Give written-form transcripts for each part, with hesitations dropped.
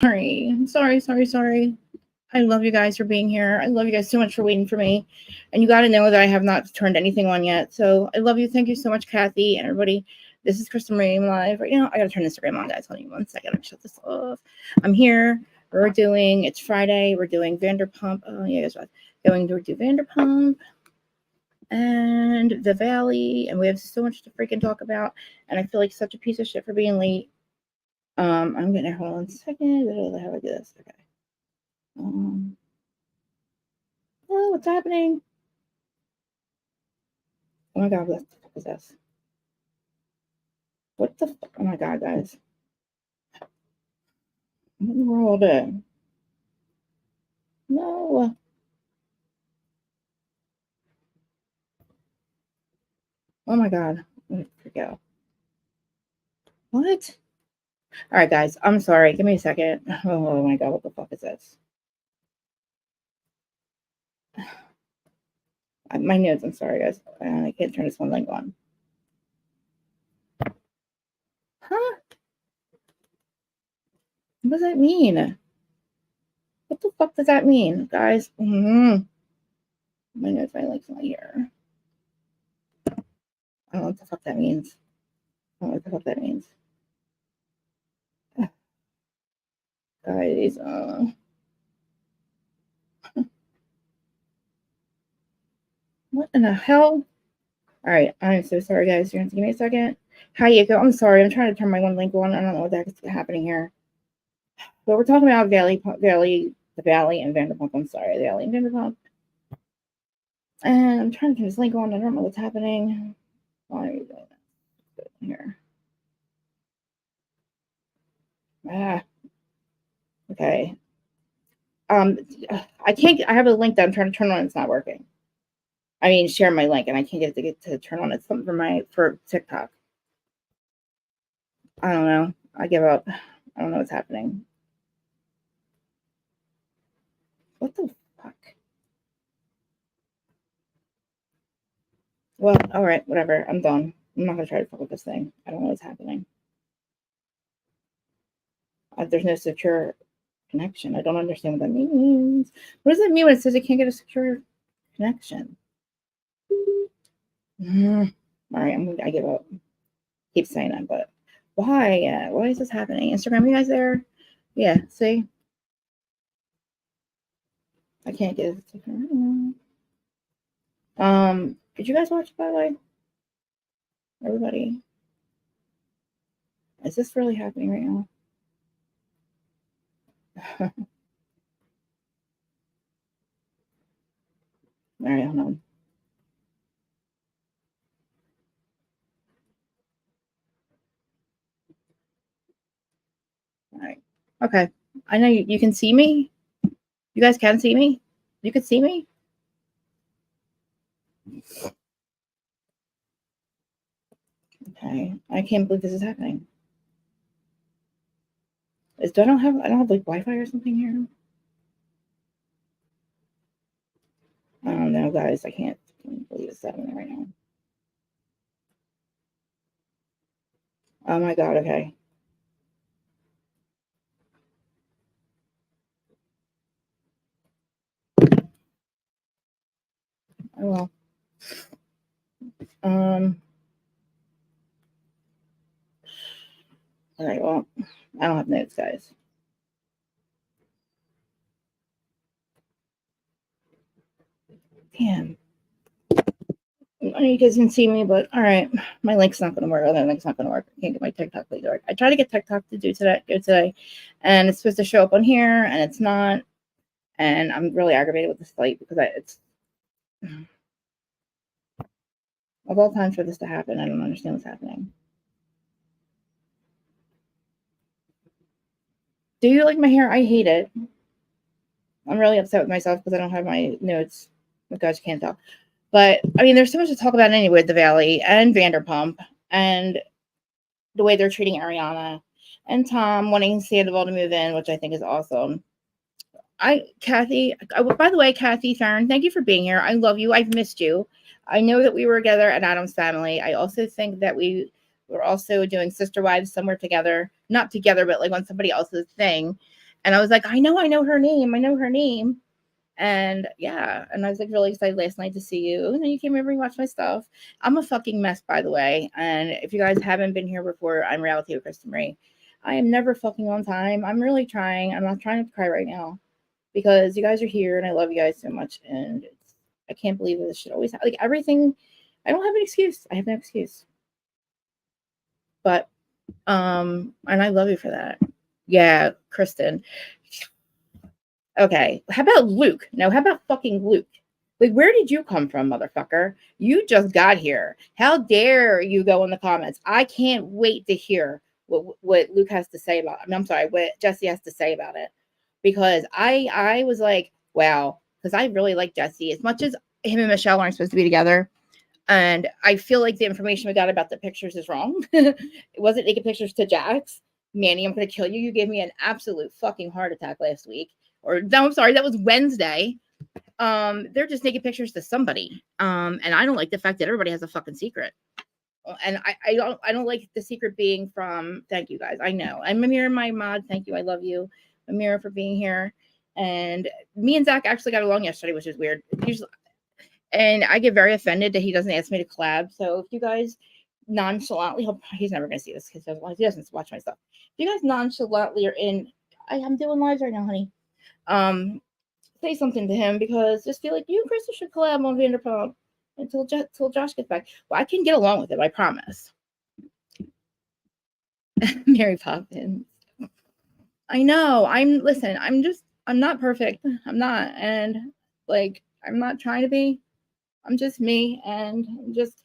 Sorry. I'm sorry. I love you guys for being here. I love you guys so much for waiting for me. And you got to know that I have not turned anything on yet. So I love you. Thank you so much, Kathy and everybody. This is Kristen live right now. I got to turn Instagram on, guys. Hold on 1 second. Let me shut this off. I'm here. It's Friday. We're doing Vanderpump. Oh, yeah, guys. Going to do Vanderpump and the Valley. And we have so much to freaking talk about. And I feel like such a piece of shit for being late. I'm gonna hold on a second. How do I do this? Okay. Oh, what's happening? Oh my god, what the fuck is this? What the fuck? Oh my god, guys. What in the world? No. Oh my god. Let me freak out. What? Alright, guys. I'm sorry. Give me a second. Oh my god, what the fuck is this? My notes, I'm sorry, guys. I can't turn this one link on. Huh? What does that mean? What the fuck does that mean, guys? My notes, my link's not here. I don't know what the fuck that means. I don't know what the fuck that means. Guys, what in the hell? Alright, I'm so sorry, guys. You're going to give me a second. Hi, Yoko. I'm sorry. I'm trying to turn my one link on. I don't know what the heck is happening here. But we're talking about the Valley, and Vanderpump. I'm sorry, the Valley and Vanderpump. And I'm trying to turn this link on. I don't know what's happening. Why are you doing that? Here. Okay. I can't. I have a link that I'm trying to turn on. It's not working. I mean, share my link, and I can't get to turn on. It's something for TikTok. I don't know. I give up. I don't know what's happening. What the fuck? Well, all right, whatever. I'm done. I'm not gonna try to fuck with this thing. I don't know what's happening. There's no secure connection. I don't understand what that means. What does it mean when it says it can't get a secure connection? All right, I give up. Keep saying that, but why? Why is this happening? Instagram, you guys there? Yeah, see? I can't get it. Did you guys watch it, by the way? Everybody? Is this really happening right now? All right, hold on. All right. Okay. I know you can see me. You guys can see me? You can see me? Okay. I can't believe this is happening. I don't have like Wi-Fi or something here. I don't know, guys. I can't believe it's happening right now. Oh my god, okay. Oh well. All right, well, I don't have notes, guys. Damn. I know you guys can see me, but all right, my link's not gonna work. Other link's not gonna work. I can't get my TikTok link to work. I tried to get TikTok to go today, and it's supposed to show up on here, and it's not. And I'm really aggravated with the site because it's of all times for this to happen. I don't understand what's happening. Do you like my hair? I hate it. I'm really upset with myself because I don't have my notes. Oh gosh, you can't tell. But I mean, there's so much to talk about anyway. The Valley and Vanderpump and the way they're treating Ariana and Tom wanting Sandoval to move in, which I think is awesome. By the way, Kathy Farron, thank you for being here. I love you. I've missed you. I know that we were together at Adam's Family. I also think that we were also doing Sister Wives somewhere together, not together, but like on somebody else's thing. And I was like, I know her name. I know her name. And yeah, and I was like really excited last night to see you. And then you came over and watched my stuff. I'm a fucking mess, by the way. And if you guys haven't been here before, I'm Reality with Kristen Marie. I am never fucking on time. I'm really trying. I'm not trying to cry right now because you guys are here and I love you guys so much. And I can't believe this shit always like everything. I don't have an excuse. I have no excuse. But and I love you for that. Yeah, Kristen. Okay. How about Luke? No, how about fucking Luke? Like, where did you come from, motherfucker? You just got here. How dare you go in the comments? I can't wait to hear what Luke has to say about it. I mean, I'm sorry, what Jesse has to say about it. Because I was like, wow, because I really like Jesse. As much as him and Michelle aren't supposed to be together, and I feel like the information we got about the pictures is wrong. It wasn't naked pictures to Jax. Manny, I'm gonna kill you. You gave me an absolute fucking heart attack last week. Or no, I'm sorry, that was Wednesday. They're just naked pictures to somebody. And I don't like the fact that everybody has a fucking secret. And I don't like the secret being from thank you guys. I know. I'm Amira, my mod. Thank you. I love you, Amira, for being here. And me and Zach actually got along yesterday, which is weird. Usually, and I get very offended that he doesn't ask me to collab. So if you guys nonchalantly, he's never going to see this because he doesn't watch my stuff. If you guys nonchalantly are in, I'm doing lives right now, honey. Say something to him because just feel like you and Kristen should collab on Vanderpump until Josh gets back. Well, I can get along with him, I promise. Mary Poppins. I know. I'm not perfect. I'm not. And like, I'm not trying to be. I'm just me. And just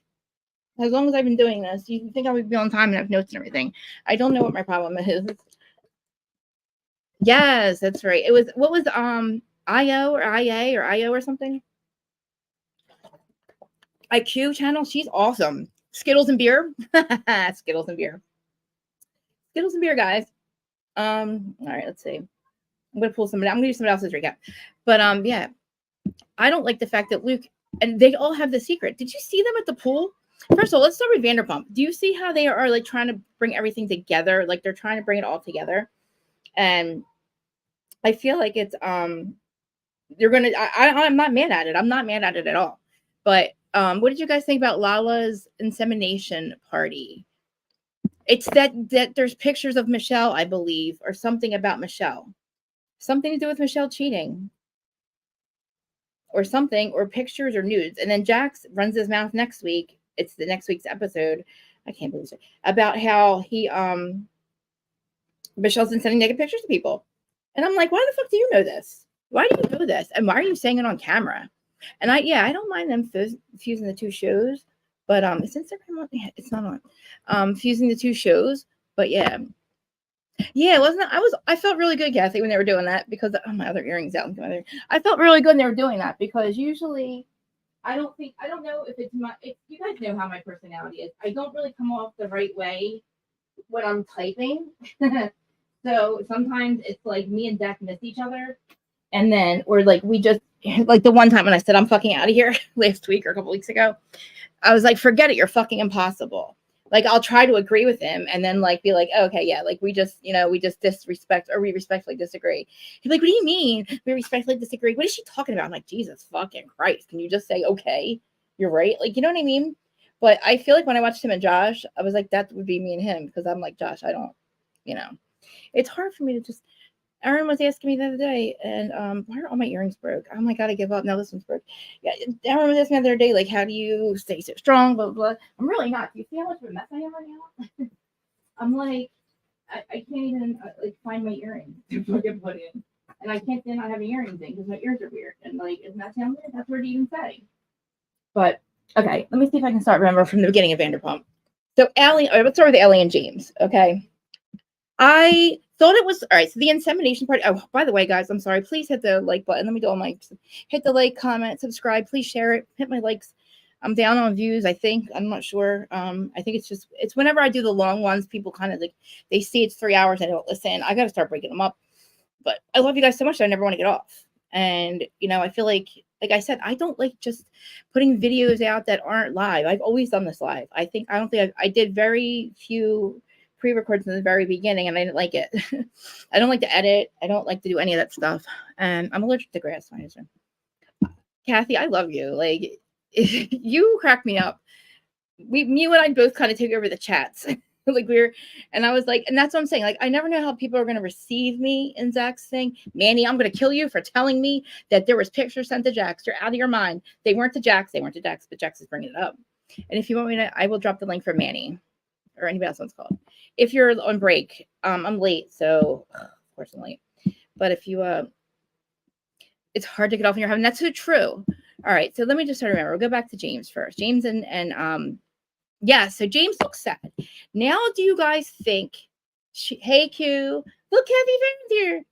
as long as I've been doing this, you think I would be on time and have notes and everything. I don't know what my problem is. Yes, that's right. It was, what was, IO or IA or IO or something? IQ channel. She's awesome. Skittles and beer. Skittles and beer. Skittles and beer, guys. All right, let's see. I'm gonna pull somebody. I'm gonna do somebody else's recap. But yeah. I don't like the fact that Luke and they all have the secret. Did you see them at the pool? First of all, let's start with Vanderpump. Do you see how they are like trying to bring everything together? Like they're trying to bring it all together. And I feel like it's you're gonna I'm not mad at it. I'm not mad at it at all. But what did you guys think about Lala's insemination party? It's that there's pictures of Michelle, I believe, or something about Michelle. Something to do with Michelle cheating. Or something, or pictures or nudes. And then Jax runs his mouth next week. It's the next week's episode. I can't believe it. About how he Michelle's been sending naked pictures to people. And I'm like, why the fuck do you know this? Why do you know this? And why are you saying it on camera? And I don't mind them fusing the two shows, but is Instagram on? Yeah, it's not on. Fusing the two shows, but yeah, it wasn't. I felt really good, Kathy, when they were doing that because my other earrings out. I felt really good when they were doing that because usually I don't know if it's if you guys know how my personality is. I don't really come off the right way when I'm typing. So sometimes it's like me and Dak miss each other. And then, or like we just, like the one time when I said I'm fucking out of here last week or a couple weeks ago, I was like, forget it, you're fucking impossible. Like I'll try to agree with him and then like be like, oh, okay, yeah, like we just disrespect or we respectfully disagree. He's like, what do you mean we respectfully disagree? What is she talking about? I'm like, Jesus fucking Christ, can you just say, okay, you're right? Like, you know what I mean? But I feel like when I watched him and Josh, I was like, that would be me and him because I'm like, Josh, I don't, it's hard for me to just. Aaron was asking me the other day, and why are all my earrings broke? I'm like, gotta give up. Now this one's broke. Yeah, Aaron was asking me the other day, like, how do you stay so strong? Blah, blah, blah. I'm really not. Do you see how much of a mess I am right now? I'm like, I can't even like find my earrings to fucking put in, and I can't stand not having earrings in because my ears are weird. And like, isn't that sound weird? That's weird to even say. But okay, let me see if I can start remember from the beginning of Vanderpump. So Allie, let's start with Ellie and James. Okay. I thought it was all right. So the insemination party. Oh, by the way, guys, I'm sorry. Please hit the like button. Let me do all my hit the like, comment, subscribe. Please share it. Hit my likes. I'm down on views. I think I'm not sure. I think it's whenever I do the long ones, people kind of like they see it's 3 hours and they don't listen. I got to start breaking them up. But I love you guys so much that I never want to get off. And I feel like I said, I don't like just putting videos out that aren't live. I've always done this live. I don't think I did very few pre-records in the very beginning, and I didn't like it. I don't like to edit. I don't like to do any of that stuff, and I'm allergic to grass. Kathy, I love you. Like, you crack me up. You and I both kind of take over the chats. Like and I was like, and that's what I'm saying. Like, I never know how people are going to receive me in Zach's thing. Manny, I'm going to kill you for telling me that there was pictures sent to Jax. You're out of your mind. They weren't to Jax. They weren't to Jax, but Jax is bringing it up. And if you want me to, I will drop the link for Manny or anybody else wants called. If you're on break, I'm late. So of course I'm late, but if you, it's hard to get off in your head. And that's so true. All right. So let me just try to remember. We'll go back to James first. James and yeah, so James looks sad. Now, do you guys think hey Q, look, Kathy Van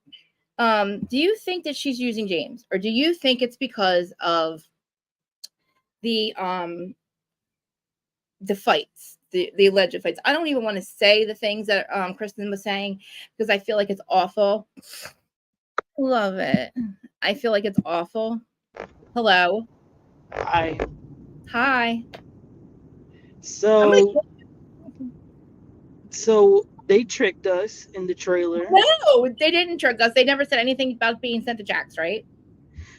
here. Do you think that she's using James, or do you think it's because of the fights, the alleged fights? I don't even want to say the things that Kristen was saying because I feel like it's awful. Love it. I feel like it's awful. Hello. Hi. Hi. So they tricked us in the trailer. No, they didn't trick us. They never said anything about being sent to Jax, right?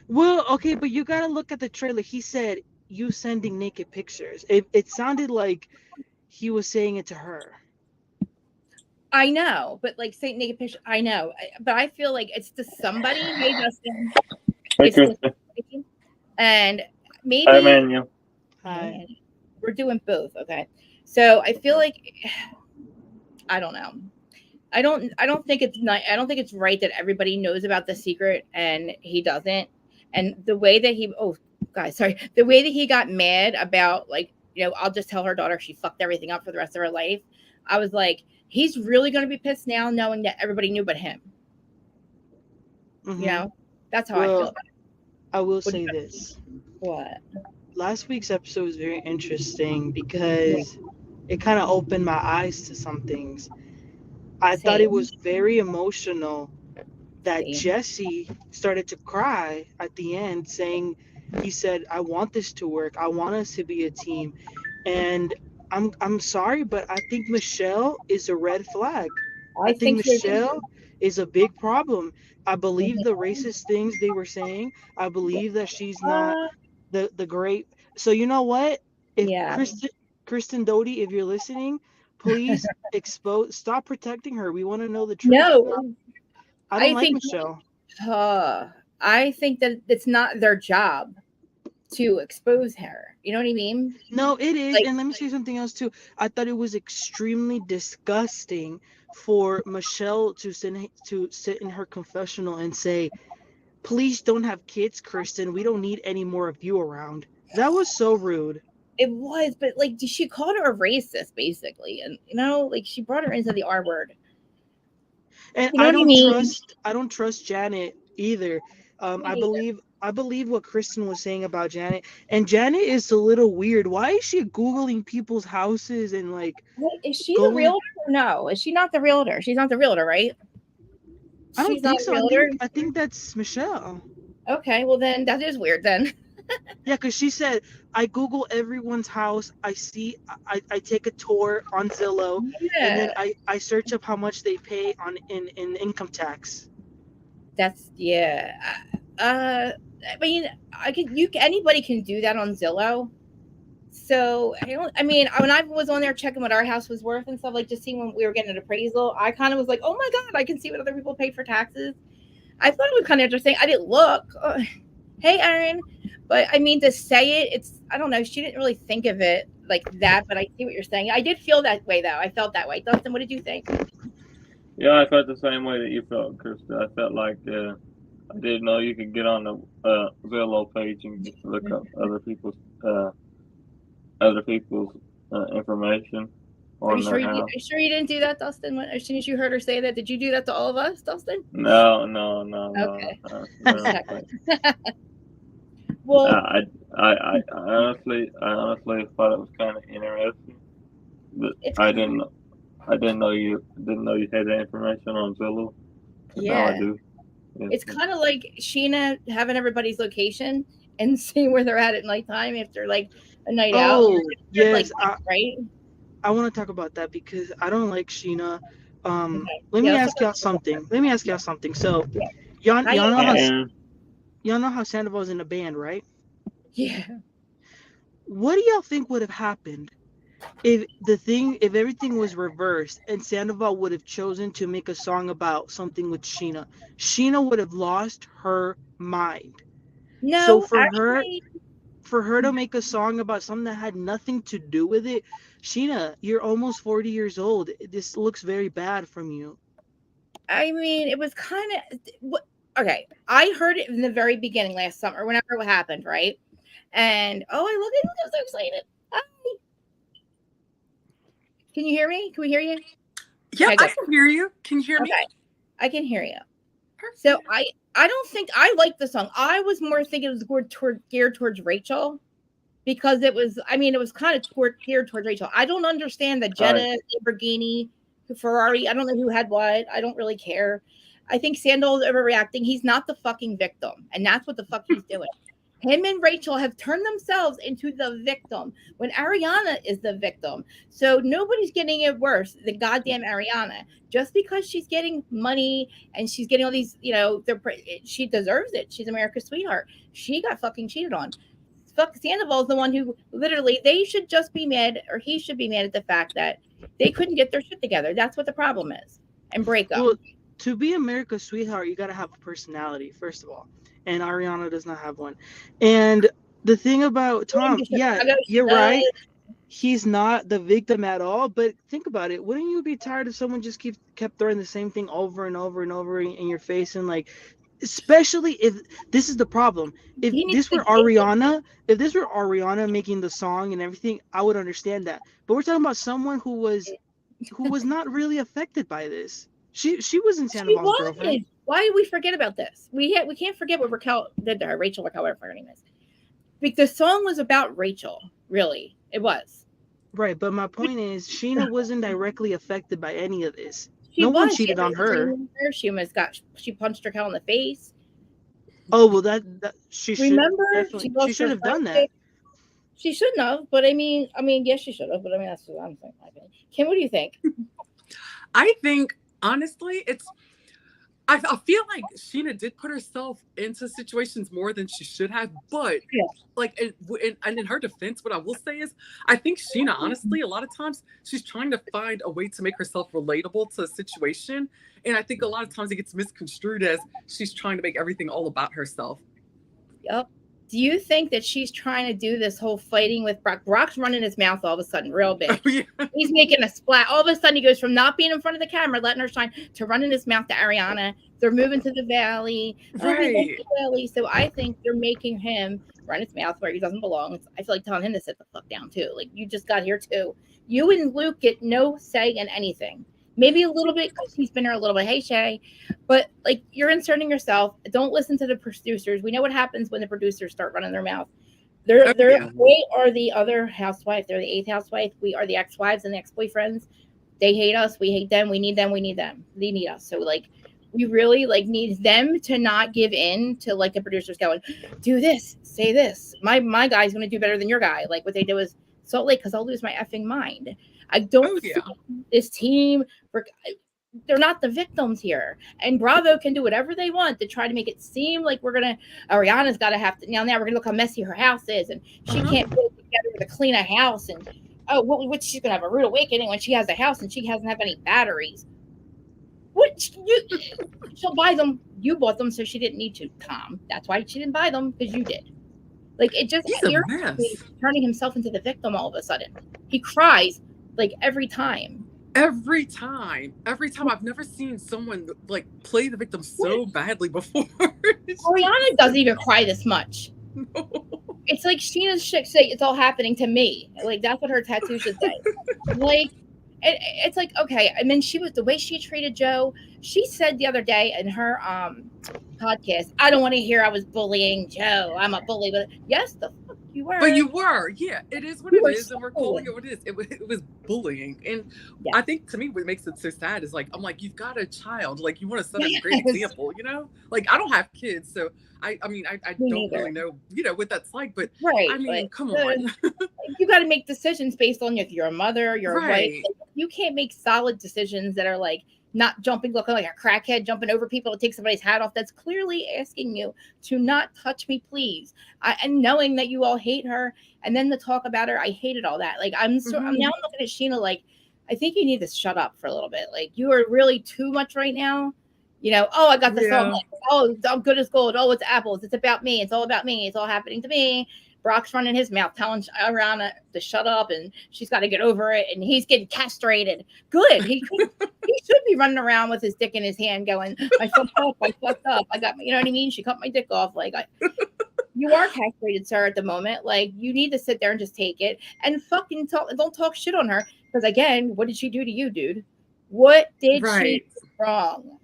Well, okay, but you gotta look at the trailer. He said you sending naked pictures. It sounded like he was saying it to her. I know, but like Saint naked picture, I know, but I feel like it's to somebody. Hey, Justin. Hey, It's to Kristen. and maybe Hi, Manuel. Hi. we're doing both. Okay, so I feel like I don't know. I don't think it's not. I don't think it's right that everybody knows about the secret and he doesn't. And the way that he, oh, guys, sorry, the way that he got mad about, like, I'll just tell her daughter she fucked everything up for the rest of her life. I was like, he's really going to be pissed now, knowing that everybody knew but him. Mm-hmm. That's how I feel about it. I will say this. What? Last week's episode was very interesting because it kind of opened my eyes to some things. I thought it was very emotional that Jesse started to cry at the end, saying, he said, I want this to work. I want us to be a team. And I'm sorry, but I think Michelle is a red flag. I think Michelle is a big problem. I believe the racist things they were saying. I believe that she's not the great. So you know what? If Kristen Doty, if you're listening, please stop protecting her. We want to know the truth. No, I don't like Michelle. I think that it's not their job to expose her. You know what I mean? No, it is. Like, and let me say something else too. I thought it was extremely disgusting for Michelle to sit in her confessional and say, please don't have kids, Kristen. We don't need any more of you around. That was so rude. It was, but like she called her a racist basically, and like she brought her into the R word. And I don't trust Janet either. I believe what Kristen was saying about Janet. And Janet is a little weird. Why is she Googling people's houses and like is she the realtor or no? Is she not the realtor? She's not the realtor, right? I don't think so. I think that's Michelle. Okay, well then that is weird then. Yeah, because she said, I Google everyone's house. I take a tour on Zillow, and then I search up how much they pay in income tax. That's I mean, anybody can do that on Zillow. So when I was on there checking what our house was worth and stuff, like just seeing when we were getting an appraisal, I kind of was like, oh my God, I can see what other people pay for taxes. I thought it was kind of interesting. I didn't look. Hey, Erin. But I mean, to say it, I don't know. She didn't really think of it like that, but I see what you're saying. I did feel that way, though. I felt that way. Dustin, what did you think? Yeah, I felt the same way that you felt, Krista. I felt like I didn't know you could get on the Zillow page and just look up other people's information on their house. Are you sure you didn't do that, Dustin? As soon as you heard her say that, did you do that to all of us, Dustin? No. Okay. Well, I honestly thought it was kind of interesting, but I didn't know you had that information on Zillow. Yeah, now I do. Yeah. It's kind of like Sheena having everybody's location and seeing where they're at nighttime after like a night out. Oh, yes, right. I want to talk about that because I don't like Sheena. Okay. Let me Yeah, let's ask talk y'all something. Let me ask y'all something. So, yeah. y'all, Hi, y'all know how Anna. And y'all know how Sandoval's in a band, right? Yeah. What do y'all think would have happened if everything was reversed and Sandoval would have chosen to make a song about something with Sheena? Sheena would have lost her mind. So No, actually, for her to make a song about something that had nothing to do with it, Sheena, you're almost 40 years old. This looks very bad from you. I mean, it was kind of okay. I heard it in the very beginning last summer, whenever it happened, right? And oh, I love it. I'm so excited. Hi. Can you hear me? Can we hear you? Yep, Okay, I good. can hear you. Can you hear me? Okay, I can hear you. So Perfect. I don't think I liked the song. I was more thinking it was geared towards Rachel because it was. I mean, it was kind of geared towards Rachel. I don't understand the right, Jetta, Lamborghini, Ferrari. I don't know who had what. I don't really care. I think Sandal's overreacting. He's not the fucking victim, and that's what the fuck he's doing. Him and Rachel have turned themselves into the victim when Ariana is the victim. So nobody's getting it worse than goddamn Ariana. Just because she's getting money and she's getting all these, she deserves it. She's America's sweetheart. She got fucking cheated on. Fuck, Sandoval's the one who literally, they should just be mad, or he should be mad at the fact that they couldn't get their shit together. That's what the problem is. And break up. Well, to be America's sweetheart, you got to have a personality, first of all. And Ariana does not have one. And the thing about Tom, yeah, Chicago, she you're does. right. He's not the victim at all. But think about it. Wouldn't you be tired if someone just kept throwing the same thing over and over and over in your face? And like, especially if this is the problem. If He needs this to were Ariana, if this were Ariana making the song and everything, I would understand that. But we're talking about someone who was not really affected by this. She wasn't She Sandoval's girlfriend. was. Why did we forget about this? We can't forget what Raquel did to her. Raquel, whatever her name is. The song was about Rachel. Really, it was. Right, but my point is, Sheena wasn't directly affected by any of this. She No one was. cheated on her. She punched Raquel in the face. Oh well, that Remember, she she lost should her have done friendship. that. She shouldn't have, but I mean, yes, she should have. But I mean, that's what I'm saying. Kim, what do you think? I think honestly, I feel like Sheena did put herself into situations more than she should have, but Yeah. like, and in her defense, what I will say is, I think Sheena, honestly, a lot of times she's trying to find a way to make herself relatable to a situation, and I think a lot of times it gets misconstrued as she's trying to make everything all about herself. Yep. Do you think that she's trying to do this whole fighting with Brock? Brock's running his mouth all of a sudden, real big. Oh, yeah. He's making a splat. All of a sudden, he goes from not being in front of the camera, letting her shine, to running his mouth to Ariana. They're moving to the valley. Right. So I think they're making him run his mouth where he doesn't belong. I feel like telling him to sit the fuck down, too. Like, you just got here, too. You and Luke get no say in anything. Maybe a little bit because he's been here a little bit. Hey, Shay. But, like, you're inserting yourself. Don't listen to the producers. We know what happens when the producers start running their mouth. They are the other housewife. They're the eighth housewife. We are the ex-wives and the ex-boyfriends. They hate us. We hate them. We need them. We need them. They need us. So, like, we really, like, need them to not give in to, like, the producers going, do this, say this. My guy's going to do better than your guy. Like, what they do is Salt Lake, because I'll lose my effing mind. I don't think this team, they're not the victims here. And Bravo can do whatever they want to try to make it seem like Ariana's got to have to, now we're going to look how messy her house is. And she can't put it together to clean a house. And, what she's going to have a rude awakening when she has a house and she doesn't have any batteries. She'll buy them. You bought them, so she didn't need to, Tom. That's why she didn't buy them, because you did. Like, it just turning himself into the victim all of a sudden. He cries like every time. Every time. I've never seen someone like play the victim so badly before. Ariana doesn't even cry this much. No. It's like Sheena's chick say it's all happening to me. Like, that's what her tattoo should say. Like, it's like, okay. I mean, the way she treated Joe. She said the other day in her podcast, I don't want to hear I was bullying Joe. I'm a bully. But yes, the fuck you were. But you were, yeah. It is what You it were is, and we're calling it what it is. It was bullying, and Yeah. I think to me what makes it so sad is like I'm like, you've got a child, like you want to set a great Yes. example, you know? Like I don't have kids, so I mean I Me don't neither. really know, you know, what that's like. But Right. I mean, but come on, you got to make decisions based on if you're a mother, you're a wife. right? You can't make solid decisions that are like not jumping, looking like a crackhead, jumping over people to take somebody's hat off. That's clearly asking you to not touch me, please. And knowing that you all hate her, and then to talk about her, I hated all that. Like I'm now looking at Sheena like, I think you need to shut up for a little bit. Like you are really too much right now. You know, oh, I got the song. Oh, I'm good as gold. Oh, it's apples. It's about me. It's all about me. It's all happening to me. Brock's running his mouth, telling Ariana to shut up, and she's got to get over it. And he's getting castrated. Good. He should be running around with his dick in his hand, going, "I fucked up. I fucked up. I got, you know what I mean? She cut my dick off. Like, you are castrated, sir. At the moment, like, you need to sit there and just take it and fucking talk. Don't talk shit on her, because again, what did she do to you, dude? What did she do wrong?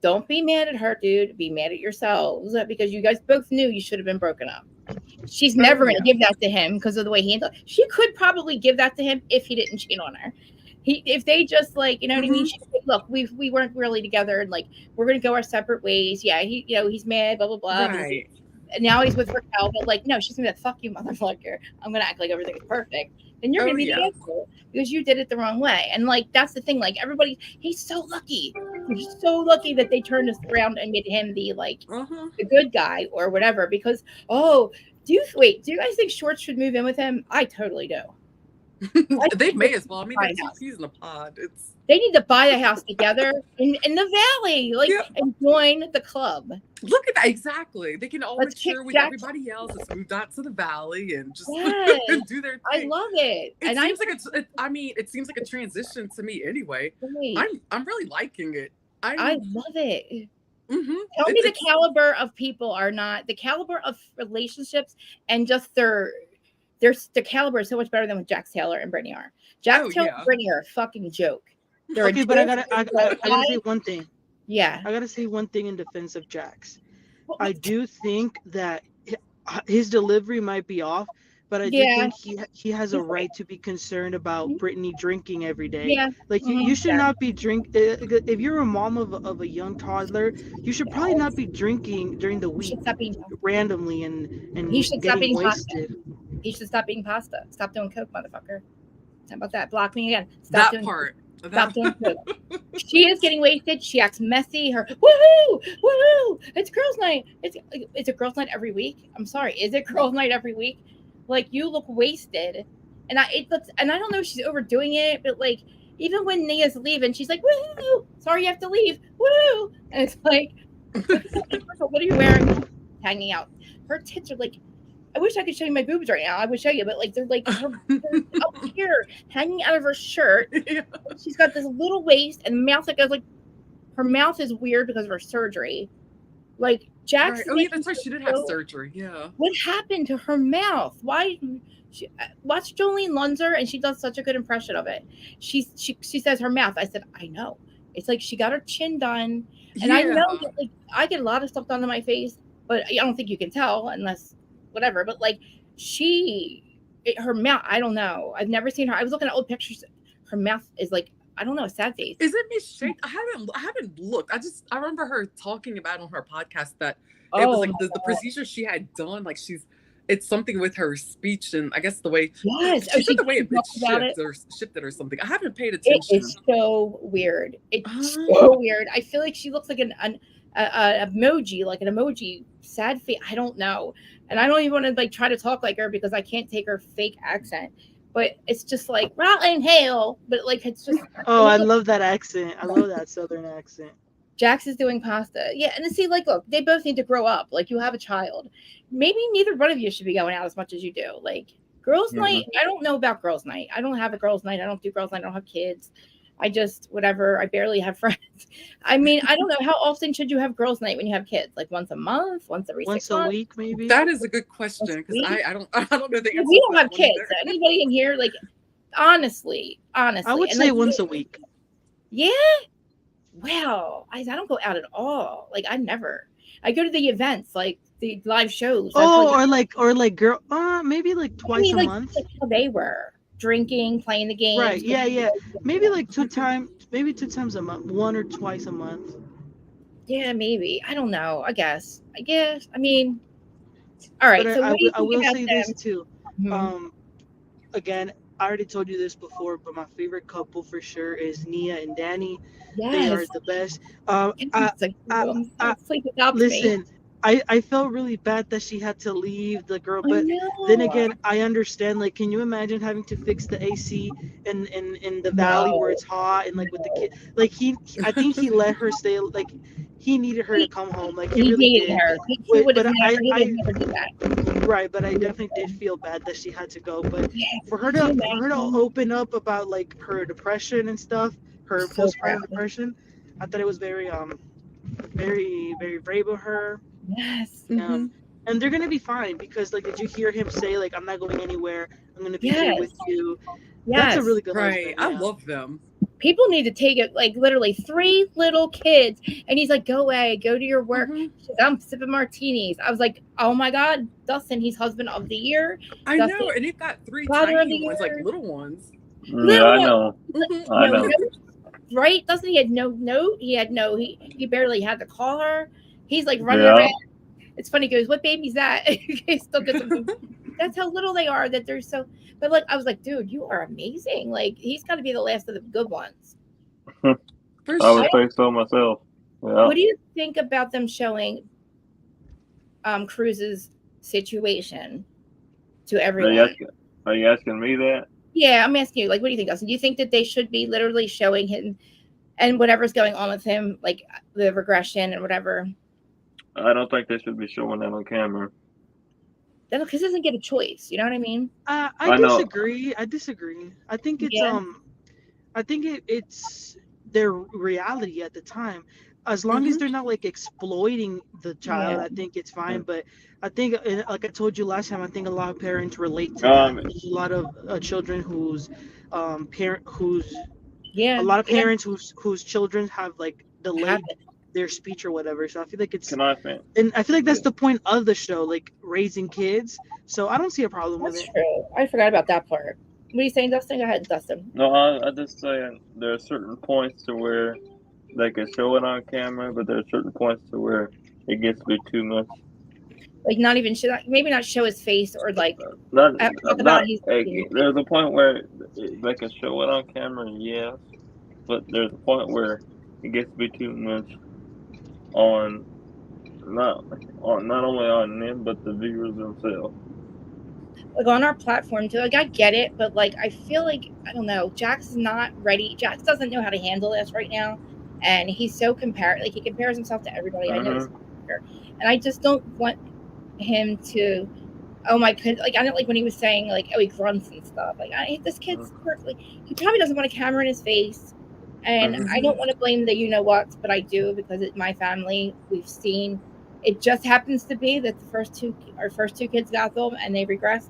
Don't be mad at her, dude. Be mad at yourselves, because you guys both knew you should have been broken up. She's never going to give that to him because of the way he handled it. She could probably give that to him if he didn't cheat on her. If they just, like, you know what I mean? She said, look, we weren't really together, and like we're going to go our separate ways. Yeah, he's mad, blah blah blah. Right. And now he's with Raquel, but like, no, she's gonna be like, fuck you, motherfucker. I'm gonna act like everything is perfect. And you're gonna be the asshole because you did it the wrong way. And like, that's the thing. Like, he's so lucky. He's so lucky that they turned this around and made him the like the good guy or whatever. Because do you guys think Shorts should move in with him? I totally do. They may as well. I mean, they're 2 peas in a pod. They need to buy a house together in the valley, like, and join the club. Look at that. Exactly. They can all mature with everybody else. Let's move out to the valley and just do their thing. I love it. It seems like a transition to me anyway. I'm really liking it. I love it. Tell me the caliber of people are not the caliber of relationships, and just their caliber is so much better than what Jax Taylor and Britney are. Jax Taylor and Britney are a fucking joke. Okay, but I gotta say one thing. Yeah. I gotta say one thing in defense of Jax. I do think that his delivery might be off, but I do think he has a right to be concerned about Britney drinking every day. Yeah. Like you should not be if you're a mom of a young toddler, you should probably not be drinking during the week randomly and he should stop eating wasted. Pasta. He should stop eating pasta. Stop doing coke, motherfucker. How about that? Block me again. Stop that part. Stop doing coke. She is getting wasted. She acts messy. Her woohoo! It's girls' night. It's a girls' night every week. I'm sorry. Is it girls' night every week? Like, you look wasted, and I don't know if she's overdoing it, but like, even when Nia's leaving, she's like, woohoo! Sorry, you have to leave. Woohoo! And it's like, what are you wearing? Hanging out. Her tits are like, I wish I could show you my boobs right now. I would show you, but like they're they're up here, hanging out of her shirt. Yeah. She's got this little waist and mouth that goes like, her mouth is weird because of her surgery. Like, Jax. Right. Oh yeah, that's right. She did have surgery. Yeah. What happened to her mouth? Why? Watch Jolene Lunzer, and she does such a good impression of it. She says her mouth. I said, I know. It's like she got her chin done, and I know that, like, I get a lot of stuff done to my face, but I don't think you can tell unless whatever. But like, her mouth, I don't know. I've never seen her. I was looking at old pictures. Her mouth is like, I don't know, a sad face. Is it misshaped? I haven't looked. I remember her talking about on her podcast that it was like the procedure she had done. Like, it's something with her speech, and I guess the way she said the way it shifted or something. I haven't paid attention. It's so weird. It's so weird. I feel like she looks like an emoji, like an emoji sad face. I don't know. And I don't even want to like try to talk like her because I can't take her fake accent. But it's just like Rotten Hale. But like, it's just I love that accent. I love that southern accent. Jax is doing pasta. Yeah, and see, like, look, they both need to grow up. Like, you have a child. Maybe neither one of you should be going out as much as you do. Like, girls' night, I don't know about girls' night. I don't have a girls' night. I don't do girls' night. I don't have kids. I just, whatever. I barely have friends. I mean, I don't know. How often should you have girls' night when you have kids? Like, once a month? Once every 6 months? Once a week, maybe? That is a good question, because I don't know the answer. We don't have kids. Anybody in here, like, honestly. I would say once a week. Yeah? Wow. I don't go out at all. Like, I go to the events. Like, the live shows. Or like girl, maybe like twice a like, month. Like how they were drinking, playing the games. Right? Yeah. Maybe like 2 times a month, 1 or twice a month. Yeah, maybe. I don't know. I guess. I mean, all right. But So what do you I think will about say them? this too. Mhm. Again, I already told you this before, but my favorite couple for sure is Nia and Danny. Yes. They are the best. Sleep without me. Listen, I felt really bad that she had to leave the girl, I but know. then again, I understand. Like, can you imagine having to fix the AC in the valley where it's hot and like with the kid? Like I think he let her stay. Like he needed her to come home. Like he really needed did. her. He would have never. He I would never do that. right, but I definitely did feel bad that she had to go. But Yeah, for her to open up about like her depression and stuff, her So postpartum proud. depression, I thought it was very very brave of her. Yes. And they're gonna be fine because like, did you hear him say like, I'm not going anywhere, I'm gonna be here with you? Yes. That's a really good Right. husband. I love them. People need to take it, like literally 3 little kids, and he's like, go away, go to your work. I'm sipping martinis. I was like, oh my God, Dustin, he's husband of the year. I Dustin, know, and he's got 3 father of tiny the ones, like year. little ones. Yeah, I know. I know. Right? Dustin, he had no note. He barely had to call her. He's like running around. It's funny. He goes, what baby's that? He still gets them. That's how little they are, that they're so. But like, I was like, dude, you are amazing. Like, he's got to be the last of the good ones. I would say so myself. Yeah. What do you think about them showing Cruz's situation to everyone? Are you asking me that? Yeah, I'm asking you. Like, what do you think, Dustin? Do you think that they should be literally showing him and whatever's going on with him, like the regression and whatever? I don't think they should be showing that on camera. Because he doesn't get a choice. You know what I mean? I disagree. I think it's I think it's their reality at the time. As long as they're not like exploiting the child, I think it's fine. But I think, like I told you last time, I think a lot of parents relate to that. There's a lot of children whose a lot of parents whose children have like delayed their speech or whatever. So I feel like it's and I feel like that's the point of the show, like raising kids. So I don't see a problem with it. True. I forgot about that part. What are you saying, Dustin? Go ahead, Dustin. No, I just saying there are certain points to where they can show it on camera, but there are certain points to where it gets to be too much. Like, not even maybe not show his face or like. There's a point where they can show it on camera, yes, but there's a point where it gets to be too much on not only on them but the viewers themselves. Like on our platform too. Like, I get it, but like I feel like, I don't know, Jax is not ready. Jax doesn't know how to handle this right now, and he's so he compares himself to everybody. I know this, and I just don't want him to. Oh my god! Like, I don't like when he was saying like, oh, he grunts and stuff. Like, this kid's perfectly. He probably doesn't want a camera in his face. And I don't want to blame the you-know-whats, but I do, because it's my family. We've seen, it just happens to be that our first two kids got them, and they regressed,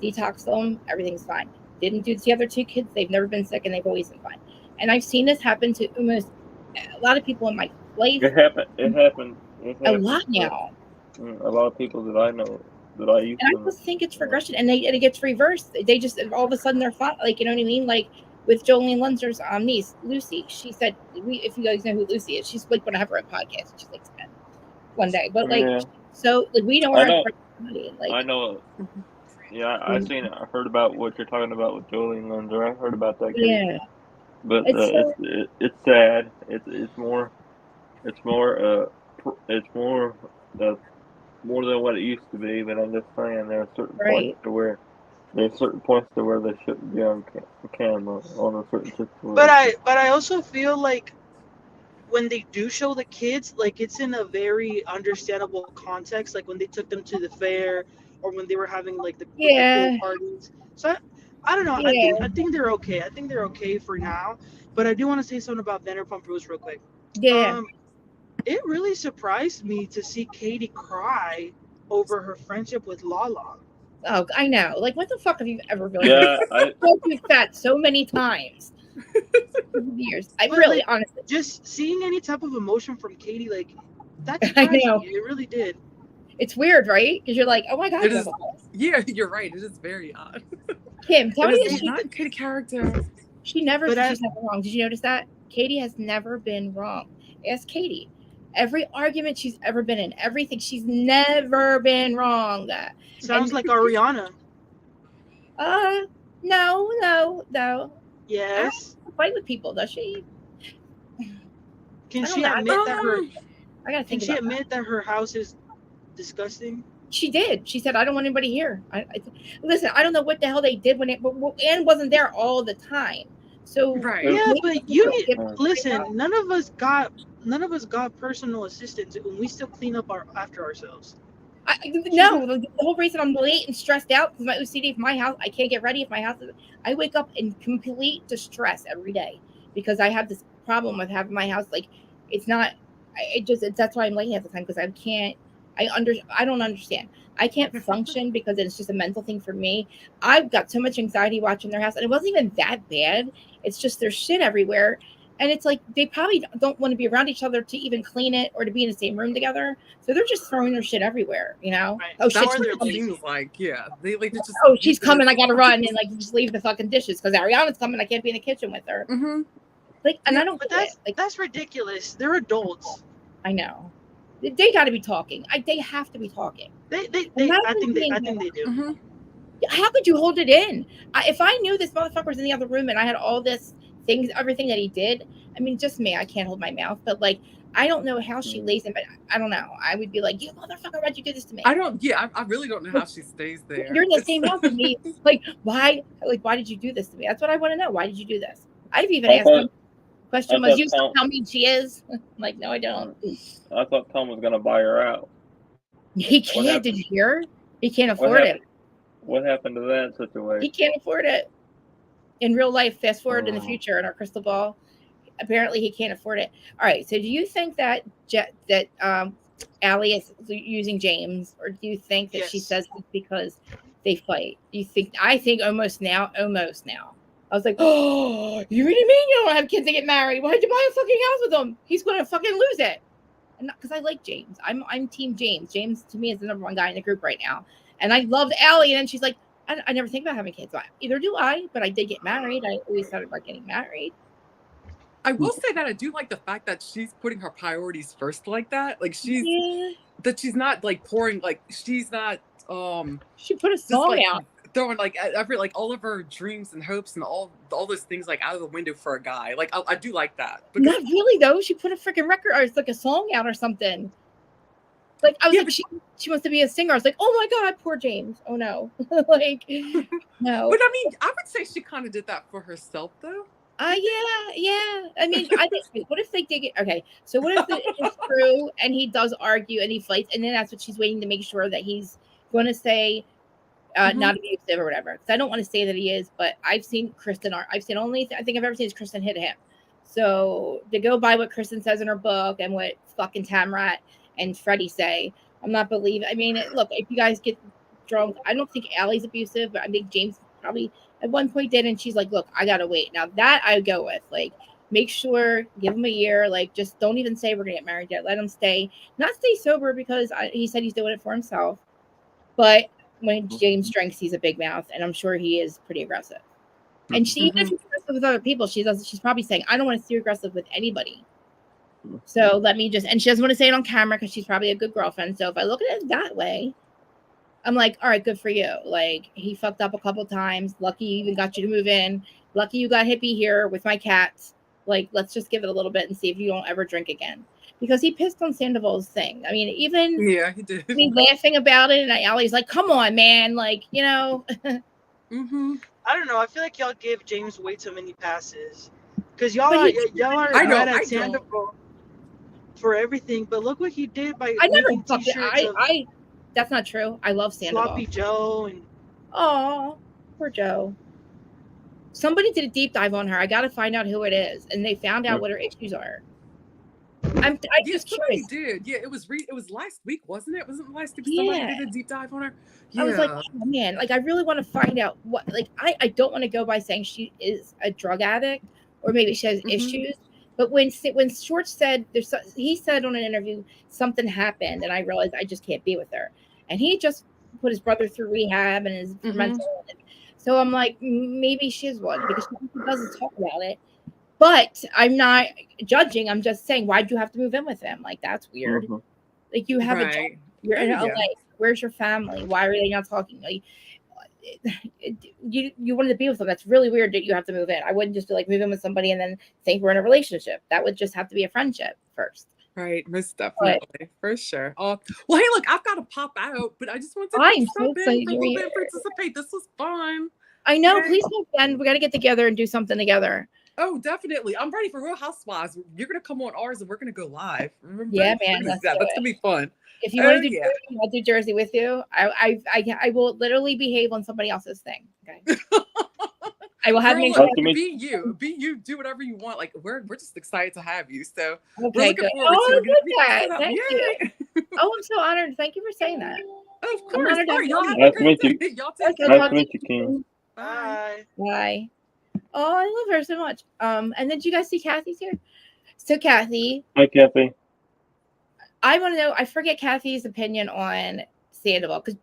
detoxed them, everything's fine. Didn't do the other 2 kids, they've never been sick, and they've always been fine. And I've seen this happen to almost a lot of people in my life. It happened a lot now. A lot of people that I know, that I used to know. And I just think it's regression, and it gets reversed. They just, all of a sudden, they're fine. Like, you know what I mean? Like, with Jolene Lunzer's niece, Lucy, she said, if you guys know who Lucy is, she's like going to have her a podcast. She's like 10 one day. But like, so like, we know her. Like, I know. Yeah, I've seen it. I heard about what you're talking about with Jolene Lunzer. I heard about that case. Yeah. But it's sad. It's more than what it used to be. But I'm just saying there are certain points to where. There's certain points to where they shouldn't be on camera on a certain situation. But I also feel like when they do show the kids, like it's in a very understandable context, like when they took them to the fair or when they were having like the pool parties. So I don't know. I think they're okay. I think they're okay for now. But I do want to say something about Vanderpump Rules real quick. Yeah. It really surprised me to see Katie cry over her friendship with Lala. Oh, I know. Like, what the fuck have you ever been? Yeah, I've told that so many times. Years. I really, like, honestly, just seeing any type of emotion from Katie, like that surprised me. It really did. It's weird, right? Because you're like, oh my God, It you is, have a pulse. yeah, you're right. It is very odd. Kim, tell me It is if not a good character. she's never But wrong. Did you notice that? Katie has never been wrong. Ask Katie. Every argument she's ever been in, everything, she's never been wrong. sounds like Ariana. No. Yes. Fight with people, does she? Can I don't she know. admit that her? I gotta Can think she about that. admit that her house is disgusting? She did. She said, "I don't want anybody here." Listen. I don't know what the hell they did when it, but Anne wasn't there all the time. So Right. Yeah, maybe but they you don't need get- listen. None of us got personal assistants, and we still clean up after ourselves. No, the whole reason I'm late and stressed out because my OCD. If my house, I can't get ready. If my house, I wake up in complete distress every day because I have this problem with having my house like it's not. That's why I'm late half the time because I can't. I don't understand. I can't function because it's just a mental thing for me. I've got so much anxiety watching their house, and it wasn't even that bad. It's just there's shit everywhere. And it's like they probably don't want to be around each other to even clean it or to be in the same room together. So they're just throwing their shit everywhere, you know? Right. Oh, That's shit. where they're Seems like, yeah. They like to just. Oh, she's coming. I got to run and like just leave the fucking dishes because Ariana's coming. I can't be in the kitchen with her. Mm-hmm. Like, and Yeah, I don't But get it. Like, that's ridiculous. They're adults. I know. They got to be talking. They have to be talking. I think Imagine they being do. Mm-hmm. How could you hold it in? If I knew this motherfucker was in the other room and I had all this things, everything that he did, I mean, just me, I can't hold my mouth. But like, I don't know how she lays in, but I don't know. I would be like, you motherfucker, why'd you do this to me? I don't. Yeah, I really don't know how she stays there. You're in the same house with me. Like, why? Like, why did you do this to me? That's what I want to know. Why did you do this? I've even asked him. Question was, you still tell me she is? I'm like, no, I don't. I thought Tom was gonna buy her out. He can't. Did you hear? He can't afford it. What happened to that situation? He can't afford it. In real life, fast forward in the future in our crystal ball, apparently he can't afford it. All right. So do you think that Allie is using James, or do you think that she says it because they fight? Do you think? I think almost now. I was like, oh, you really mean you don't have kids to get married? Why'd you buy a fucking house with him? He's going to fucking lose it. And because I like James. I'm team James. James to me is the number one guy in the group right now. And I loved Allie. And then she's like, I never think about having kids. Either do I, but I did get married. I always thought about getting married. I will say that I do like the fact that she's putting her priorities first like that. Like she's not like pouring, like she's not she put a song out. Throwing like every like all of her dreams and hopes and all those things like out of the window for a guy. Like I do like that. Not really though. She put a freaking record or it's like a song out or something. Like I was like, she wants to be a singer. I was like, oh my God, poor James. Oh no. Like no. But I mean, I would say she kind of did that for herself though. Yeah. I mean, I think what if they dig it? Okay, so what if it's true and he does argue and he fights, and then that's what she's waiting to make sure that he's going to say not abusive or whatever. Because I don't want to say that he is, but I've seen Kristen. I think I've ever seen is Kristen hit him. So to go by what Kristen says in her book and what fucking Tamrat and Freddie say, I'm not believing. I mean, look, if you guys get drunk, I don't think Allie's abusive, but I think James probably at one point did, and she's like, look, I gotta wait. Now that I go with, like, make sure, give him a year, like, just don't even say we're gonna get married yet. Let him stay sober because he said he's doing it for himself. But when James drinks, he's a big mouth, and I'm sure he is pretty aggressive. And she even if she's aggressive with other people, she's probably saying, I don't want to see you aggressive with anybody. So let me just, and she doesn't want to say it on camera because she's probably a good girlfriend. So if I look at it that way, I'm like, all right, good for you. Like, he fucked up a couple times. Lucky you even got you to move in. Lucky you got hippie here with my cats. Like, let's just give it a little bit and see if you don't ever drink again. Because he pissed on Sandoval's thing. I mean, even he did. Me laughing about it, and Allie's like, come on, man. Like, you know. I don't know. I feel like y'all give James way too many passes. Because y'all are mad at Sandoval for everything. But look what he did by making t-shirts of that's not true. I love Sandoval. Sloppy Joe and poor Joe. Somebody did a deep dive on her. I got to find out who it is, and they found out what her issues are. I'm just curious. Did it was last week, wasn't it? Wasn't last week somebody did a deep dive on her? Yeah. I was like, oh, man, like I really want to find out what. Like I don't want to go by saying she is a drug addict or maybe she has issues, But when Short said he said on an interview something happened, and I realized I just can't be with her, and he just put his brother through rehab and his mental illness. So I'm like, maybe she's one because she doesn't talk about it. But I'm not judging. I'm just saying, why'd you have to move in with him? Like, that's weird. Like, you have a job. You're in LA. Where's your family? Why are they not talking? Like, you wanted to be with them. That's really weird that you have to move in. I wouldn't just be like move in with somebody and then think we're in a relationship. That would just have to be a friendship first. Right, most definitely, for sure. Well, hey, look, I've got to pop out, but I just wanted to I'm so excited for a little bit, participate. This was fun. I know. Please come again. We got to get together and do something together. Oh, definitely. I'm ready for Real Housewives. You're gonna come on ours, and we're gonna go live. Remember? Yeah, man. That's gonna be fun. If you want to do Jersey, I'll do Jersey with you. I will literally behave on somebody else's thing. Okay. I will have Girl, look, be you. Do whatever you want. Like we're just excited to have you. So we're looking forward to it. Thank you. Oh, I'm so honored. Thank you for saying that. Of course. Nice to meet you. Nice to meet you, King. Bye. Bye. Oh, I love her so much. And then did you guys see Kathy's here? So Kathy. Hi, Kathy. I want to know. I forget Kathy's opinion on Sandoval because,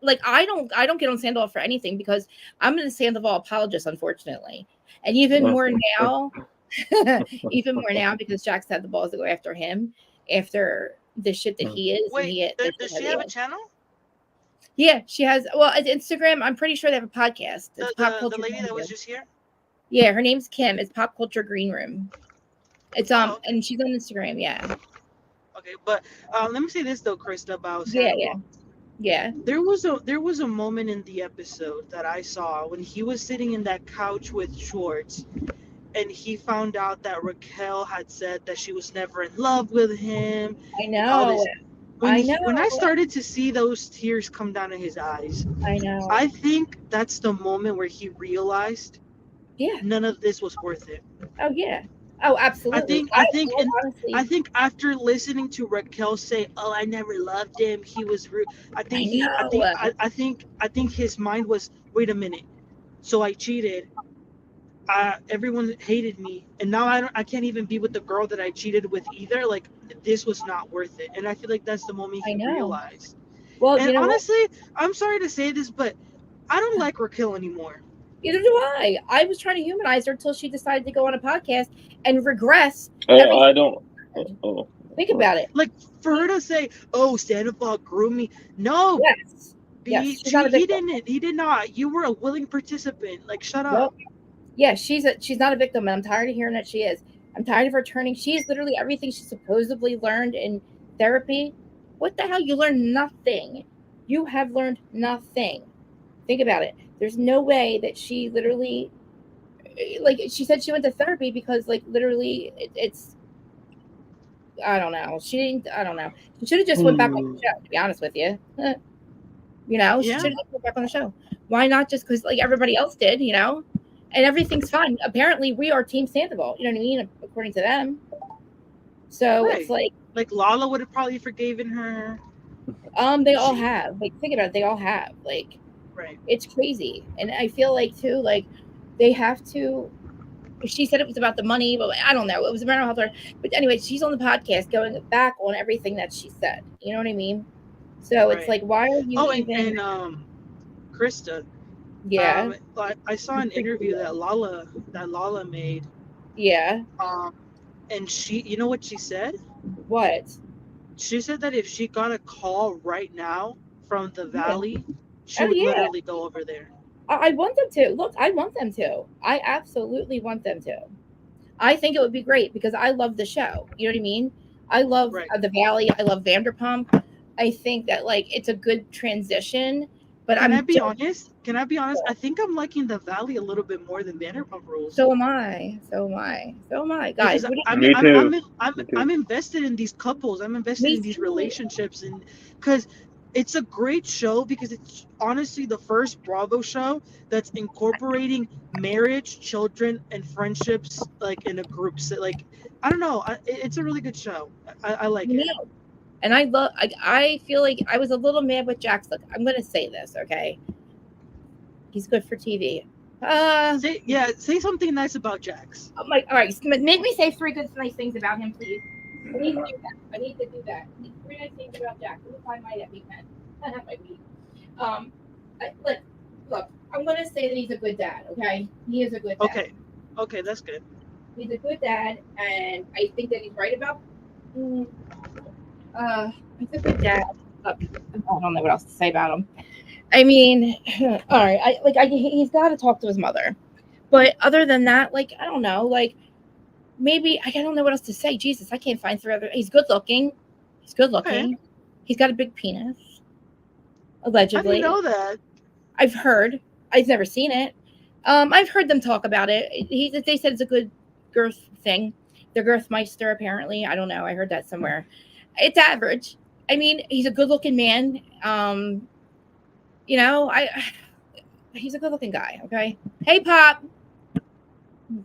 like, I don't get on Sandoval for anything because I'm a Sandoval apologist, unfortunately, and even more now, because Jax had the balls to go after him after the shit that he is. Wait, does she have a channel? Yeah, she has. Well, it's Instagram. I'm pretty sure they have a podcast. It's the lady that was just here. Yeah, her name's Kim. It's Pop Culture Green Room. It's and she's on Instagram. Yeah. Okay, but let me say this though, Krista, about Sandoval. Yeah. There was a moment in the episode that I saw when he was sitting in that couch with Schwartz, and he found out that Raquel had said that she was never in love with him. I know. When I started to see those tears come down in his eyes, I know. I think that's the moment where he realized, none of this was worth it. Oh yeah. Oh, absolutely. I think after listening to Raquel say, "Oh, I never loved him. He was rude." I think his mind was, "Wait a minute. So I cheated. Everyone hated me, and now I can't even be with the girl that I cheated with either. Like this was not worth it." And I feel like that's the moment he realized. Well, and honestly, I'm sorry to say this, but I don't like Raquel anymore. Neither do I. I was trying to humanize her until she decided to go on a podcast and regress. I don't. Think about it. Like for her to say, "Oh, Sandoval groomed me." No. Yes. He did not. You were a willing participant. Like, shut up. Yeah, she's not a victim, and I'm tired of hearing that she is. I'm tired of her turning. She is literally everything she supposedly learned in therapy. What the hell? You learned nothing. You have learned nothing. Think about it. There's no way that she literally, like she said, she went to therapy because, like, literally, it's. I don't know. I don't know. She should have just went back on the show. To be honest with you, she should have just went back on the show. Why not just because like everybody else did, and everything's fine. Apparently, we are Team Sandoval. You know what I mean? According to them. So it's like Lala would have probably forgiven her. They all have. Like, think about it. They all have. Like. Right. It's crazy. And I feel like too, like they have to, she said it was about the money, but I don't know. It was a mental health. But anyway, she's on the podcast going back on everything that she said. You know what I mean? So it's like, why are you and Krista. Yeah. I saw an interview that Lala made. Yeah. And she, you know what she said? What? She said that if she got a call right now from the Valley, she would literally go over there. I want them to. Look, I want them to. I absolutely want them to. I think it would be great because I love the show. You know what I mean? I love the Valley. I love Vanderpump. I think that like it's a good transition. But Can I be honest? I think I'm liking the Valley a little bit more than Vanderpump Rules. So am I, guys. I'm invested in these couples. I'm invested in these relationships, and because it's a great show because it's honestly the first Bravo show that's incorporating marriage, children, and friendships like in a group. So, like, I don't know. It's a really good show. I like it. And I feel like I was a little mad with Jax. Look, I'm going to say this, okay? He's good for TV. Say something nice about Jax. All right, make me say 3 good, nice things about him, please. I need to do that. I need to do that. 3 nice things about Jax. Let me find my epic pen. I have my weed. Look, I'm gonna say that he's a good dad. Okay, he is a good dad. Okay, that's good. He's a good dad, and I think that he's right about. He's a good dad. Look, I don't know what else to say about him. I mean, all right, he's got to talk to his mother, but other than that, like, I don't know, like, maybe I don't know what else to say. Jesus, I can't find 3 other. He's good looking. He's good looking. Okay. He's got a big penis. Allegedly. I didn't know that. I've heard. I've never seen it. I've heard them talk about it. They said it's a good girth thing. They're Girthmeister, apparently. I don't know. I heard that somewhere. It's average. I mean, he's a good-looking man. You know, he's a good-looking guy. Okay. Hey, Pop.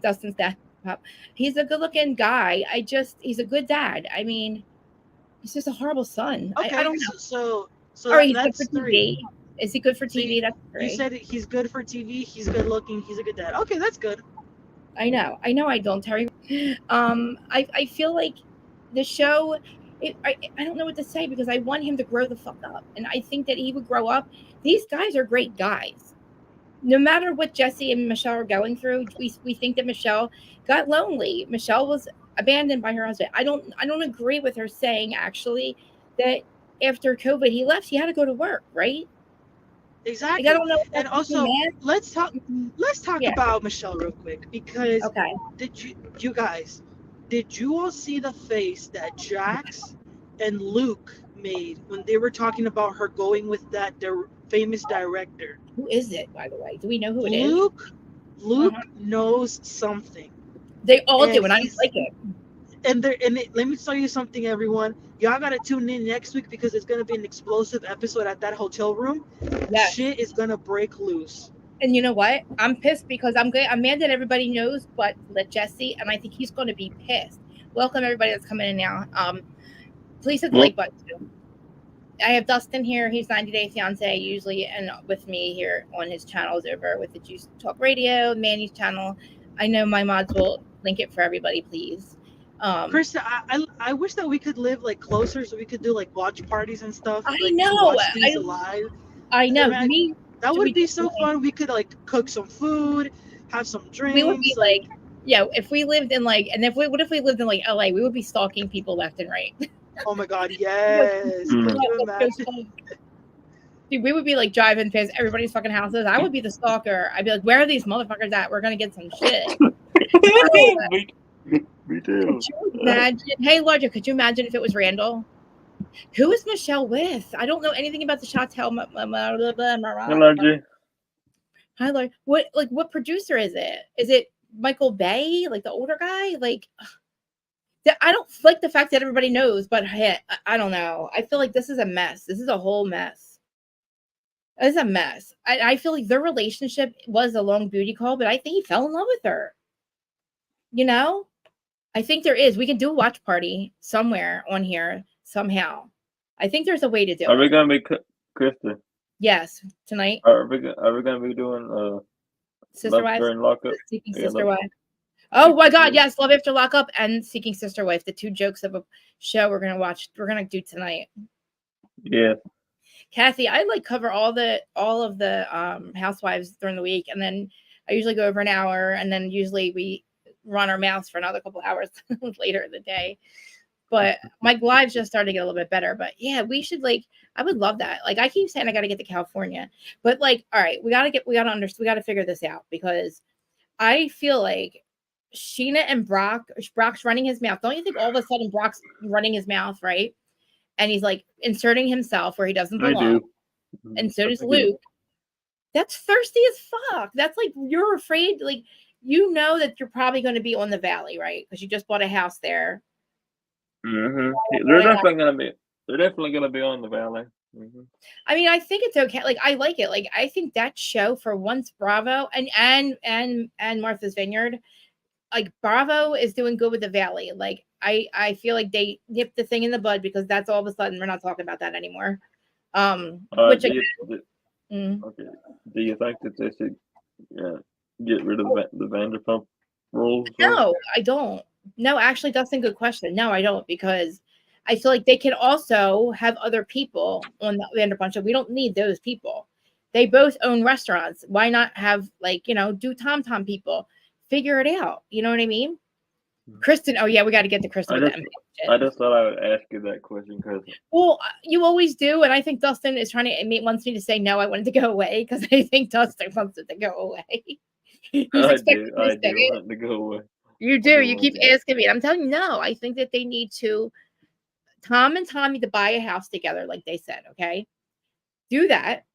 Dustin's dad. Pop. He's a good-looking guy. He's a good dad. I mean, he's just a horrible son. Okay. I don't know. So that's 3. Is he good for TV? So that's 3. You said he's good for TV. He's good looking. He's a good dad. Okay, that's good. I know. I don't, Terry. I feel like the show. I don't know what to say because I want him to grow the fuck up, and I think that he would grow up. These guys are great guys. No matter what Jesse and Michelle are going through, we think that Michelle got lonely. Michelle was abandoned by her husband. I don't agree with her saying actually that after COVID he left. He had to go to work, right? Exactly. Like, I don't know. And also, let's talk about Michelle real quick because did you all see the face that Jax and Luke made when they were talking about her going with that famous director? Who is it, by the way? Do we know who it is? Luke knows something. They all do, and I like it. Let me tell you something, everyone. Y'all gotta tune in next week because it's gonna be an explosive episode at that hotel room. Yes. Shit is gonna break loose. And you know what? I'm pissed because I'm mad that everybody knows, but let Jesse, and I think he's going to be pissed. Welcome everybody that's coming in now. Please hit the like button too. I have Dustin here. He's 90 Day Fiance usually, and with me here on his channels over with the Juice Talk Radio, Manny's channel. I know my mods will link it for everybody, please. Kristen, I wish that we could live like closer so we could do like watch parties and stuff. I like, know. Watch these live. I know. That would be so fun. We could like cook some food, have some drinks. We would be like, if we lived in like, and what if we lived in like LA? We would be stalking people left and right. Oh my God, yes. Can you imagine? Dude, we would be like driving past everybody's fucking houses. I would be the stalker. I'd be like, where are these motherfuckers at? We're gonna get some shit. Me too. Could you imagine? Hey, Larger, could you imagine if it was Randall? Who is Michelle with? I don't know anything about the Chateau. Hey, Larger. Hi, Larger. What producer is it? Is it Michael Bay, like the older guy? Like, I don't like the fact that everybody knows, but I don't know. I feel like this is a mess. This is a whole mess. It's a mess. I feel like their relationship was a long booty call, but I think he fell in love with her. You know? I think there is. We can do a watch party somewhere on here somehow. I think there's a way to do it. Are we gonna be Kristen? Yes, tonight. Are we gonna be doing Sister Wives? Seeking Sister Wife. Oh my God, yes, Love After Lockup and Seeking Sister Wife, the 2 jokes of a show we're gonna watch. We're gonna do tonight. Yeah. Kathy, I like cover all of the Housewives during the week, and then I usually go over an hour, and then usually we run our mouths for another couple hours later in the day. But my lives just started to get a little bit better. But yeah, we should I would love that. Like, I keep saying I got to get to California, but all right, we got to figure this out because I feel like Sheena and Brock's running his mouth. Don't you think all of a sudden Brock's running his mouth, right? And he's like inserting himself where he doesn't belong. And so does Luke. That's thirsty as fuck. That's like, you're afraid, like, you know that you're probably going to be on the Valley, right? Because you just bought a house there. Mm-hmm. They're definitely gonna be on the Valley. Mm-hmm. I mean, I think it's okay. Like, I like it. Like, I think that show for once, Bravo and Martha's Vineyard, like, Bravo is doing good with the Valley. Like, I feel like they nipped the thing in the bud because that's all of a sudden we're not talking about that anymore. Okay. Do you think that they should get rid of the Vanderpump rules? No, I don't. No, actually, Dustin, good question. No, I don't, because I feel like they can also have other people on the Vanderpump show. We don't need those people. They both own restaurants. Why not have, like, do Tom people? Figure it out. You know what I mean? Kristen. Oh yeah, we got to get to Kristen. I just thought I would ask you that question because. Well, you always do, and I think Dustin is wants me to say no. I wanted to go away because I think Dustin wants it to go away. I do want it to go away. You do. You keep asking me. I'm telling you, no. I think that they need to. Tom and Tom need to buy a house together, like they said. Okay, do that.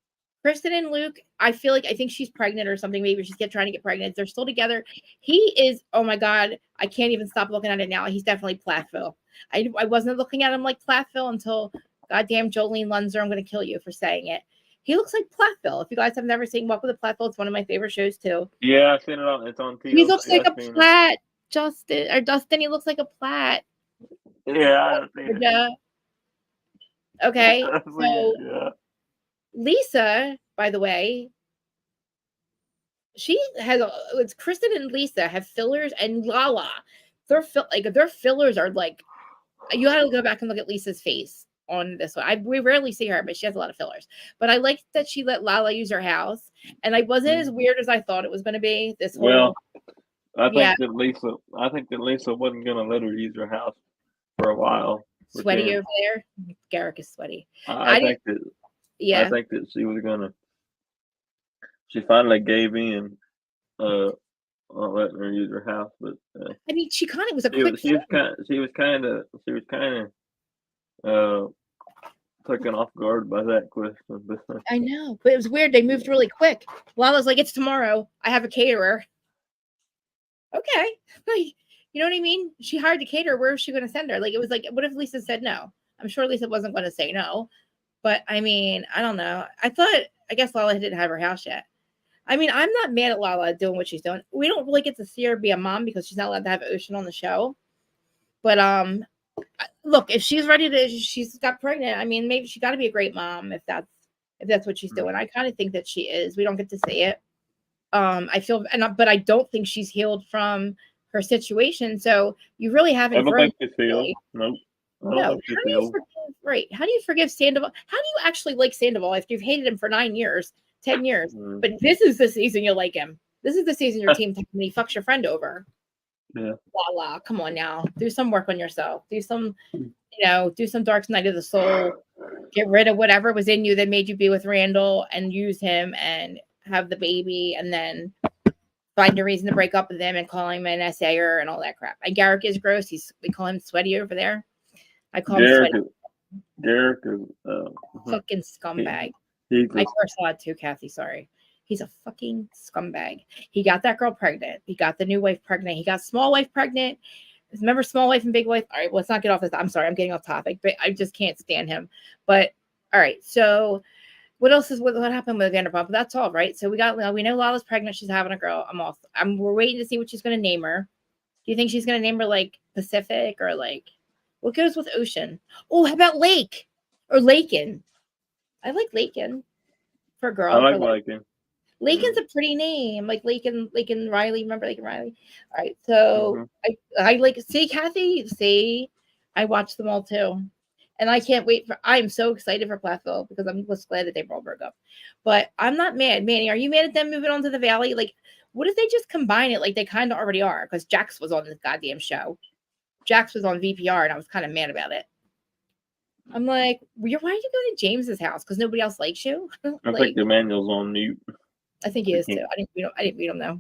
Kristen and Luke, I think she's pregnant or something. Maybe she's trying to get pregnant. They're still together. He is, oh my God, I can't even stop looking at it now. He's definitely Plathville. I wasn't looking at him like Plathville until goddamn Jolene Lunzer. I'm going to kill you for saying it. He looks like Plathville. If you guys have never seen Walk with the Plathville, it's one of my favorite shows too. Yeah, I've seen it on. It's on TV. He looks like a Platt, Dustin. He looks like a Platt. Yeah, I've seen it. Okay, so yeah. Lisa, by the way, it's Kristen and Lisa have fillers, and Lala, their fillers are like, you got to go back and look at Lisa's face on this one. We rarely see her, but she has a lot of fillers. But I like that she let Lala use her house, and I wasn't as weird as I thought it was going to be. I think that Lisa wasn't going to let her use her house for a while. Sweaty over there. Garrick is sweaty. I think that she was gonna. She finally gave in, on letting her use her house, but I mean, she kind of was a quick. She was kind of taken off guard by that question. I know, but it was weird. They moved really quick. Lala's like, "It's tomorrow. I have a caterer." Okay, like, you know what I mean? She hired the caterer. Where is she going to send her? Like, it was like, what if Lisa said no? I'm sure Lisa wasn't going to say no. But, I mean, I don't know. I guess Lala didn't have her house yet. I mean, I'm not mad at Lala doing what she's doing. We don't really get to see her be a mom because she's not allowed to have Ocean on the show. But, look, if she's she's got pregnant, I mean, maybe she got to be a great mom if that's what she's doing. I kind of think that she is. We don't get to see it. But I don't think she's healed from her situation. So you really haven't. I don't think she's healed. Nope. No, how do you forgive Sandoval? How do you actually like Sandoval after you've hated him for 9 years, 10 years? But this is the season you like him. This is the season your team he fucks your friend over. Yeah. Voila. Come on now. Do some work on yourself. Do some dark night of the soul. Get rid of whatever was in you that made you be with Randall and use him and have the baby, and then find a reason to break up with him and call him an SAer and all that crap. And Garrick is gross. We call him sweaty over there. I call him sweaty. Garrick is fucking scumbag. I first saw it too, Kathy. Sorry. He's a fucking scumbag. He got that girl pregnant. He got the new wife pregnant. He got small wife pregnant. Remember small wife and big wife? All right, let's not get off this. I'm sorry, I'm getting off topic, but I just can't stand him. But all right, so what happened with Vanderpump? That's all, right? So we know Lala's pregnant. She's having a girl. We're waiting to see what she's going to name her. Do you think she's going to name her like Pacific or like what goes with Ocean? Oh, how about Lake or Laken? I like Laken for a girl. I like Laken. Laken's a pretty name, like Laken Riley. Remember Laken Riley? All right, so I like. See, Kathy. See, I watched them all too. And I can't wait I am so excited for Plathville because I'm just glad that they all broke up. But I'm not mad. Manny, are you mad at them moving on to the Valley? Like, what if they just combine it like they kind of already are? Because Jax was on this goddamn show. Jax was on VPR, and I was kind of mad about it. I'm like, why did you go to James's house? Because nobody else likes you? I think Emmanuel's on mute. I think he is too. I didn't read him though.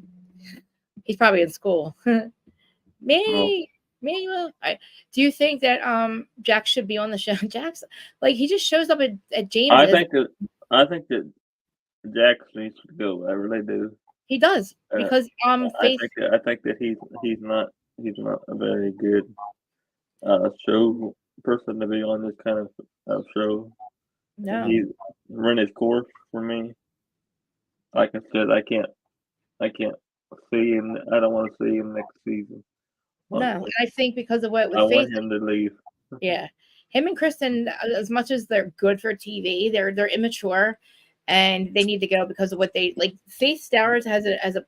He's probably in school. Manny. Manuel, do you think that Jax should be on the show? Jax, like he just shows up at James. I think that Jax needs to go. I really do. He does because Faith. I think that he's not a very good show person to be on this kind of show. No, he's run his course for me. Like I said, I can't see him. I don't want to see him next season. No, and I think because of what with I Faith, want him to leave. Yeah, him and Kristen, as much as they're good for TV, they're immature, and they need to go because of what they like. Faith Stowers has a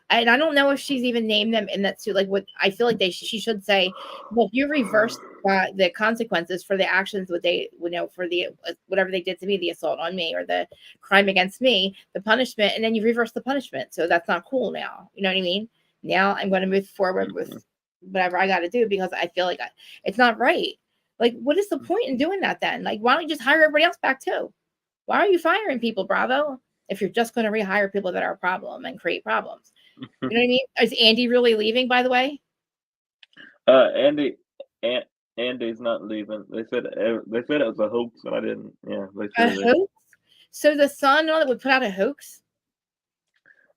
And I don't know if she's even named them in that suit. Like, what I feel like she should say, well, you reversed the consequences for the actions, what they, for the whatever they did to me, the assault on me or the crime against me, the punishment, and then you reverse the punishment. So that's not cool now. You know what I mean? Now I'm going to move forward with whatever I got to do because I feel like it's not right. Like, what is the point in doing that then? Like, why don't you just hire everybody else back too? Why are you firing people, Bravo? If you're just going to rehire people that are a problem and create problems. You know what I mean? Is Andy really leaving, by the way? Andy's not leaving. They said it was a hoax, and I didn't. Yeah, they said A hoax? So the Sun would put out a hoax?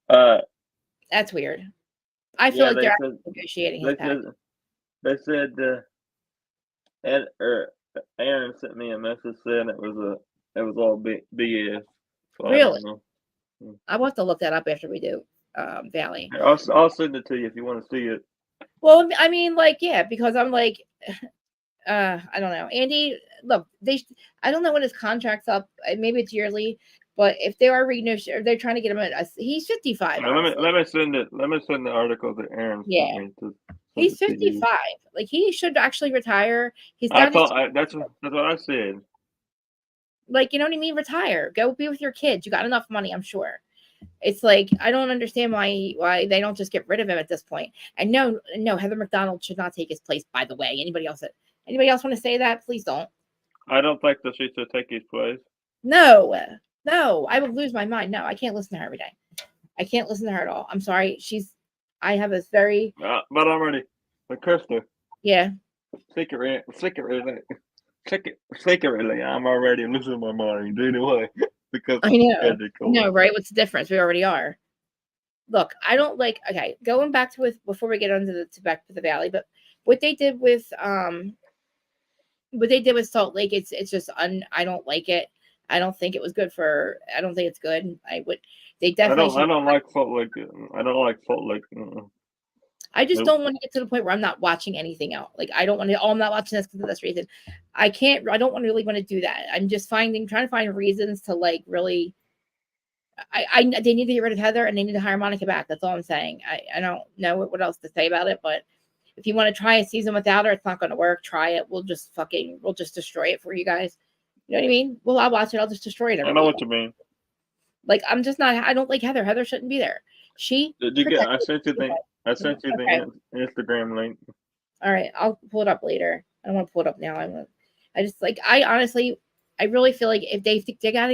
That's weird. I feel like they're negotiating his package. They said, Aaron sent me a message saying it was all BS. So really? I will have to look that up after we do Valley. I'll send it to you if you want to see it. Well, I mean, like, yeah, because I'm like, I don't know. Andy, look, I don't know when his contract's up. Maybe it's yearly, but if they are renegotiating, they're trying to get him he's 55. Let me send the article that Aaron sent me to. He's 55. Like, he should actually retire. That's what I said. Like, you know what I mean? Retire. Go be with your kids. You got enough money, I'm sure. It's like, I don't understand why they don't just get rid of him at this point. And no, Heather McDonald should not take his place, by the way. Anybody else want to say that? Please don't. I don't think that she should take his place. No, I would lose my mind. No, I can't listen to her every day. I can't listen to her at all. I'm sorry. I have this very... but I'm ready. But Kristen. Yeah. Secretly, I'm already losing my mind anyway. Because I know. No, right? What's the difference? We already are. Look, I don't like... Okay, going back to before we get onto back to the Valley, but what they did with Salt Lake, it's just I don't like it. I don't think it was good I don't think it's good. They definitely I don't like Salt Lake. I don't like Salt Lake. I just don't want to get to the point where I'm not watching anything else. Like, I don't want to, I'm not watching this because of this reason. I don't really want to do that. I'm just trying to find reasons to, like, really, they need to get rid of Heather and they need to hire Monica back. That's all I'm saying. I don't know what else to say about it, but if you want to try a season without her, it's not going to work. Try it. We'll just destroy it for you guys. You know what I mean? Well, I'll watch it. I'll just destroy it. I know what you mean. Like, I'm just not, I don't like Heather. Heather shouldn't be there. I sent you the Instagram link. All right. I'll pull it up later. I don't want to pull it up now. I really feel like if they got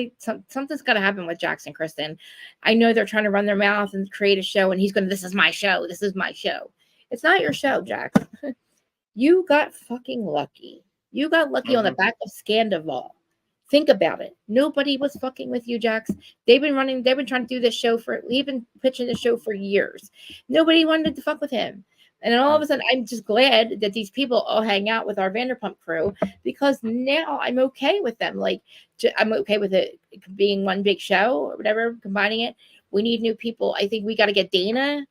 something's got to happen with Jax and Kristen. I know they're trying to run their mouth and create a show, and he's going, this is my show. This is my show. It's not your show, Jax. You got fucking lucky. You got lucky on the back of Sandoval. Think about it. Nobody was fucking with you, Jax. They've been trying to do this show we've been pitching this show for years. Nobody wanted to fuck with him. And then all of a sudden, I'm just glad that these people all hang out with our Vanderpump crew, because now I'm okay with them. Like, I'm okay with it being one big show or whatever, combining it. We need new people. I think we got to get Dana.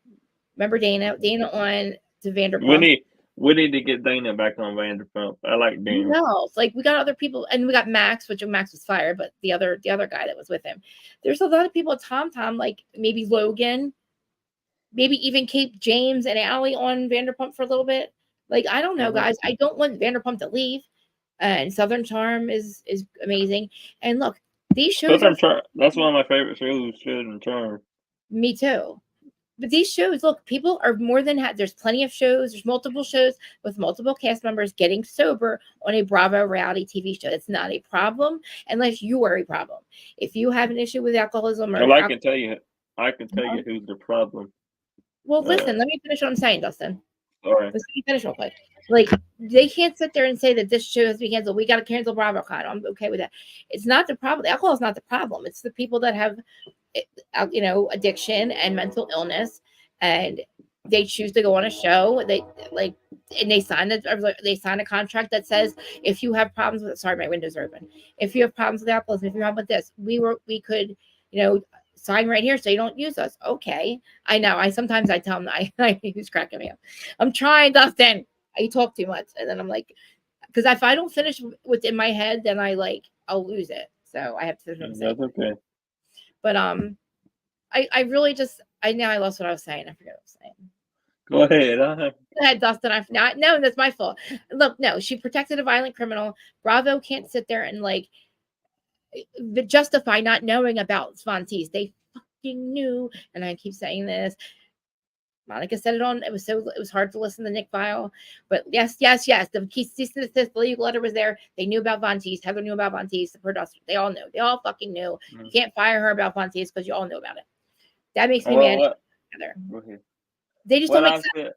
Remember Dana on to Vanderpump. We need to get Dana back on Vanderpump. I like Dana. No, like, we got other people, and we got Max, which Max was fired, but the other guy that was with him. There's a lot of people at Tom, like maybe Logan, maybe even keep James and Allie on Vanderpump for a little bit. Like, I don't know, guys. I don't want Vanderpump to leave. And Southern Charm is amazing. And look, these shows. That's one of my favorite shows, Southern Charm. Me too. But these shows, look, people are more than there's plenty of shows. There's multiple shows with multiple cast members getting sober on a Bravo reality TV show. It's not a problem unless you are a problem. If you have an issue with alcoholism, I can tell you who's the problem. Well, listen, let me finish what I'm saying, Dustin. All right. Let's finish real quick. Like, they can't sit there and say that this show has to be canceled. We got to cancel BravoCon. I'm okay with that. It's not the problem. The alcohol is not the problem. It's the people that have, addiction and mental illness, and they choose to go on a show. They sign a contract that says, if you have problems with, sorry, my window's open. If you have problems with alcoholism, if you have with this, we could, sign right here so you don't use us. Okay. I know. Sometimes I tell him, he's cracking me up. I'm trying, Dustin. I talk too much. And then I'm like, because if I don't finish within my head, then I'll lose it. So I have to finish what I'm saying. That's okay. But I really just, I lost what I was saying. I forget what I was saying. Go ahead. Go ahead, Dustin. No, that's my fault. Look, no, she protected a violent criminal. Bravo can't sit there and like justify not knowing about Svantees. They fucking knew, and I keep saying this. Monica said it on. It was hard to listen to Nick File, but yes. The cease and desist legal letter was there. They knew about Vontees. Heather knew about Vontees. The producer, they all knew. They all fucking knew. You can't fire her about Vontees because you all know about it. That makes me mad. Heather. They just don't make sense.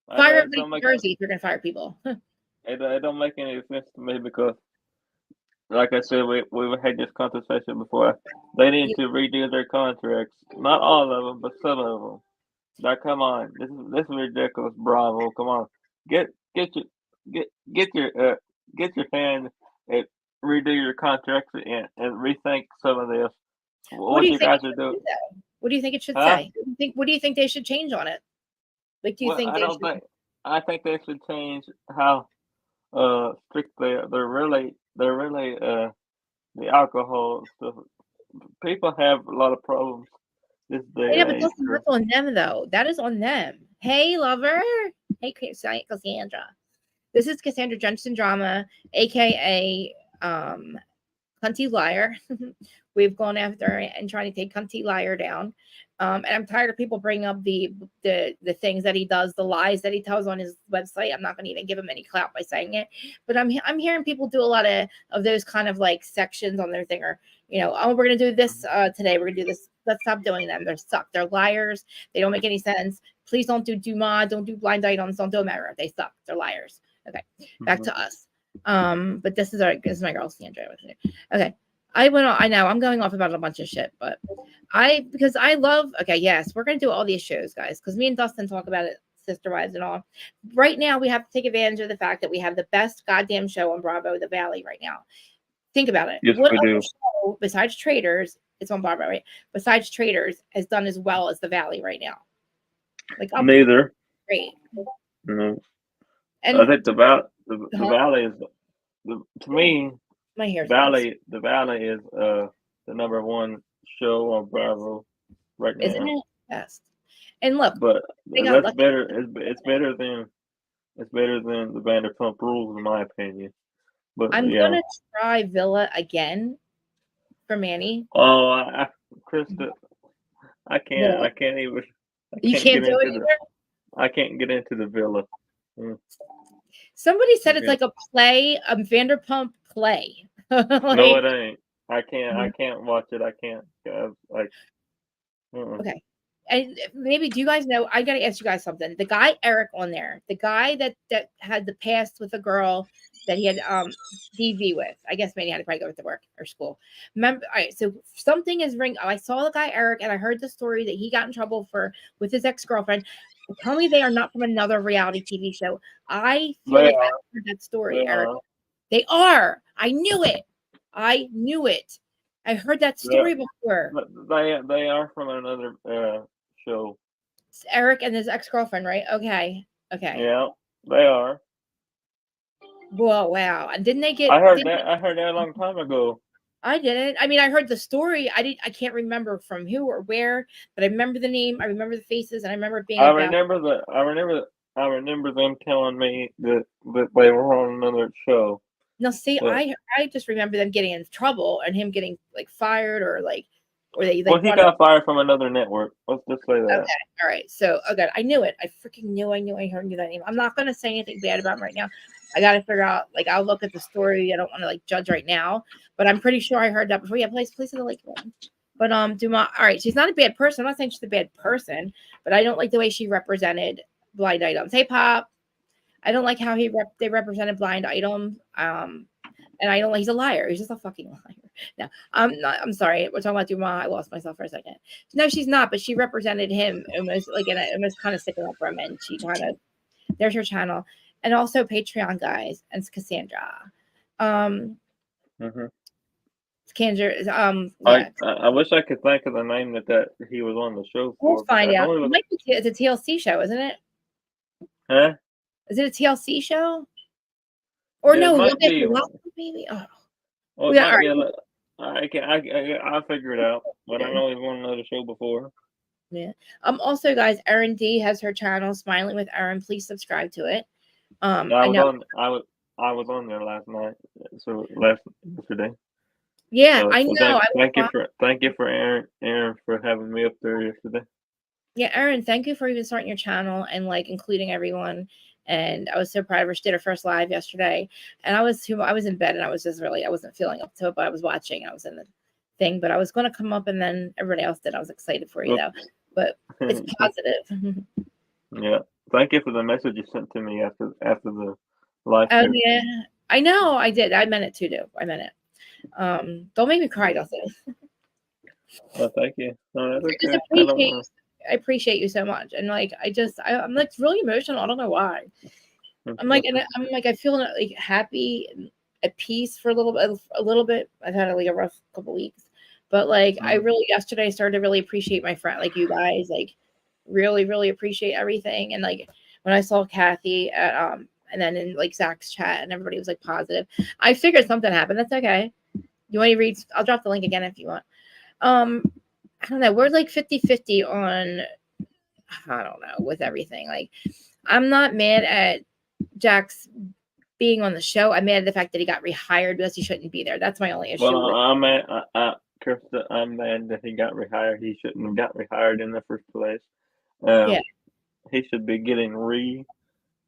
Fire everybody from Jersey if you're gonna fire people. It don't make any sense to me because, like I said, we had this conversation before. They need to redo their contracts. Not all of them, but some of them. Now, come on, this is ridiculous. Bravo, come on, get your hand and redo your contracts and rethink some of this. What you guys are doing? What do you think it should say? What do you think they should change on it? Like, do you think I think they should change how strict they're really the alcohol stuff. People have a lot of problems. Yeah, but that's on them though. That is on them. Hey, lover. Hey, Cassandra. This is Cassandra Jensen Drama, aka Cunty Liar. We've gone after and trying to take Cunty Liar down. And I'm tired of people bringing up the things that he does, the lies that he tells on his website. I'm not going to even give him any clout by saying it, but I'm hearing people do a lot of those kind of like sections on their thing, or oh, we're going to do this today. We're going to do this. Let's stop doing them. They're suck. They're liars. They don't make any sense. Please don't do Dumas. Don't do blind items. Don't do a mirror. They suck. They're liars. Okay, back to us. But this is my girl Sandra. Okay. I know I'm going off about a bunch of shit, but because I love, okay, yes, we're going to do all these shows, guys, because me and Dustin talk about it, Sister Wives and all. Right now, we have to take advantage of the fact that we have the best goddamn show on Bravo, The Valley, right now. Think about it. Yes, what we do. Show, besides Traders, it's on Bravo, right? Besides Traders, has done as well as The Valley right now. Like, neither. Great. No. And I think the Valley is, to me, my hair. The Valley is the number one show on Bravo right now. Isn't it? Yes. And look, but that's better. It's better than the Vanderpump Rules, in my opinion. But I'm gonna try Villa again for Manny. Oh, Kristen, I can't. No. I can't even. You can't do it either? I can't get into the Villa. Somebody said it's like a play, a Vanderpump play. No, it ain't. I can't watch it. I can't. Okay. And maybe, do you guys know? I gotta ask you guys something. The guy Eric on there, the guy that had the past with a girl that he had DV with. I guess maybe he had to probably go to work or school. Remember? All right. So something is ringing. I saw the guy Eric, and I heard the story that he got in trouble with his ex-girlfriend. Tell me they are not from another reality TV show. I feel like I heard that story, Eric. They are. I knew it. I heard that story before. They are from another show. It's Eric and his ex-girlfriend, right? Okay. Yeah, they are. Whoa, wow. And didn't they get? I heard that a long time ago. I didn't. I mean, I heard the story. I can't remember from who or where, but I remember the name. I remember the faces, and I remember it being. I remember them telling me that they were on another show. No, see, I just remember them getting in trouble and him getting like fired or they. Well, he got fired from another network. Let's just say that. Okay, all right. So, okay, I knew it. I freaking knew. I heard that name. I'm not gonna say anything bad about him right now. I gotta figure out. Like, I'll look at the story. I don't want to like judge right now, but I'm pretty sure I heard that before. Yeah, please like one. But Dumas. All right, she's not a bad person. I'm not saying she's a bad person, but I don't like the way she represented blind items. Hey, Pop. I don't like how they represented blind item. And I don't like, he's a liar. He's just a fucking liar. No, I'm sorry. We're talking about Dumas. I lost myself for a second. No, she's not, but she represented him almost like almost kind of sticking up for him. And she kind of, there's her channel. And also Patreon, guys. And it's Cassandra. Cassandra. Yeah. I wish I could think of the name that he was on the show for. We'll find out. It might be, it's a TLC show, isn't it? Huh? Is it a TLC show? Or no, maybe. Oh, well, yeah, I'll figure it out. But I know he's on another show before. Yeah. Also, guys, Erin D has her channel, Smiling with Erin. Please subscribe to it. I was on there last night, so yesterday. Yeah, I know. Thank you for Aaron for having me up there yesterday. Yeah, Erin, thank you for even starting your channel and like including everyone. And I was so proud of her. She did her first live yesterday, and I was in bed and I wasn't feeling up to it, but I was watching. I was in the thing, but I was going to come up, and then everybody else did. I was excited for you though, but it's positive. Yeah, thank you for the message you sent to me after the live. Oh yeah, I know. I did. I meant it too. I meant it. Don't make me cry, Dustin. Well, thank you. No, that's okay. I appreciate you so much, and like I'm like really emotional. I don't know why. I'm like I feel like happy and at peace for a little bit. I've had like a rough couple weeks, but like I really yesterday started to really appreciate my friend, like you guys, like really appreciate everything. And like when I saw Kathy at and then in like Zach's chat and everybody was like positive, I figured something happened. That's okay. You want to read? I'll drop the link again if you want. I don't know. We're like 50-50 on, I don't know, with everything. Like, I'm not mad at Jax being on the show. I'm mad at the fact that he got rehired because he shouldn't be there. That's my only issue. Well, I'm mad that he got rehired. He shouldn't have got rehired in the first place. Yeah. He should be getting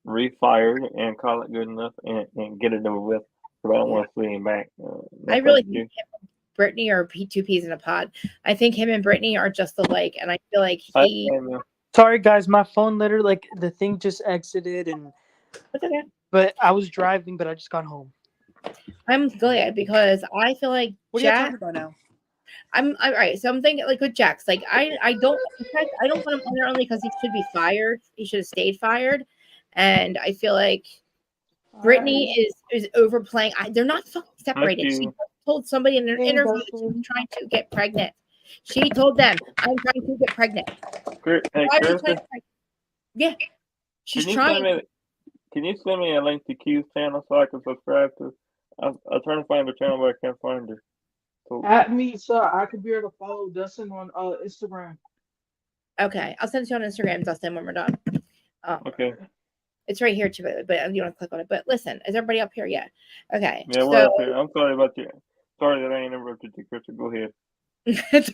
refired and call it good enough and get it over with. So I don't want to see him back. I really think Britney are two peas in a pod. I think him and Britney are just alike, and I feel like he. Sorry, guys, my phone literally like the thing just exited, and okay. But I was driving, but I just got home. I'm glad because I feel like what are you talking about now? I'm all right. So I'm thinking like with Jax, like I don't want him on there only because he should be fired. He should have stayed fired, and I feel like Britney is overplaying. They're not fucking separated. She told somebody in an interview that she was trying to get pregnant. She told them, "I'm trying to get pregnant." Yeah, she's trying. Can you send me a link to Q's channel so I can subscribe to? I'm trying to find the channel, but I can't find her. So, at me, so I could be able to follow Dustin on Instagram. Okay, I'll send it to you on Instagram, Dustin, when we're done. Okay. It's right here too, but you don't click on it. But listen, is everybody up here yet? Okay. Yeah, we're up here. I'm sorry about you. Sorry that I ain't interrupted you, Kristen. Go ahead. It's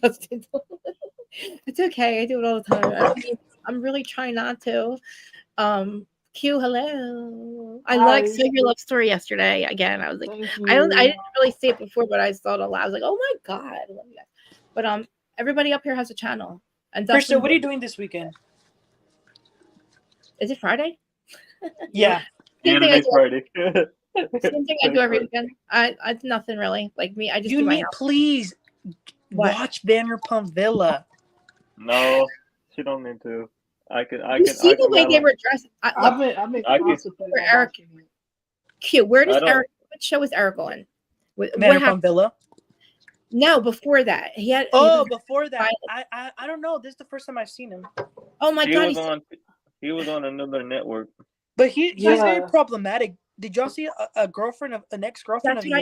okay. I do it all the time. I'm really trying not to. Q, hello. I saw your love story yesterday. Again, I was like, I didn't really see it before, but I saw it a lot. I was like, oh my god, I love you guys. But everybody up here has a channel. And Kristen, what are you doing this weekend? Is it Friday? Yeah. Same thing it's Friday. Same thing I do every weekend. I nothing really. Like me, I just do my house. Please watch Vanderpump Villa. No, she don't need to. I can see the way they were dressed. Eric. Q, where does Eric? What show is Eric on? Vanderpump Villa. No, before that he had. Before that, I don't know. This is the first time I've seen him. Oh my god, he was on another network. But he's very problematic. Did y'all see a girlfriend of an ex-girlfriend of his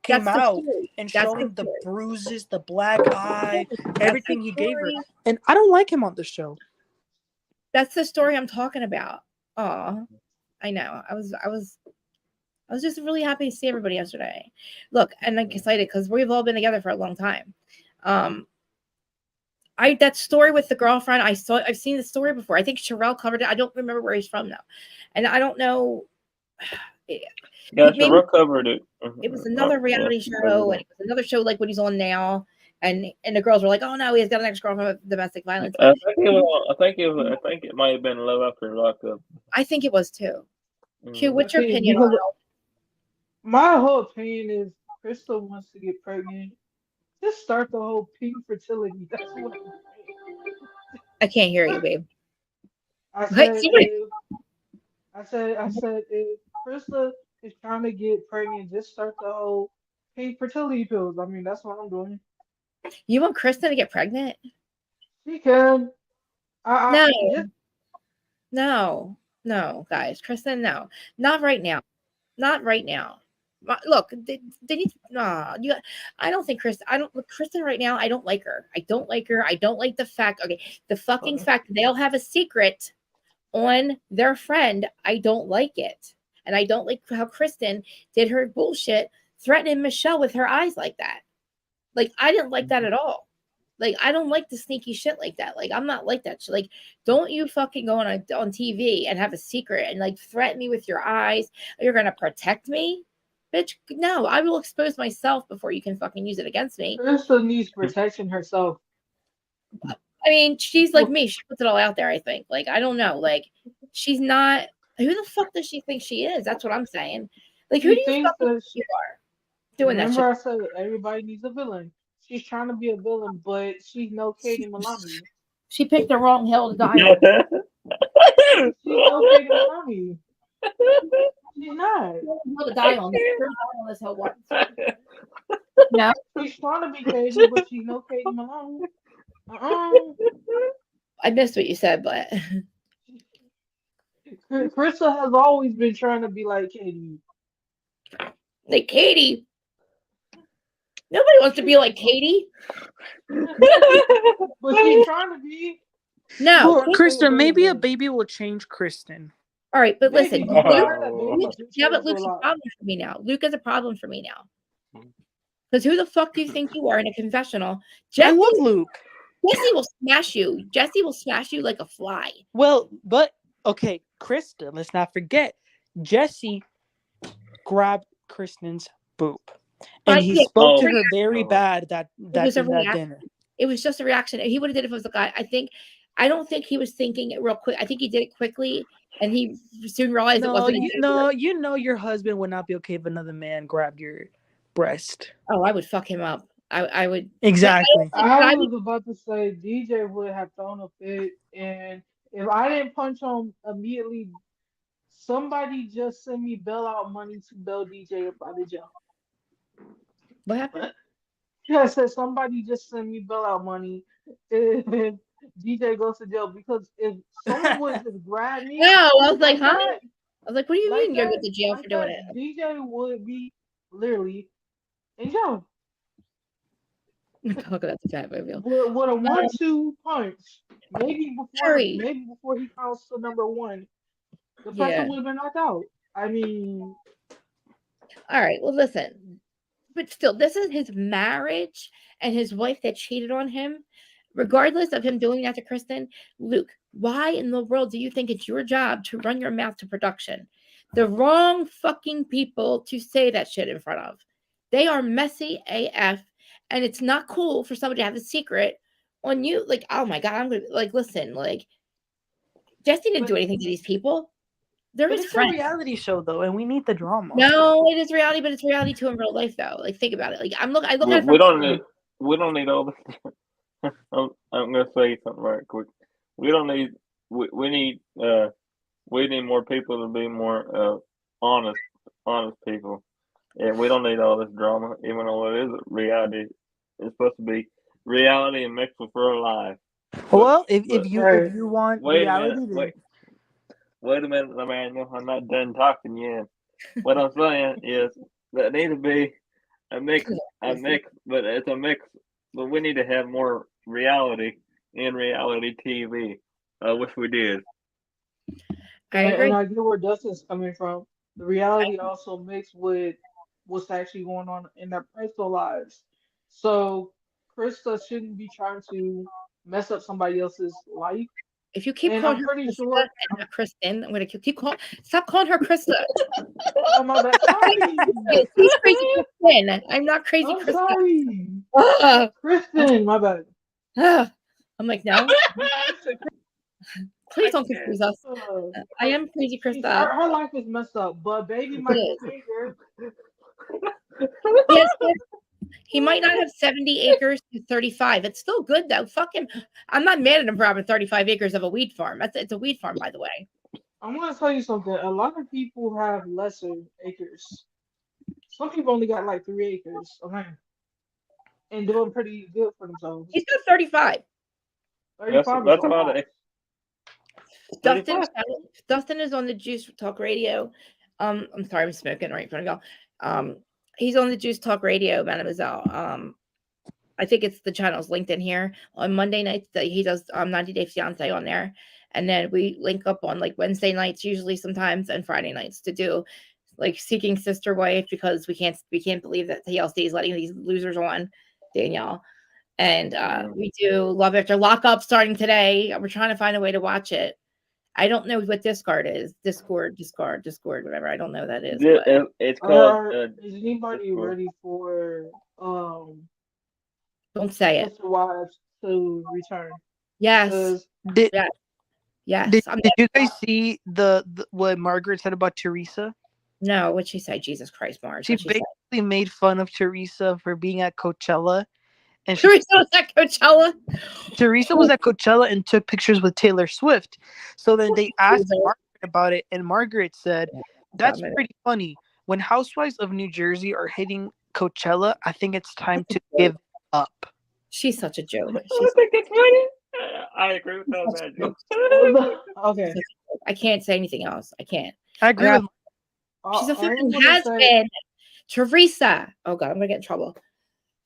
came out and showing the bruises, the black eye, everything he gave her, and I don't like him on the show. That's the story I'm talking about. Oh, I know. I was just really happy to see everybody yesterday. Look, and I'm excited because we've all been together for a long time. That story with the girlfriend, I've seen the story before. I think Sherelle covered it. I don't remember where he's from though, and I don't know. Yeah, Sherelle covered it. It was another reality show, and it was another show like what he's on now. And the girls were like, "Oh no, he's got an ex-girlfriend with domestic violence." I think it might have been Love After Lockup. I think it was too. Q, what's your opinion on it? My whole opinion is Crystal wants to get pregnant. Just start the whole pink fertility. That's what I can't hear you, babe. I said if Crystal is trying to get pregnant, just start the whole pink fertility pills. I mean, that's what I'm doing. You want Kristen to get pregnant? She can. No, guys. Kristen, no. Not right now. Not right now. Look, they need. Nah, I don't think Kristen right now. I don't like her. I don't like her. I don't like the fact. Okay, the fucking fact they'll have a secret on their friend. I don't like it, and I don't like how Kristen did her bullshit, threatening Michelle with her eyes like that. Like, I didn't like that at all. Like, I don't like the sneaky shit like that. Like, I'm not like that shit. Like, don't you fucking go on TV and have a secret and like threaten me with your eyes. You're gonna protect me, bitch. No, I will expose myself before you can fucking use it against me. Krista needs protection herself. I mean, she's like me. She puts it all out there. I think. Like, I don't know. Like, she's not. Who the fuck does she think she is? That's what I'm saying. Like, who do you think you are doing that shit? Remember, I said everybody needs a villain. She's trying to be a villain, but she's no Katie Maloney. She picked the wrong hill to die on. She's no Katie Maloney. She's not. To die on. This hill once. No. She's trying to be Katie, but she's no Katie Maloney. I missed what you said, but Krista has always been trying to be like Katie. Like Katie. Nobody wants to be like Katie. But she's trying to be. No. Well, Kristen, maybe a baby will change Kristen. All right, but listen. Luke, yeah, but Luke's a problem for me now. Luke is a problem for me now. Because who the fuck do you think you are in a confessional? I love Luke. Jesse will smash you. Jesse will smash you like a fly. Well, but okay, Kristen, let's not forget, Jesse grabbed Kristen's boob. And he spoke to her very bad that dinner. It was just a reaction. He would have did it if it was a guy. I don't think he was thinking it real quick. I think he did it quickly, and he soon realized it wasn't. You know your husband would not be okay if another man grabbed your breast. Oh, I would fuck him up. I would. Exactly. I was about to say DJ would have thrown a fit, and if I didn't punch him immediately, somebody just send me bailout money to bail DJ up out of jail. What happened? Yeah, I said somebody just send me bailout money if DJ goes to jail, because if someone would just grab me, no, I was like, huh? That, I was like, what do you mean you're going to jail for doing it? DJ would be literally in jail. Talk about the fat baby. With a 1-2 punch, maybe before he counts to number one, the person would have been knocked out. I mean, all right. Well, listen, but still, this is his marriage and his wife that cheated on him. Regardless of him doing that to Kristen, Luke, why in the world do you think it's your job to run your mouth to production? The wrong fucking people to say that shit in front of. They are messy AF. And it's not cool for somebody to have a secret on you. Like, oh my God, I'm gonna listen, Jesse didn't do anything to these people. They're his friends. It's a reality show though, and we need the drama. No, it is reality, but it's reality too in real life though. Like, think about it. Like, I look at it. We don't need all this. I'm gonna say something right quick. We don't need. We need more people to be more honest people. And we don't need all this drama, even though it is reality. It's supposed to be reality and mixed with real life. Well, if you want reality, wait a minute, Emmanuel. I'm not done talking yet. What I'm saying is that need to be a mix, but it's a mix. But we need to have more reality in reality TV. I wish we did. I agree. And I get where Dustin's coming from. The reality also mixed with what's actually going on in their personal lives. So Krista shouldn't be trying to mess up somebody else's life. If you keep calling her Krista and not Kristen, I'm gonna keep calling. Stop calling her Krista. Oh my bad. Sorry. She's crazy Kristen. I'm not crazy I'm Kristen. Sorry. Kristen, my bad. I'm like, no. Please don't confuse us. I am crazy Krista. Her life is messed up, but baby might be bigger. Yes, he might not have 70 acres to 35. It's still good though. Fuck him. I'm not mad at him for having 35 acres of a weed farm. It's a weed farm, by the way. I'm gonna tell you something. A lot of people have lesser acres. Some people only got like 3 acres of land and doing pretty good for themselves. He's got 35. 35. That's about it. Dustin is on the Juice Talk Radio. I'm sorry, I'm smoking right in front of y'all. He's on the Juice Talk Radio, Mademoiselle. I think it's the channel's linked in here. On Monday nights that he does 90 Day Fiance on there. And then we link up on like Wednesday nights, usually sometimes, and Friday nights to do like Seeking Sister Wife, because we can't believe that TLC is letting these losers on, Danielle. And we do Love After Lockup starting today. We're trying to find a way to watch it. I don't know what Discord is. Discord, whatever. I don't know what that is. It's called. Is anybody Discord. ready for Don't say it. Sister Wives to return? Yes. Because Yes. Did you guys see the what Margaret said about Teresa? No, what'd she say? Jesus Christ, Marge. She basically made fun of Teresa for being at Coachella. And Teresa was at Coachella? Teresa was at Coachella and took pictures with Taylor Swift. So then they asked Margaret about it, and Margaret said, "That's pretty funny. When Housewives of New Jersey are hitting Coachella, I think it's time to give up." She's such a joke. I think it's funny. I agree with that. Okay. I can't say anything else. I can't. I agree with. She's a fucking has-been. Teresa. Oh God, I'm gonna get in trouble.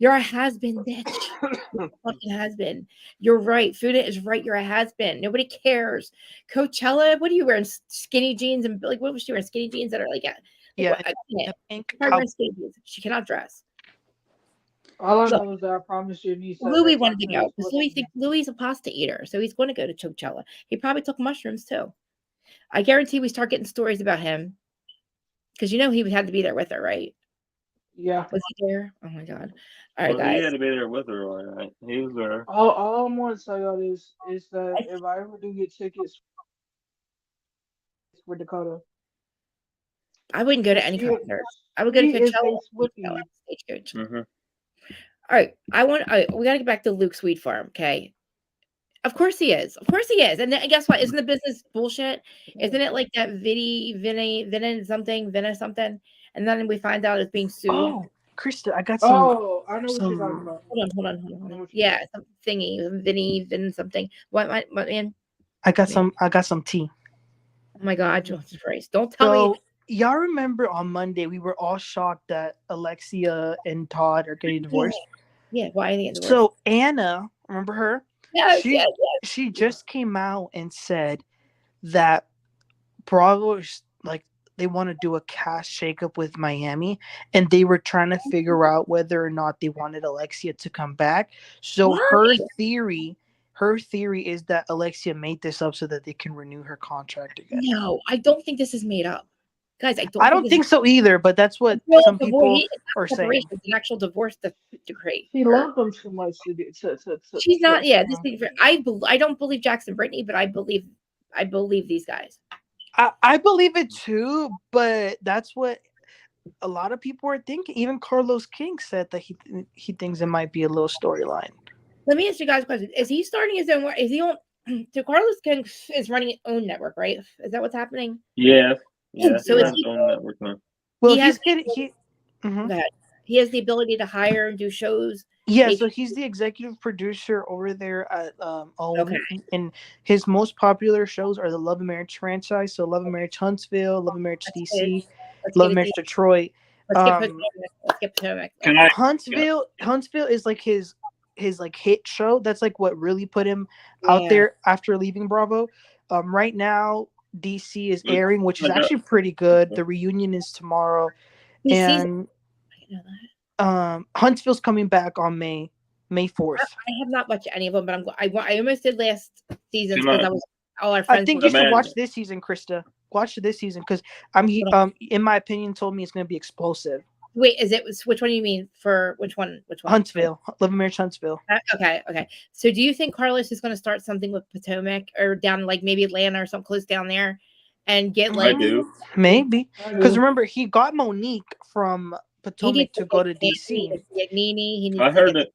You're a has-been, bitch. You're a fucking has-been. You're right. Fuda is right. You're a has-been. Nobody cares. Coachella. What are you wearing? Skinny jeans and like what was she wearing? Skinny jeans that are like pink. She cannot dress. All I know is that I promised your niece. Louis wanted to go because Louis is a pasta eater, so he's going to go to Coachella. He probably took mushrooms too. I guarantee we start getting stories about him because you know he had to be there with her, right? Yeah. Was he there? Oh my God! All right, guys. He had to be there with her, all right? He was there. All I want to tell y'all is that if I ever do get tickets for Dakota, I wouldn't go to any concert. I would go to Coachella. Stagecoach. All right, we got to get back to Luke's Weed Farm, okay? Of course he is. And then, guess what? Isn't the business bullshit? Isn't it like that Vinna something? And then we find out it's being sued. Oh, Krista, I got some. Oh, I know what you're talking about. Hold on. Yeah, some thingy, Vin something. What man? I got some tea. Oh my God, Jesus Christ! Don't tell me. Y'all remember on Monday we were all shocked that Alexia and Todd are getting divorced. Yeah, why are they getting divorced? So Anna, remember her? Yes, she just came out and said that Bravo is like they want to do a cast shakeup with Miami, and they were trying to figure out whether or not they wanted Alexia to come back. So her theory is that Alexia made this up so that they can renew her contract again. No, I don't think this is made up. Guys, I don't think so either, but that's what some people are saying. It's an actual divorce decree. He loved them too much to She's not. Yeah, this thing. I don't believe Jax and Britney, but I believe these guys. I believe it too, but that's what a lot of people are thinking. Even Carlos King said that he thinks it might be a little storyline. Let me ask you guys a question: is he starting his own? Is he on? So Carlos King is running his own network, right? Is that what's happening? Yeah. So is he? Well, he has the ability to hire and do shows. Yeah, so he's the executive producer over there at OWN, and his most popular shows are the Love and Marriage franchise. So Love and Marriage Huntsville, Love and Marriage DC, Love and Marriage Detroit. Let's get Potomac. Huntsville is like his like hit show. That's like what really put him out there after leaving Bravo. Right now, DC is airing, which is actually pretty good. The reunion is tomorrow, and Huntsville's coming back on May 4th. I have not watched any of them, but I almost did last season because I was all our friends. I think you should watch this season, Krista. Watch this season because in my opinion, told me it's going to be explosive. Wait, which one do you mean for which one? Huntsville, Love and Marriage Huntsville. Okay. So do you think Carlos is going to start something with Potomac or down like maybe Atlanta or something close down there and get like maybe because remember he got Monique from Potomac to go to DC. I heard it.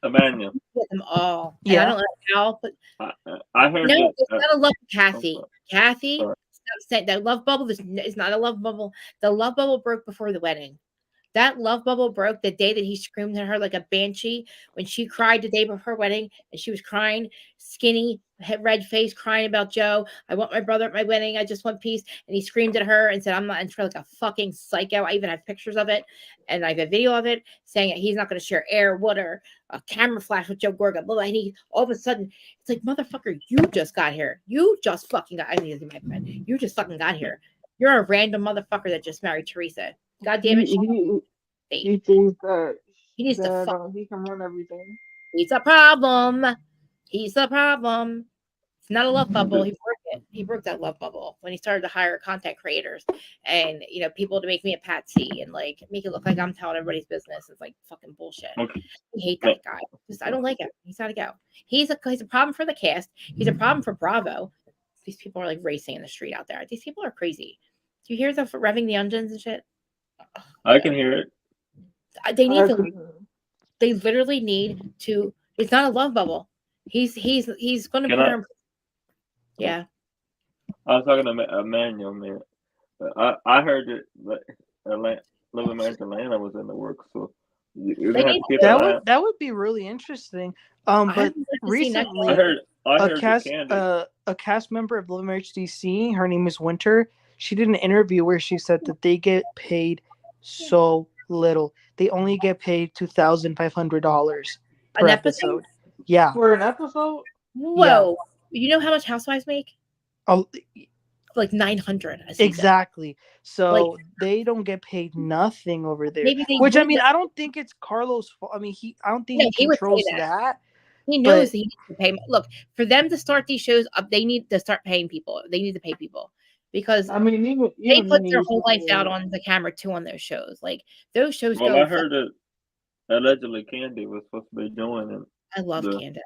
Emmanuel. Them all. Yeah. I don't know how, but I heard no, it. It's not a love Kathy. Kathy, that love bubble is not a love bubble. The love bubble broke before the wedding. That love bubble broke the day that he screamed at her like a banshee when she cried the day before her wedding and she was crying, skinny, red face, crying about Joe. I want my brother at my wedding. I just want peace. And he screamed at her and said, I'm not in for like a fucking psycho. I even have pictures of it. And I have a video of it saying that he's not going to share air, water, a camera flash with Joe Gorga. Blah, blah. And he, all of a sudden, it's like, motherfucker, you just got here. You just fucking got, I need to get my friend. You just fucking got here. You're a random motherfucker that just married Teresa. God damn it. He thinks that He needs to he can run everything. He's a problem. He's the problem. It's not a love bubble. He broke it. He broke that love bubble when he started to hire content creators and people to make me a patsy and like make it look like I'm telling everybody's business. It's like fucking bullshit. Okay. I hate that guy. I don't like him. He's got to go. He's a problem for the cast. He's a problem for Bravo. These people are like racing in the street out there. These people are crazy. Do you hear them revving the engines and shit? I can hear it. They need to. They literally need to. It's not a love bubble. He's going to put her. Yeah. I was talking to Emmanuel, man. I heard that Love American Atlanta was in the works, so that would be really interesting. But recently, I heard a cast member of Love American DC, her name is Winter. She did an interview where she said that they get paid so little. They only get paid $2,500 per episode. Yeah, for an episode. Whoa! Yeah. You know how much Housewives make? Like 900. Exactly. So they don't get paid nothing over there. Which I mean, I don't think it's Carlos' fault. I mean, I don't think he controls that. He knows that he needs to pay. Look, for them to start these shows up, they need to start paying people. They need to pay people because I mean, even they put their whole life out on the camera too on those shows. Like those shows. Well, I heard that allegedly Candy was supposed to be doing it. I love Candace.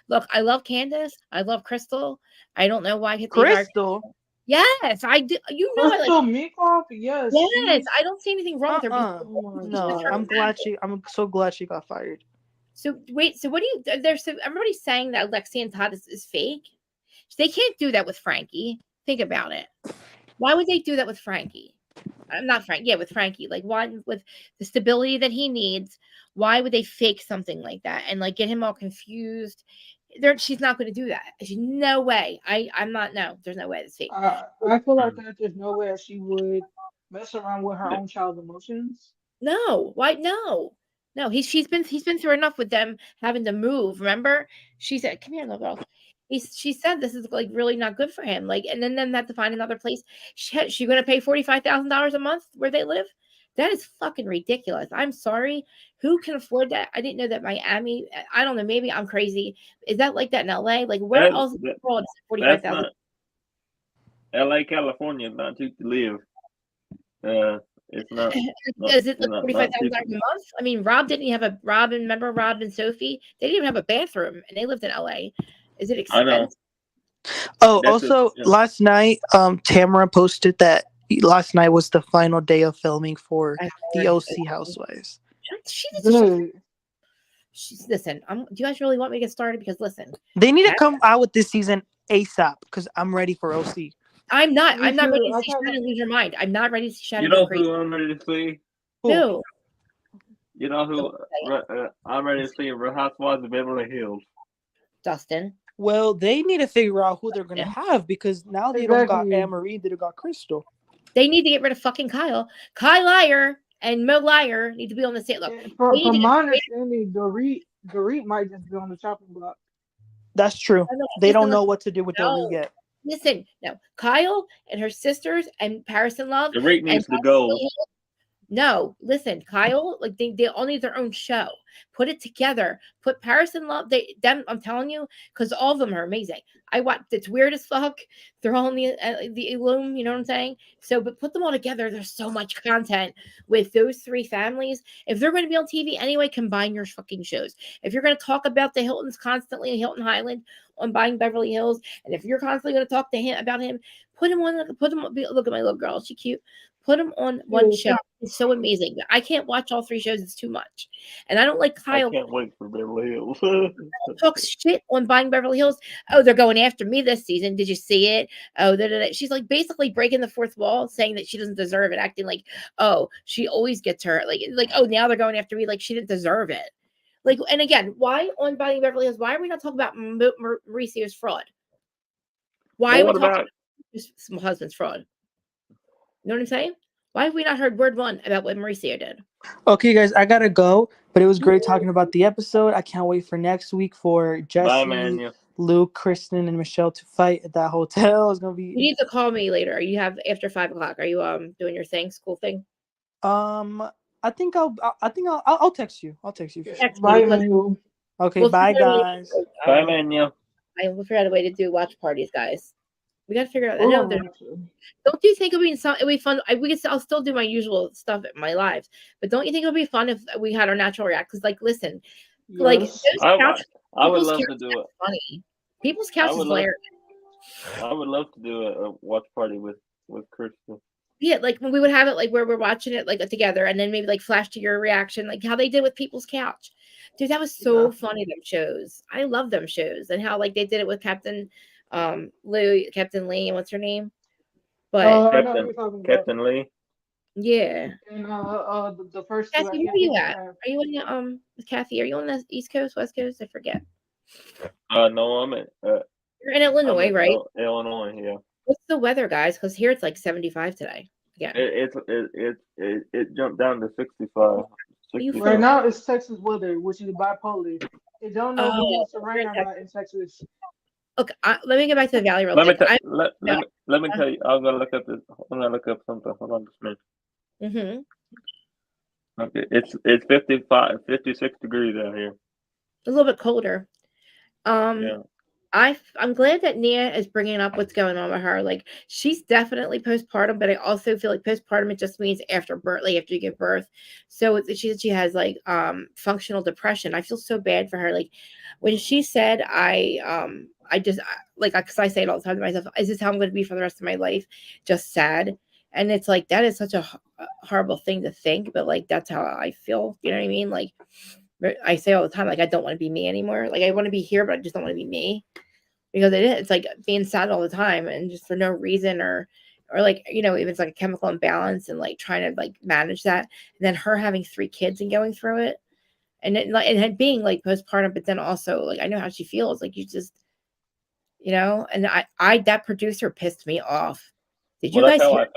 Look, I love Candace. I love Crystal. I don't know why Crystal. Yes, I do. You know, Crystal Meatloaf. Yes. Yes, I don't see anything wrong with her. No, I'm so glad she got fired. So wait, so what do you? Everybody's saying that Lexi and Todd is fake. They can't do that with Frankie. Think about it. Why would they do that with Frankie? Not Frank. Yeah, with Frankie. Like, why with the stability that he needs? Why would they fake something like that and like get him all confused? She's not going to do that. She's no way. I'm not. No, there's no way that's fake. I feel like there's no way she would mess around with her own child's emotions. No. Why? No. He's been through enough with them having to move. Remember, she said, "Come here, little girl." She said this is like really not good for him. Like, and then have to find another place. She's going to pay $45,000 a month where they live. That is fucking ridiculous. I'm sorry. Who can afford that? I didn't know that Miami. I don't know. Maybe I'm crazy. Is that like that in LA? Like where else in the world is $45,000? LA, California is not cheap to live. It's not. Is it like $45,000 a month? I mean, Rob remember Rob and Sophie? They didn't even have a bathroom, and they lived in LA. Is it expensive? Oh, also last night, Tamara posted that last night was the final day of filming for the OC Housewives. Listen, do you guys really want me to get started? Because listen, they need to come out with this season ASAP because I'm ready for OC. I'm not ready to see Shannon lose her mind. I'm not ready to see Shannon go crazy. Who I'm ready to see? Who? You know who I'm ready to see? Real Housewives of Beverly Hills. Dustin. Well, they need to figure out who they're going to have because now they don't got Anne-Marie, they got Crystal. They need to get rid of fucking Kyle. Kyle Liar and Mo Liar need to be on the same level. From my understanding, Dorit might just be on the chopping block. That's true. They don't know what to do with Dorit yet. Listen, no. Kyle and her sisters and Paris and Love. Dorit needs to go. No, listen, Kyle, like they all need their own show. Put it together. Put Paris and Love. I'm telling you, because all of them are amazing. I watched. It's weird as fuck. They're all in the Illume. You know what I'm saying? So, but put them all together. There's so much content with those three families. If they're going to be on TV anyway, combine your fucking shows. If you're going to talk about the Hiltons constantly, Hilton Highland on Buying Beverly Hills, and if you're constantly going to talk to him about him, put him on. Look at my little girl. She cute. Put them on one show. It's so amazing. I can't watch all three shows. It's too much. And I don't like Kyle. I can't wait for Beverly Hills. Talks shit on Buying Beverly Hills. Oh, they're going after me this season. Did you see it? Oh, she's like basically breaking the fourth wall, saying that she doesn't deserve it, acting like, oh, she always gets her. Like, oh, now they're going after me like she didn't deserve it. Like, and again, why on Binding Beverly Hills? Why are we not talking about Mauricio's fraud? Why are we talking about his husband's fraud? You know what I'm saying? Why have we not heard word one about what Mauricio did? Okay, guys, I gotta go, but it was great talking about the episode. I can't wait for next week for Jesse, Luke, Kristen, and Michelle to fight at that hotel. It's gonna be. You need to call me later. You have after 5 o'clock. Are you doing your thing, school thing? I think I'll text you. I'll text you. For sure. Bye, Manuel. Okay, bye, guys. Bye, Manuel. I will figure out a way to do watch parties, guys. We got to figure out. We're I know. gonna Don't you think it'll be fun? I'll still do my usual stuff at my lives, but don't you think it'll be fun if we had our natural react? Because, like, listen, like those couch, I would love to do it. Funny. People's couch is hilarious. I would love to do a watch party with Kristen. Yeah, like when we would have it like where we're watching it like together, and then maybe like flash to your reaction, like how they did with People's Couch. Dude, that was so funny. Them shows, I love them shows, and how like they did it with Captain Lee, and what's her name? But Captain Lee. Yeah. And the first Kathy, where are you at? Are you on Kathy? Are you on the East Coast, West Coast? I forget. No, I'm at. You're in Illinois, right? Illinois, yeah. What's the weather, guys? Because here it's like 75 today. Yeah. It jumped down to 65. Right now it's Texas weather, which is bipolar. It don't know if it's going to rain or not in Texas. Okay, let me get back to the Valley real quick. Let me tell you. I'm gonna look up this. I'm gonna look up something. Hold on just a minute. Okay, it's 56 degrees out here. A little bit colder. Yeah. I'm glad that Nia is bringing up what's going on with her. Like, she's definitely postpartum, but I also feel like postpartum, it just means after birth, like after you give birth. So she has like functional depression. I feel so bad for her. Like when she said, because I say it all the time to myself, is this how I'm going to be for the rest of my life? Just sad. And it's like, that is such a horrible thing to think, but like, that's how I feel. You know what I mean? Like, I say all the time, like, I don't want to be me anymore. Like, I want to be here, but I just don't want to be me. Because it's like being sad all the time and just for no reason or like, you know, even it's like a chemical imbalance and like trying to like manage that. And then her having 3 kids and going through it. And it being like postpartum, but then also like, I know how she feels. Like, you just, you know, and that producer pissed me off. Did you guys hear?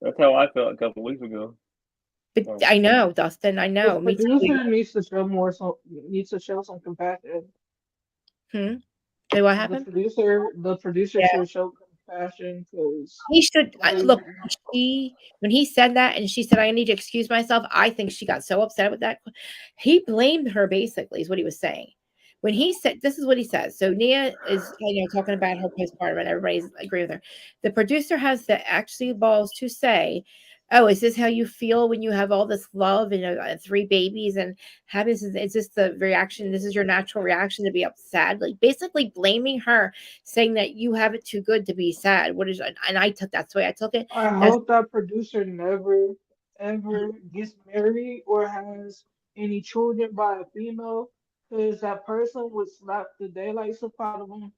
That's how I felt a couple weeks ago. But I know, Dustin, I know. The producer needs to show some compassion. Hey, what happened? The producer should show compassion because he should look. When he said that, and she said, "I need to excuse myself," I think she got so upset with that. He blamed her. Basically, is what he was saying. When he said, this is what he says. So Nia is, you know, talking about her postpartum, and everybody's agreeing with her. The producer has the actually balls to say, "Oh, is this how you feel when you have all this love and 3 babies and happiness? Is this the reaction? This is your natural reaction to be upset?" Like basically blaming her, saying that you have it too good to be sad. What is? And I took that's the way I took it. I hope that producer never ever gets married or has any children by a female, because that person would slap the daylights out of him.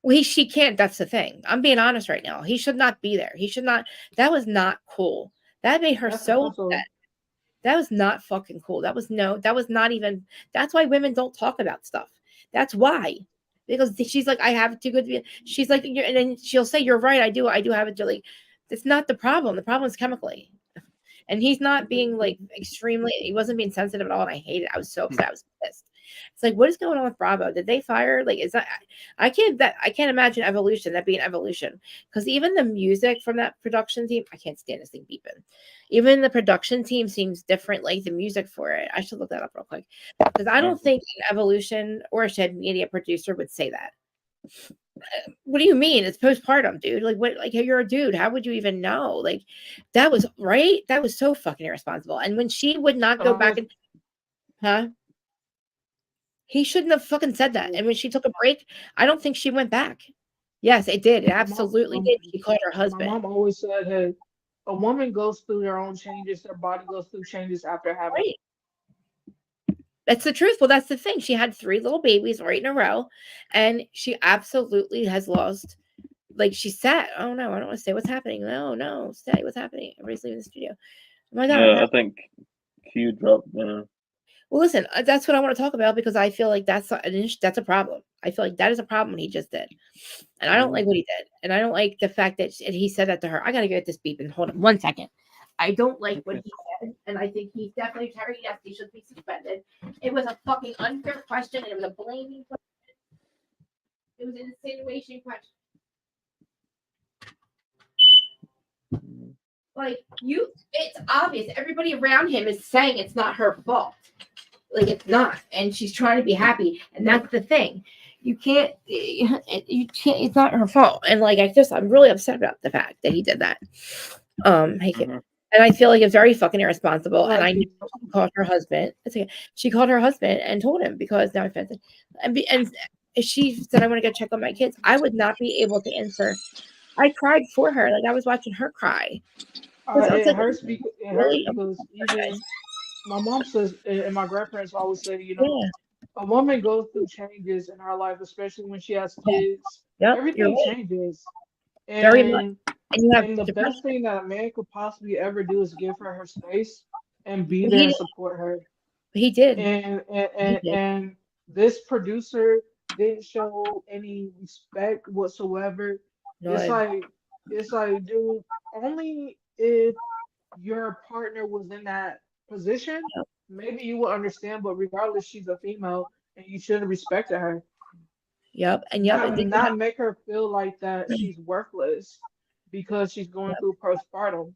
Well, she can't. That's the thing. I'm being honest right now. He should not be there. He should not. That was not cool. That made her so upset. That was not fucking cool. That was not even, that's why women don't talk about stuff. That's why. Because she's like, I have it too good to be, she's like, and then she'll say, you're right, I do have it, like, it's not the problem. The problem is chemically. And he's not being like he wasn't being sensitive at all. And I hate it. I was so upset. I was pissed. It's like, what is going on with Bravo? Did they fire? Like, is that, I can't imagine Evolution, that being Evolution. Because even the music from that production team, I can't stand this thing beeping. Even the production team seems different, like the music for it. I should look that up real quick. Because I don't think an Evolution or a Shed Media producer would say that. What do you mean? It's postpartum, dude. Like, what? Like, you're a dude. How would you even know? Like, that was right. That was so fucking irresponsible. And when she would not go back and, he shouldn't have fucking said that. And when she took a break, I don't think she went back. Yes, it did. It absolutely did. She called her husband. My mom always said, hey, a woman goes through their own changes. Their body goes through changes after having. Right. That's the truth. Well, that's the thing. She had 3 little babies right in a row, and she absolutely has lost. Like, she sat. Oh no, I don't want to say what's happening. No, say what's happening. Everybody's leaving the studio. Oh my god. Yeah, I think Q dropped down. Well, listen, that's what I want to talk about because I feel like that's a problem. I feel like that is a problem what he just did, and I don't like what he did, and I don't like the fact that he said that to her. I gotta get this beeping. Hold on 1 second. I don't like what he said, and I think he's definitely Terry. Yes, he should be suspended. It was a fucking unfair question, and it was a blaming question. It was an insinuation question. Like it's obvious. Everybody around him is saying it's not her fault. Like it's not, and she's trying to be happy, and that's the thing. You can't. It's not her fault, and like I'm really upset about the fact that he did that. And I feel like it's very fucking irresponsible. And I called her husband. She called her husband and told him because now I feel it. And she said I want to go check on my kids. I would not be able to answer. I cried for her, like I was watching her cry. It hurts because even my mom says, and my grandparents always say, you know, a woman goes through changes in her life, especially when she has kids. Yep, everything changes. Very much. And the best thing that a man could possibly ever do is give her space and be there and support her. He did. And this producer didn't show any respect whatsoever. No, it's like, dude, only if your partner was in that position, maybe you will understand. But regardless, she's a female, and you should have respected her. Yep, and not make her feel like that she's worthless because she's going through postpartum.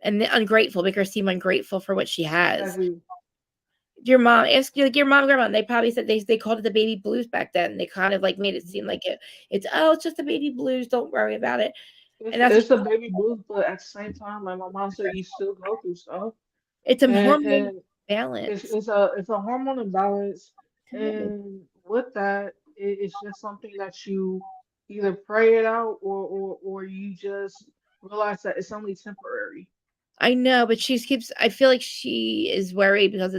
And ungrateful, make her seem ungrateful for what she has. Exactly. Your mom, ask like your mom and grandma, they probably said they called it the baby blues back then. They kind of like made it seem like it's just the baby blues. Don't worry about it. It's a baby blues, but at the same time, like my mom said, you still go through stuff. It's a hormone balance. It's a hormone imbalance, and with that, it's just something that you either pray it out or you just realize that it's only temporary. I know, but I feel like she is worried because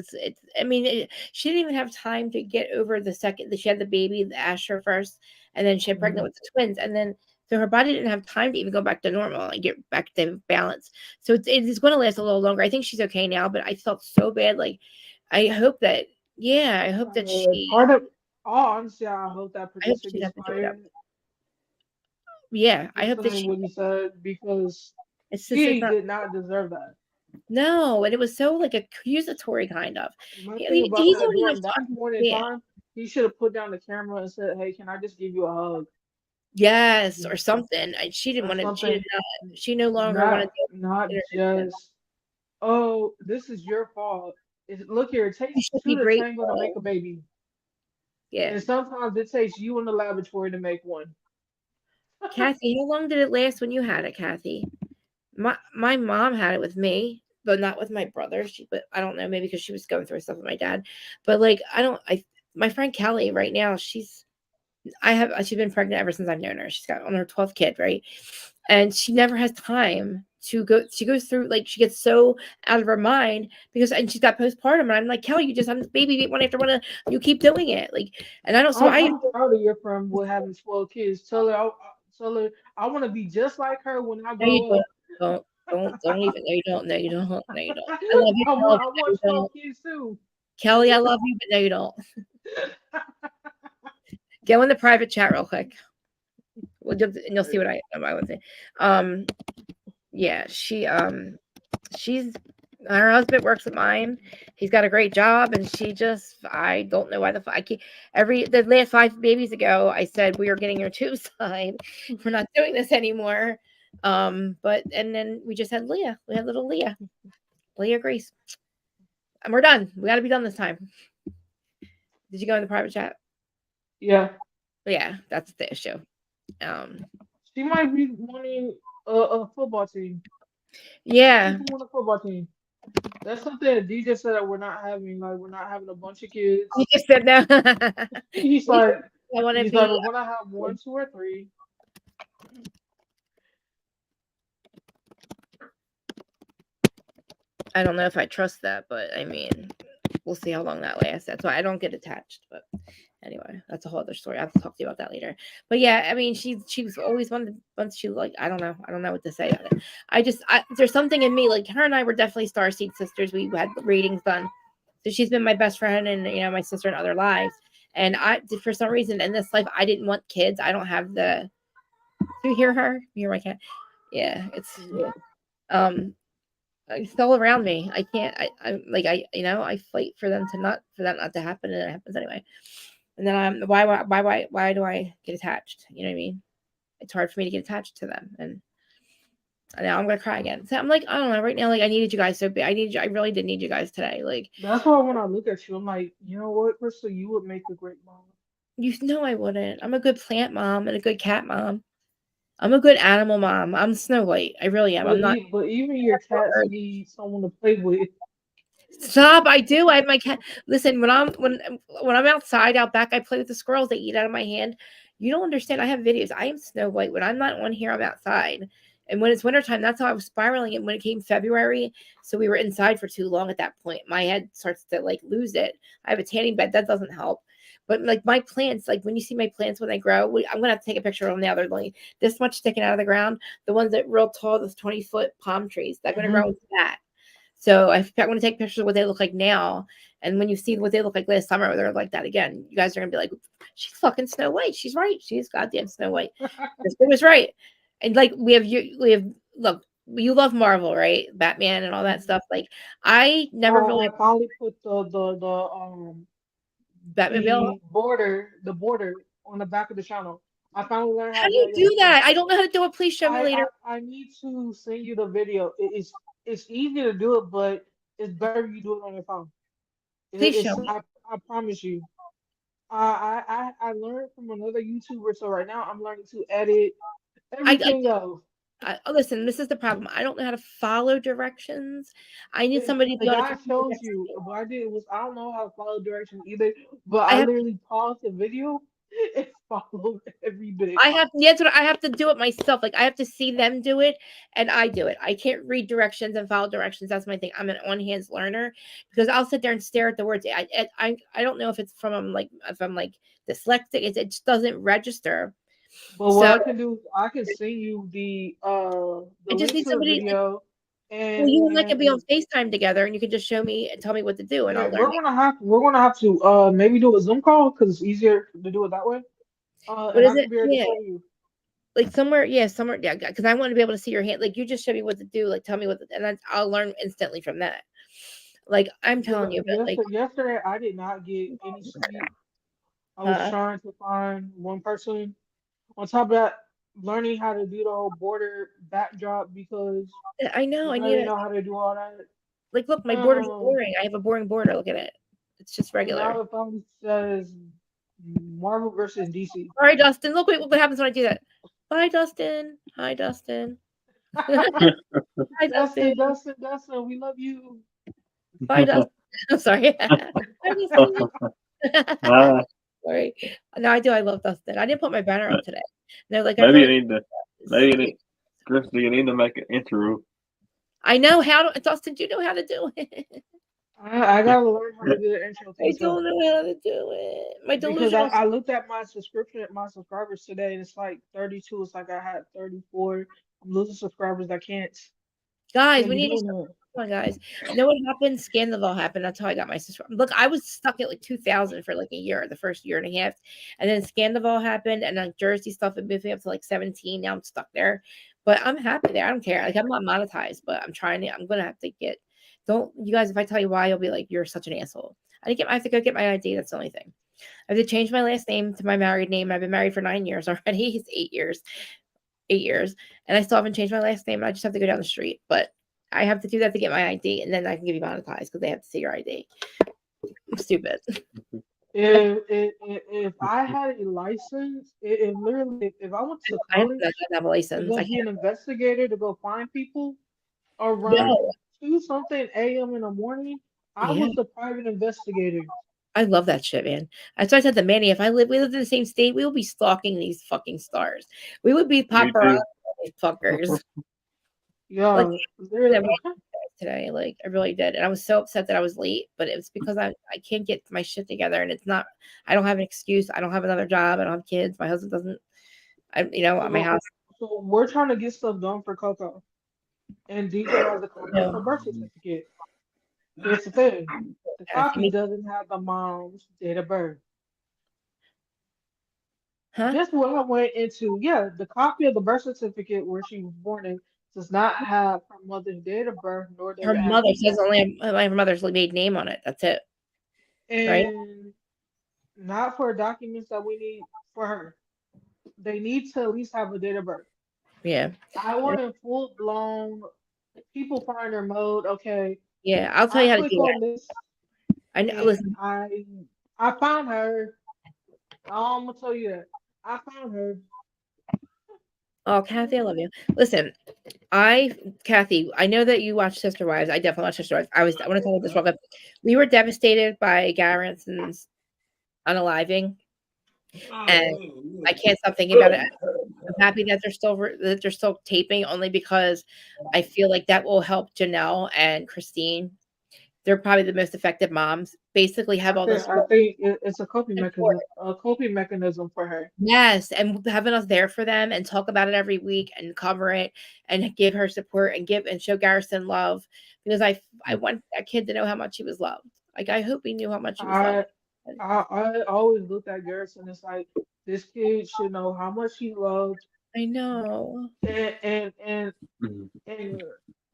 I mean, she didn't even have time to get over the second that she had the baby, the Asher first, and then she had pregnant with the twins, and then so her body didn't have time to even go back to normal and get back to balance. So it's going to last a little longer. I think she's okay now, but I felt so bad. Like, I hope that she. Part of honestly, I hope that producer gets fired. Yeah, I hope that she. What he said because. She did not deserve that. No, and it was so like accusatory kind of. That point in time, he should have put down the camera and said, "Hey, can I just give you a hug?" Yes, or something. And she didn't want to. She no longer wanted to. Not just. Oh, this is your fault. Look here, it takes two to tango to make a baby. Yeah. And sometimes it takes you in the laboratory to make one. Kathy, how long did it last when you had it, Kathy? My mom had it with me, but not with my brother. But I don't know, maybe because she was going through stuff with my dad. But like, my friend Kelly right now, she's been pregnant ever since I've known her. She's got on her 12th kid, right? And she never has time to go. She goes through like she gets so out of her mind and she's got postpartum. And I'm like, Kelly, you just have this baby one after one. You keep doing it, like, and I don't. So I'm proud of your friend with having 12 kids. Tell her I want to be just like her when I grow up. Don't even. No, you don't. No, you don't. No, you don't. I love you. I want 12 kids too. Kelly, I love you, but no, you don't. Go in the private chat real quick. And you'll see what I would say. Yeah, she's her husband works at mine. He's got a great job, and I don't know why the last 5 babies ago, I said we are getting your tubes tied. We're not doing this anymore. But then we just had Leah. We had little Leah Grace, and we're done. We got to be done this time. Did you go in the private chat? Yeah. Yeah, that's the issue. She might be wanting a football team. Yeah. She want a football team. That's something that DJ said that we're not having. Like we're not having a bunch of kids. He just said no. He's like, we're gonna have 1, 2, or 3. I don't know if I trust that, but I mean, we'll see how long that lasts. That's why I don't get attached. But anyway, that's a whole other story. I'll have to talk to you about that later. But yeah, I mean, she's always wanted once she like I don't know what to say about it. There's something in me like her and I were definitely starseed sisters. We had readings done. So she's been my best friend and my sister in other lives. And for some reason in this life, I didn't want kids. I don't have the. Do you hear her? You hear my cat? Yeah, it's it's all around me. I can't. I fight for them not to happen, and it happens anyway. And then why do I get attached? You know what I mean? It's hard for me to get attached to them, and now I'm gonna cry again. So I'm like, I don't know. Right now, like I needed you guys so bad. I really did need you guys today. Like That's why when I look at you, I'm like, you know what, Crystal, you would make a great mom. you know, I wouldn't. I'm a good plant mom and a good cat mom. I'm a good animal mom. I'm Snow White. I really am. I'm not. But even your cats need someone to play with. Stop! I do. I have my cat. Listen, when I'm outside out back, I play with the squirrels. They eat out of my hand. You don't understand. I have videos. I am Snow White. When I'm not on here, I'm outside. And when it's wintertime, that's how I was spiraling. And when it came February, so we were inside for too long at that point. My head starts to like lose it. I have a tanning bed. That doesn't help. But like my plants, like when you see my plants when they grow, I'm gonna have to take a picture of them now. They're like this much sticking out of the ground. The ones that real tall, those 20-foot palm trees, they're gonna grow into that. So I want to take pictures of what they look like now. And when you see what they look like last summer, they're like that again. You guys are gonna be like, she's fucking Snow White. She's right. She's goddamn Snow White. This was right. And like we have look, you love Marvel, right? Batman and all that stuff. Like I never really I finally put Batmobile. the border on the back of the channel. I finally learned how How to do do you it do yesterday. that? I don't know how to do it. Please show me later. I need to send you the video. It's easy to do it, but it's better you do it on your phone. Please show me. I promise you. I learned from another YouTuber, so right now I'm learning to edit everything else. Listen, this is the problem. I don't know how to follow directions. I need somebody to The be on a guy computer shows next to you. me. What I did was I don't know how to follow directions either, but I I have literally paused the video and followed every bit. that's what I have to do it myself. Like I have to see them do it and I do it. I can't read directions and follow directions. That's my thing. I'm an on-hands learner because I'll sit there and stare at the words. I don't know if it's from if I'm like dyslexic. It just doesn't register. But what So I can do is I can send you the I just link need to the somebody like video well, you and I can be on and FaceTime together and you can just show me and tell me what to do and yeah, I'll learn it. we're gonna have to maybe do a Zoom call because it's easier to do it that way. What And I is can it? be able to Yeah. show you. Like somewhere, yeah, because I want to be able to see your hand. Like you just show me what to do, like tell me and then I'll learn instantly from that. Like I'm telling you, but like, Yesterday I did not get any sleep. I was uh, trying to find one person. On top of that, learning how to do the whole border backdrop because I know I I need didn't it. know how to do all that. Like, look, my border's Um, boring. I have a boring border. Look at it. It's just and regular. now it finally says Marvel versus DC. All right, Dustin. Look what happens when I do that. Bye, Dustin. Hi, Dustin. Hi, Dustin. Dustin, we love you. Bye, Dustin. I'm sorry. Hi, Dustin. Ah, Sorry. No, I do. I love Dustin. I didn't put my banner up today. No, like I maybe you really. need to, maybe you need, Chris, do you need to make an intro? I know how to. Dustin, do you know how to do it? I gotta learn how to do the intro to I this don't know how to do it. My because delusional I looked at my my subscribers today, and it's like 32. It's like I had 34. I'm losing subscribers. I guys. can't We be need to doing start. that. Come on, guys. You know what happened? Scandal happened. That's how I got my sister. Look, I was stuck at like 2000 for like a year, the first year and a half, and then Scandal happened, and then Jersey stuff and moved me up to like 17. Now I'm stuck there, but I'm happy there. I don't care. Like I'm not monetized, but I'm trying to. I'm gonna have to get. Don't you guys? If I tell you why, you'll be like, you're such an asshole. I have to go get my ID. That's the only thing. I have to change my last name to my married name. I've been married for 9 years already. It's 8 years. 8 years, and I still haven't changed my last name. I just have to go down the street, but I have to do that to get my ID, and then I can give you monetized because they have to see your ID. I'm stupid. If I had a license, if literally if I went to I college don't have a to license. go I be an can't. investigator to go find people No. around 2 something a.m. in the morning, I Yeah, was the private investigator. I love that shit, man. That's why I said to Manny, if we lived in the same state, we would be stalking these fucking stars. We would be Me paparazzi too. these fuckers. Like Yeah, that literally. today. Like I really did. And I was so upset that I was late, but it was because I can't get my shit together and it's not I don't have an excuse. I don't have another job. I don't have kids. My husband doesn't at my So, house. so we're trying to get stuff done for Coco, and DJ has a copy of No. her birth certificate. Here's the thing. the copy doesn't have the mom's date of birth. Huh? Just what I went into, yeah, the copy of the birth certificate where she was born in does not have her mother's date of birth, nor does Her it have mother his says name. only her mother's maiden name on it. That's it. Right? And not for documents that we need for her. They need to at least have a date of birth. Yeah. I want a full blown people finder mode. Okay, Yeah. I'll tell I you how to click do on that. this I know. and Listen. I found her. I'm gonna tell you that I found her. Oh, Kathy, I love you. Listen, Kathy, I know that you watch Sister Wives. I definitely watch Sister Wives. I want to tell you this real quick. We were devastated by Garrison's unaliving, and I can't stop thinking about it. I'm happy that they're still taping, only because I feel like that will help Janelle and Christine. They're probably the most effective moms. Basically, have all this. I think it's a coping mechanism for her. Yes, and having us there for them and talk about it every week and cover it and give her support and show Garrison love, because I want that kid to know how much he was loved. Like, I hope he knew how much he was loved. I always looked at Garrison. It's like this kid should know how much he loved. I know. And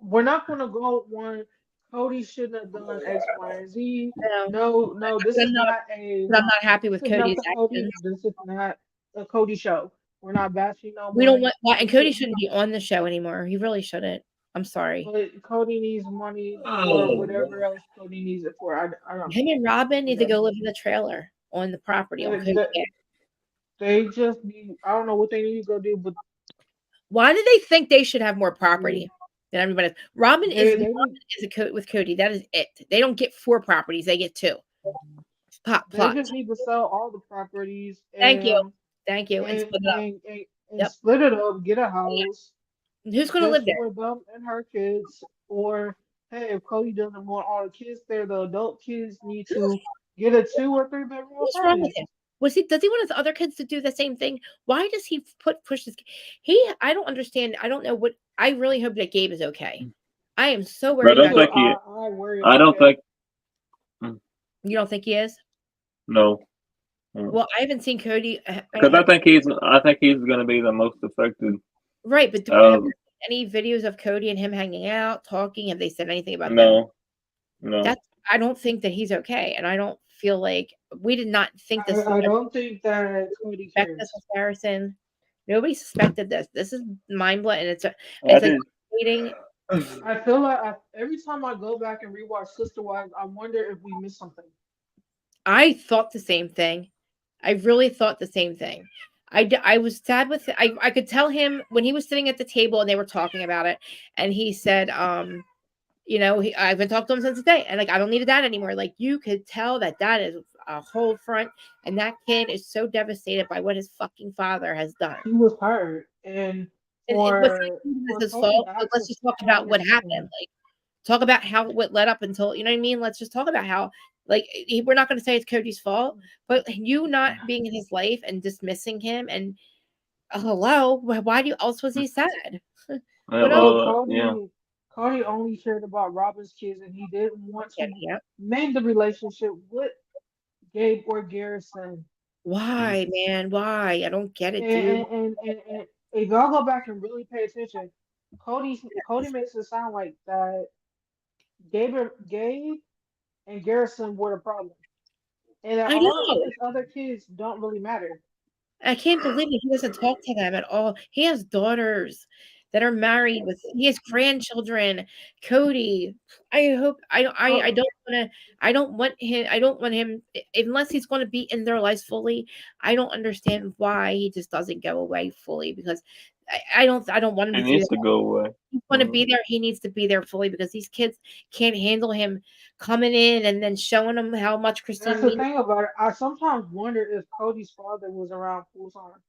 we're not gonna go one. Cody shouldn't have done X, Y, and Z. No, this is not I'm not happy with Cody's actions. This is not a Cody show. We're not bashing no We don't one. want, and Cody shouldn't be on the show anymore. He really shouldn't. I'm sorry. But Cody needs money for whatever else Cody needs it for. I don't. Him and Robin need to go live in the trailer on the property. They just need. I don't know what they need to go do, but why do they think they should have more property than everybody else? Robin is with Cody. That is it. They don't get 4 properties. They get 2. They just need to sell all the properties. Thank you. And split it up. And split it up. Get a house. Yeah. Who's going to live there? For them and her kids. Or hey, if Cody doesn't want all the kids there, the adult kids need to get a 2 or 3 bedroom apartment. What's wrong with him? Does he want his other kids to do the same thing? Why does he push this? I don't understand. I don't know what. I really hope that Gabe is okay. I am so worried about him. I don't think. You don't think he is? No. Well, I haven't seen Cody because I think he's going to be the most affected. Right, but do we have any videos of Cody and him hanging out, talking? Have they said anything about that? No. I don't think that he's okay, and I don't feel like we did not think this. I don't think that Cody cares. Harrison. Nobody suspected this. This is mind blowing. It's like waiting. I feel like every time I go back and rewatch Sister Wives, I wonder if we missed something. I thought the same thing. I really thought the same thing. I was sad with it. I could tell him when he was sitting at the table and they were talking about it, and he said, I've been talking to him since the day, and like, I don't need a dad anymore. Like, you could tell that is a whole front, and that kid is so devastated by what his fucking father has done. He was hurt, and it was his fault. Let's just talk about what happened. Like, talk about what led up until, you know what I mean? Let's just talk about how, like, we're not going to say it's Cody's fault, but you not being in his life and dismissing him, and hello, why else was he sad? Cody only cared about Robin's kids, and he didn't want to mend the relationship with Gabe or Garrison. Why, man? Why? I don't get it, dude. And if y'all go back and really pay attention, Cody makes it sound like that Gabe and Garrison were the problem, and that all of his other kids don't really matter. I can't believe it. He doesn't talk to them at all. He has daughters that are married he has grandchildren. Cody, I hope I don't want him unless he's going to be in their lives fully. I don't understand why he just doesn't go away fully, because I don't want him to. He needs to go away. He's going to be there. He needs to be there fully, because these kids can't handle him coming in and then showing them how much Kristen. That's the thing about it. I sometimes wonder if Cody's father was around full time.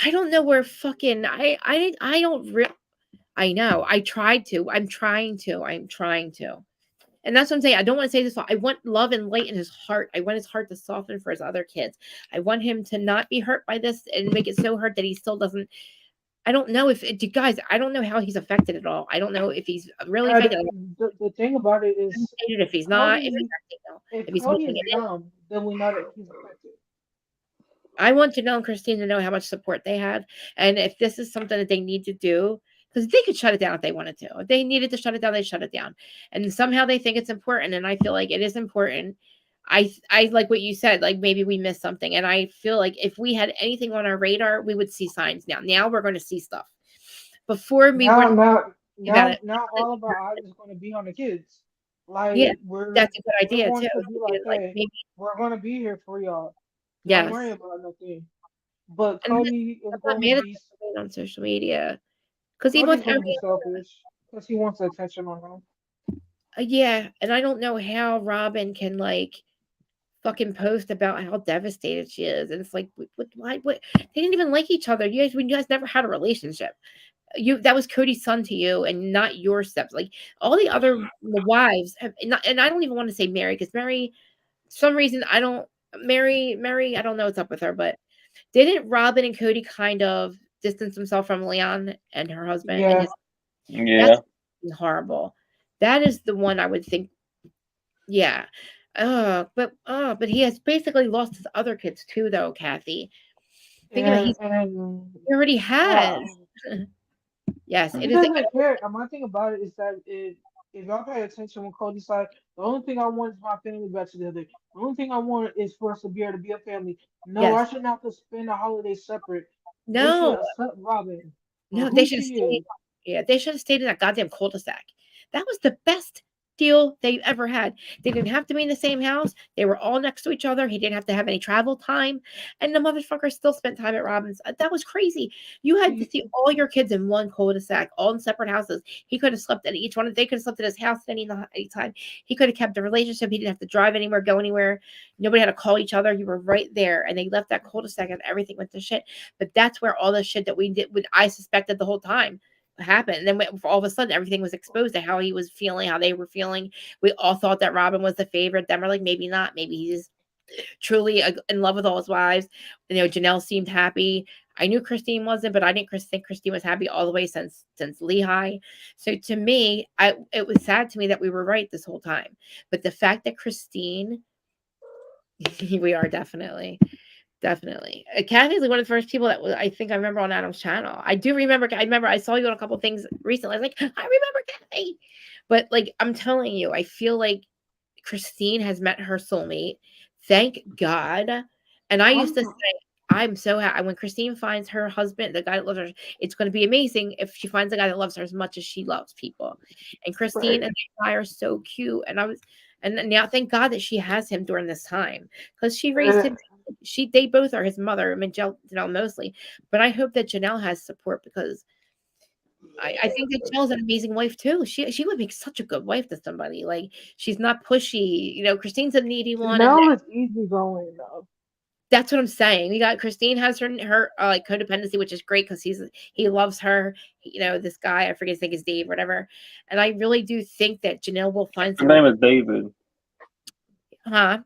I don't know where fucking I know. I tried to. I'm trying to. And that's what I'm saying. I don't want to say this. I want love and light in his heart. I want his heart to soften for his other kids. I want him to not be hurt by this and make it so hurt that he still doesn't. I don't know if you guys. I don't know how he's affected at all. I don't know if he's really And affected. the thing about it is, If he's not, if he's Cody, acting, no. if If he's Cody holding is it in. dumb, then we know that he's affected. I want Janelle and Christine to know how much support they had, and if this is something that they need to do, because they could shut it down if they wanted to. If they needed to shut it down, they shut it down. And somehow they think it's important, and I feel like it is important. I like what you said. Like maybe we missed something, and I feel like if we had anything on our radar, we would see signs now. Now we're going to see stuff. Before we Now, weren't now, about now, it. now, all of our eyes is going to be on the kids. Yeah, Like we're that's a good we're idea too. going to be like, Like hey, maybe we're going to be here for y'all. Don't yes. worry about nothing. But And Cody is I'm not going to mad at be them on social media because even Cody's with going to be every selfish because he wants attention on him. yeah, and I don't know how Robin can like fucking post about how devastated she is, and it's like, what? They didn't even like each other. You guys never had a relationship. That was Cody's son to you, and not your steps. Like all the other wives have, and I don't even want to say Mary because Mary, some reason I don't. Mary, I don't know what's up with her, but didn't Robin and Cody kind of distance themselves from Leon and her husband and Yeah, his? Yeah. That's horrible. That is the one I would think. Yeah. But he has basically lost his other kids too, though, Kathy. Think about and he already has. uh, Yes, it he is. doesn't care. And my thing about it is that if y'all pay attention when Cody's like, the only thing I want is my family back together. The only thing I want is for us to be able to be a family. No, I Yes. shouldn't have to spend the holidays separate. They should No. accept Robin for No, they who should have she stayed. is. Yeah, they should have stayed in that goddamn cul-de-sac. That was the best deal they ever had. They didn't have to be in the same house. They were all next to each other. He didn't have to have any travel time. And the motherfucker still spent time at Robin's. That was crazy. You had to He, see all your kids in one cul-de-sac, all in separate houses. He could have slept at each one. They could have slept at his house at any time. He could have kept the relationship. He didn't have to drive anywhere, go anywhere. Nobody had to call each other. You were right there. And they left that cul-de-sac and everything went to shit. But that's where all the shit that we did, I suspected the whole time happened. And then all of a sudden, everything was exposed to how he was feeling, how they were feeling. We all thought that Robin was the favorite. Then we're like, maybe not. Maybe he's truly in love with all his wives. Janelle seemed happy. I knew Christine wasn't, but I didn't think Christine was happy all the way since Lehigh. So to me, it was sad to me that we were right this whole time. But the fact that Christine, we are definitely. Definitely. Kathy's like one of the first people that I think I remember on Adam's channel. I do remember. I remember I saw you on a couple of things recently. I was like, I remember Kathy. But like, I'm telling you, I feel like Christine has met her soulmate. Thank God. And I used to I'm, say, I'm so happy when Christine finds her husband, the guy that loves her. It's going to be amazing if she finds a guy that loves her as much as she loves people. And Christine right. and the guy are so cute. And now thank God that she has him during this time because she raised Uh, him. They both are his mother. I mean, Janelle mostly, but I hope that Janelle has support because I think that Janelle's an amazing wife too. She would make such a good wife to somebody. Like she's not pushy. Christine's a needy one, and Janelle is easygoing though. that's what I'm saying. We got Christine has her like codependency, which is great because he loves her. This guy I forget his name is Dave, whatever. And I really do think that Janelle will find His someone. name is David. Huh?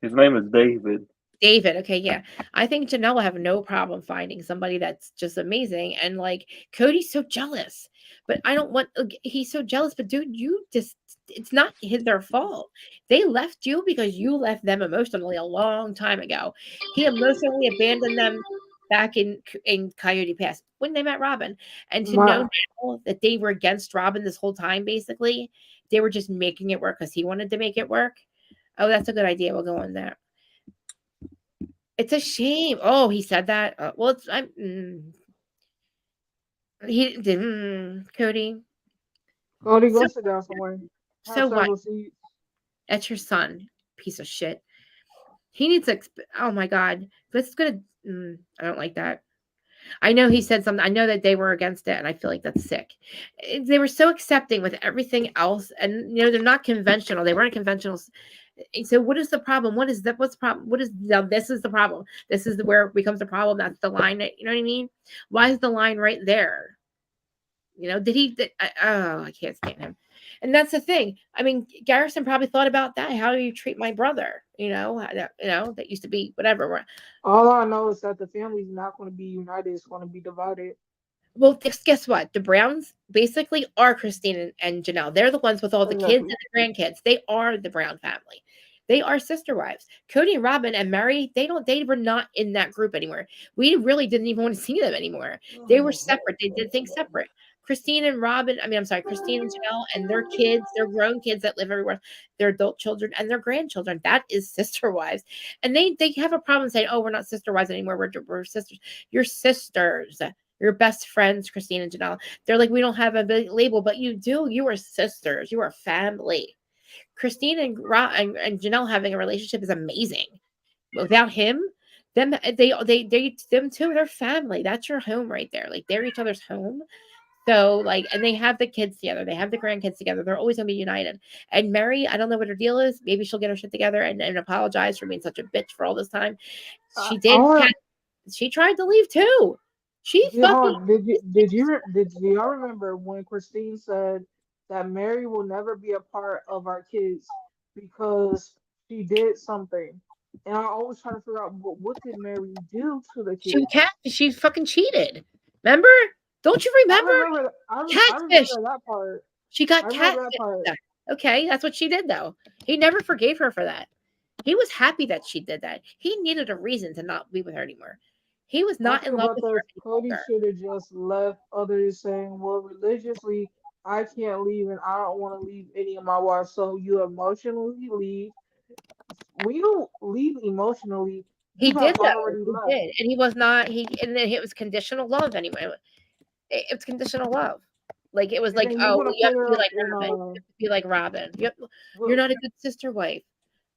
His name is David. David. Okay, yeah. I think Janelle will have no problem finding somebody that's just amazing. And like Cody's so jealous, but I don't want. He's so jealous, but dude, it's not their fault. They left you because you left them emotionally a long time ago. He emotionally abandoned them back in Coyote Pass when they met Robin, and to know My now that they were against Robin this whole time, basically, they were just making it work because he wanted to make it work. Oh, that's a good idea. We'll go on there. It's a shame. Oh, he said that. Well, he did. Cody. Cody, So go sit down somewhere. Have so what? several seats. That's your son, piece of shit. He needs to. Oh my god, this is gonna. I don't like that. I know he said something. I know that they were against it, and I feel like that's sick. They were so accepting with everything else, and they're not conventional. They weren't conventional. So what is the problem? What is that? What's the problem? What is now? This is the problem. This is where it becomes a problem. That's the line. You know what I mean? Why is the line right there? Did he? I can't stand him. And that's the thing. I mean, Garrison probably thought about that. How do you treat my brother? That used to be whatever. All I know is that the family's not going to be united. It's going to be divided. Well, guess what? The Browns basically are Christine and Janelle. They're the ones with all the kids Exactly. and the grandkids. They are the Brown family. They are sister wives. Cody and Robin and Mary, they were not in that group anymore. We really didn't even want to see them anymore. They were separate. They did things separate. Christine and Robin, I'm sorry, Christine and Janelle and their kids, their grown kids that live everywhere, their adult children and their grandchildren. That is sister wives. And they have a problem saying, oh, we're not sister wives anymore. We're sisters. You're sisters. Your best friends, Christine and Janelle. They're like, we don't have a big label, but you do. You are sisters. You are family. Christine and Janelle having a relationship is amazing. Without him, them two, they're family. That's your home right there. Like they're each other's home. So like, and they have the kids together. They have the grandkids together. They're always gonna be united. And Mary, I don't know what her deal is. Maybe she'll get her shit together and apologize for being such a bitch for all this time. She did. She tried to leave too. She fucking. Did y'all remember when Christine said that Mary will never be a part of our kids because she did something? And I always try to figure out what did Mary do to the kids? She fucking cheated. Remember? Don't you remember? I Catfish. remember that part. She got I remember that catfish. part. Okay, that's what she did though. He never forgave her for that. He was happy that she did that. He needed a reason to not be with her anymore. He was My not in thing love about with that her is Cody anymore. should have just left others saying, well, religiously, I can't leave and I don't want to leave any of my wives. So you emotionally leave. When you leave emotionally, He you have did though. already He left. did, and he was not. And then it was conditional love anyway. It was conditional love. Like it was And like, then you're oh, gonna well, you have put to be her like in Robin. You have to be like Robin. You're well, not a good sister wife.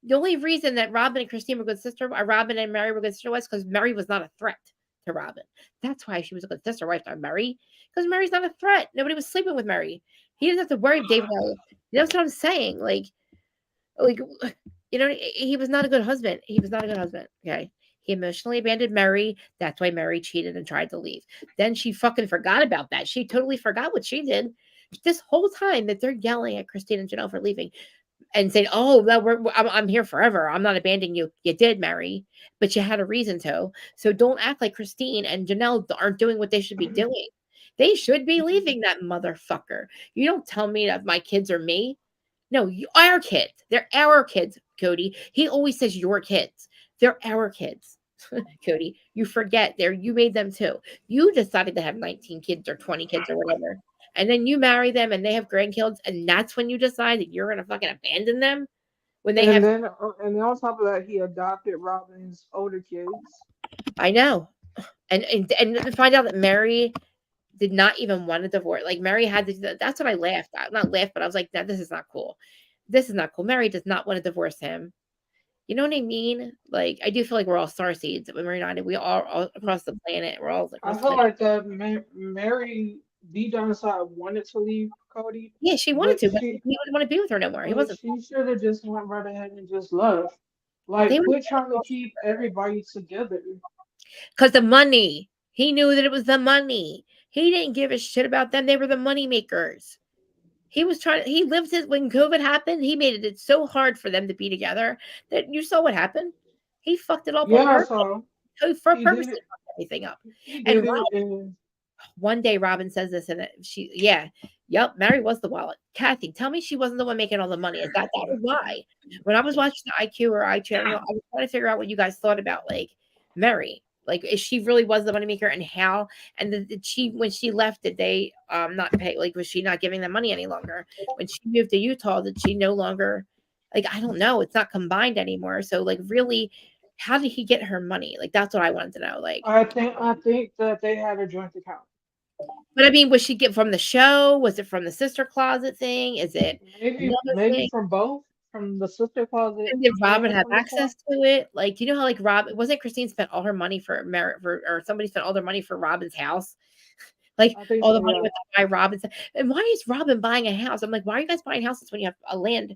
The only reason that Robin and Christine were good Robin and Mary were good sister wives, because Mary was not a threat to Robin. That's why she was a good sister wife to Mary, because Mary's not a threat. Nobody was sleeping with Mary. He didn't have to worry, David. That's what I'm saying. Like, he was not a good husband. He was not a good husband. Okay. He emotionally abandoned Mary. That's why Mary cheated and tried to leave. Then she fucking forgot about that. She totally forgot what she did. This whole time that they're yelling at Christine and Janelle for leaving and saying, "Oh, I'm here forever. I'm not abandoning you." You did, Mary, but you had a reason to. So don't act like Christine and Janelle aren't doing what they should be doing. They should be leaving that motherfucker. You don't tell me that my kids are me. No, our kids. They're our kids, Cody. He always says your kids. They're our kids. Cody, you forget you made them too. You decided to have 19 kids or 20 kids or whatever. And then you marry them and they have grandkids, and that's when you decide that you're gonna fucking abandon them when they and have. then and then on top of that, he adopted Robin's older kids. I know. And to find out that Mary did not even want a divorce. Like Mary had to. That's what I laughed at. Not laughed, but I was like, "This is not cool. This is not cool." Mary does not want to divorce him. You know what I mean? Like, I do feel like we're all star seeds when we're united. We all across the planet. We're all I across the feel planet. like that Mary deep down inside wanted to leave Cody, Yeah, she wanted but to, but he didn't want to be with her no more. He wasn't. she should have just went right ahead and just left. They Like, were quit trying to keep everybody together. because the money. He knew that it was the money. He didn't give a shit about them. They were the money makers. He was trying. He lived his when COVID happened. He made it so hard for them to be together that you saw what happened. He fucked it up on Yeah, purpose. so He for he did purposely it. fucked everything up. He And did it, and one day Robin says this, and yep, Mary was the wallet. Kathy, tell me she wasn't the one making all the money. Is that was why? When I was watching the IQ or IQ, I was trying to figure out what you guys thought about like Mary. Like, if she really was the moneymaker, and how, and did she, when she left, did they not pay? Like, was she not giving them money any longer? When she moved to Utah, did she no longer? Like, I don't know. It's not combined anymore. So, like, really, how did he get her money? Like, that's what I wanted to know. Like, I think that they had a joint account. but I mean, was she get from the show? Was it from the sister closet thing? Is it another Maybe thing? from both, from the sister closet And did Robin and have from the access club. to it? Like, you know how like Robin wasn't Christine spent all her money for merit for, or somebody spent all their money for Robin's house? Like I think all the so, money yeah. went to buy Robin's. And why is Robin buying a house? I'm like, why are you guys buying houses when you have a land?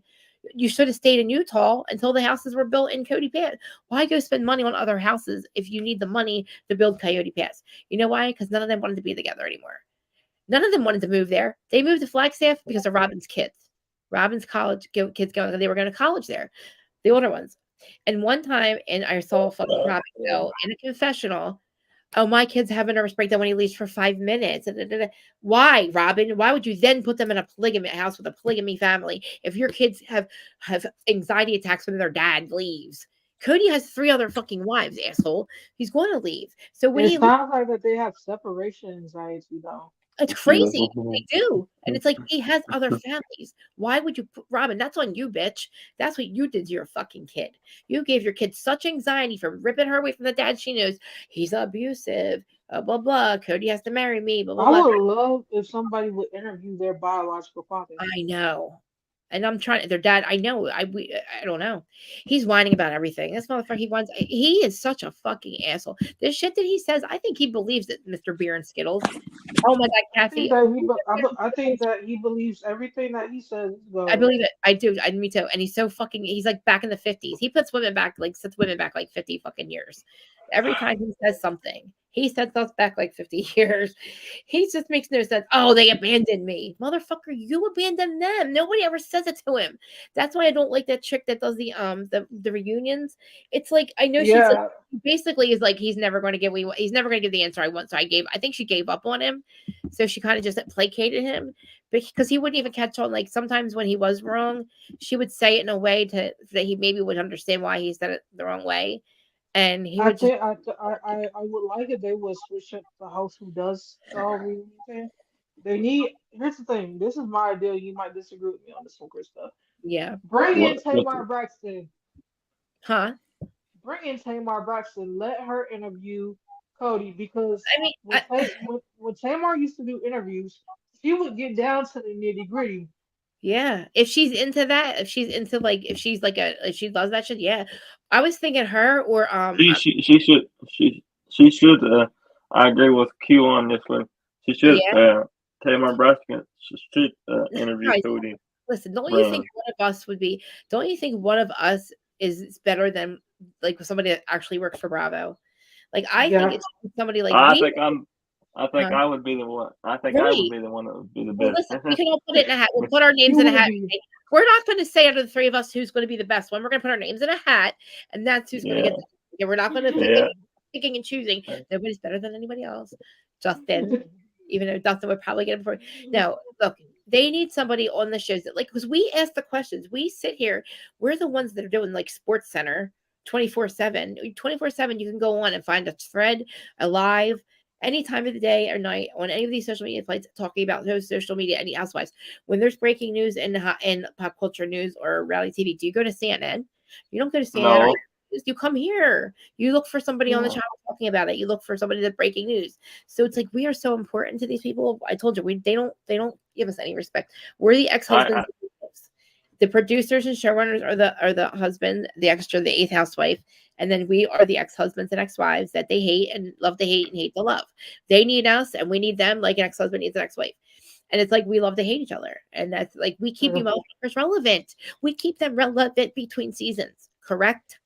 You should have stayed in Utah until the houses were built in Coyote Pass. Why go spend money on other houses if you need the money to build Coyote Pass? You know why? Because none of them wanted to be together anymore. None of them wanted to move there. They moved to Flagstaff because of Robin's kids. Robin's college kids going, they were going to college there, the older ones. And one time, and I saw fucking Robin go in a confessional Oh, my kid's having a nervous breakdown when he leaves for 5 minutes. Why, Robin? Why would you then put them in a polygamy house with a polygamy family if your kids have anxiety attacks when their dad leaves? Cody has 3 other fucking wives, asshole. He's going to leave. So when It he sounds like that they have separation anxiety though. it's crazy. They do. And it's like he has other families. Why would you put Robin? That's on you, bitch. That's what you did to your fucking kid. You gave your kid such anxiety from ripping her away from the dad she knows. He's abusive. Blah blah. Cody has to marry me. Blah blah I blah. would love if somebody would interview their biological father. I know. And I'm trying their dad. I know. I don't know. He's whining about everything. This motherfucker. He is such a fucking asshole. This shit that he says. I think he believes it, Mr. Beer and Skittles. Oh my God, I think Kathy. that I think that he believes everything that he says. I believe it. I do. Me too. And he's so fucking. He's like back in the 50s. He puts women back sets women back like 50 fucking years. Every time he says something, he sets us back like 50 years. He just makes no sense. Oh, they abandoned me, motherfucker. You abandoned them. Nobody ever says it to him. That's why I don't like that chick that does the reunions. It's like I know she's like, basically is like he's never going to give me. He's never going to give the answer I want. So I think she gave up on him. So she kind of just placated him because he wouldn't even catch on. Like sometimes when he was wrong, she would say it in a way that he maybe would understand why he said it the wrong way, and he would just. I would like if they would switch up the host who does the whole reunion thing. They need. Here's the thing. This is my idea. You might disagree with me on this one, Krista. Yeah. Bring in Tamar Braxton. Huh? Bring in Tamar Braxton. Let her interview Cody because I mean, when Tamar used to do interviews, she would get down to the nitty gritty. Yeah, if she's into that, if she's into like, if she loves that shit, yeah. I was thinking her or she should. I agree with Q on this one. She should. Yeah. Tamar Braxton should interview Guys, Cody. listen, don't you think one of us would be? Don't you think one of us is better than like somebody that actually works for Bravo? Like I think it's somebody like I think I would be the one. I think I would be the one that would be the best. Listen, we can all put it in a hat. We'll put our names in a hat. We're not going to say out of the 3 of us who's going to be the best one. We're going to put our names in a hat, and that's who's going to get. We're not going to picking and choosing. Nobody's better than anybody else. Justin, even though Dustin would probably get it before. No, look, they need somebody on the shows that because we ask the questions. We sit here. We're the ones that are doing like Sports Center 24/7. 24/7, you can go on and find a thread, a live, any time of the day or night on any of these social media sites talking about those social media, any housewives. When there's breaking news in pop culture news or reality TV, do you go to CNN? You don't go to CNN. No. You come here. You look for somebody on the channel talking about it. You look for somebody that's breaking news. So it's like we are so important to these people. I told you they don't give us any respect. We're the ex-husbands. The producers and showrunners are the husband, the extra, the 8th housewife, and then we are the ex-husbands and ex-wives that they hate and love to hate and hate to love. They need us and we need them like an ex-husband needs an ex-wife. And it's like we love to hate each other. And that's like we keep motherfuckers relevant. We keep them relevant between seasons, correct?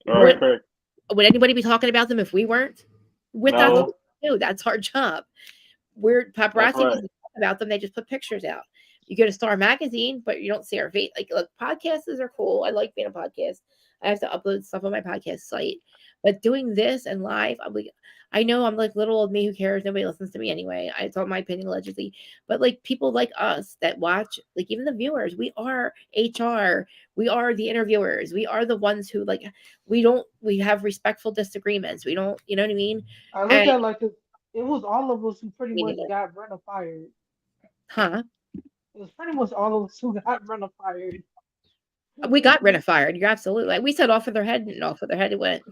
Would anybody be talking about them if we weren't? That's what we do. That's our job. We're paparazzi doesn't talk about them, they just put pictures out. You go to Star Magazine, but you don't see our face. Like, look, podcasts are cool. I like being a podcast. I have to upload stuff on my podcast site. But doing this and live, I know I'm like little old me. Who cares? Nobody listens to me anyway. It's all my opinion, allegedly. But like people like us that watch, like even the viewers, we are HR. We are the interviewers. We are the ones who like, we have respectful disagreements. We don't, you know what I mean? I look at like it was all of us who pretty much got Brenna fired. Huh? It was pretty much all of us who got Brenna fired. We got Brenna fired. You're absolutely right. We said off with their head and off with their head it went.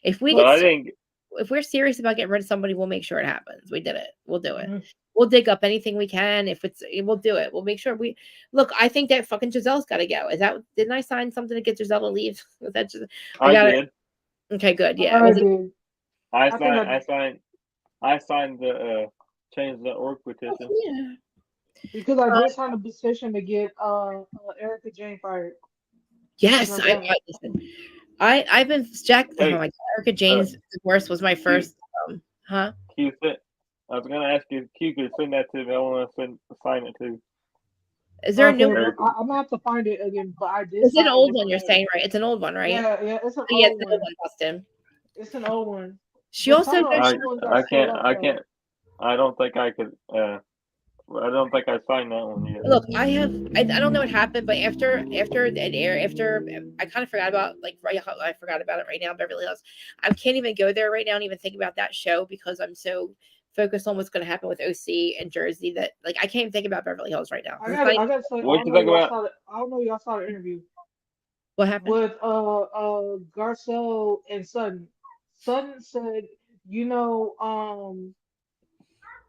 If we're serious about getting rid of somebody, we'll make sure it happens. We did it. We'll do it. We'll dig up anything we can. We'll do it. We'll make sure I think that fucking Giselle's got to go. Didn't I sign something to get Giselle to leave? Was that just, I did. Okay, good. Yeah. I signed the change the org petition. Oh, yeah. Because I did sign a petition to get Erica Jane fired. Yes, I've been Jack. Oh my God, Erica Jane's divorce was my first. Q, I was gonna ask you if Q could send that to me. I want to sign it too. Is there a new? I'm gonna have to find it again, but I did. It's an old one. You're saying, right? It's an old one, right? Yeah, it's an old one. Dustin. It's an old one. She But also some of the goes. other ones got split up. I don't think I could. I don't think I signed that one yet. Look, I don't know what happened, but after it aired, after I kind of forgot about I forgot about it right now. Beverly Hills, I can't even go there right now and even think about that show because I'm so focused on what's going to happen with OC and Jersey that like I can't even think about Beverly Hills right now. I gotta say, What you think about? I don't know if y'all saw the interview What happened with Garcelle and Sutton. Sutton said, you know,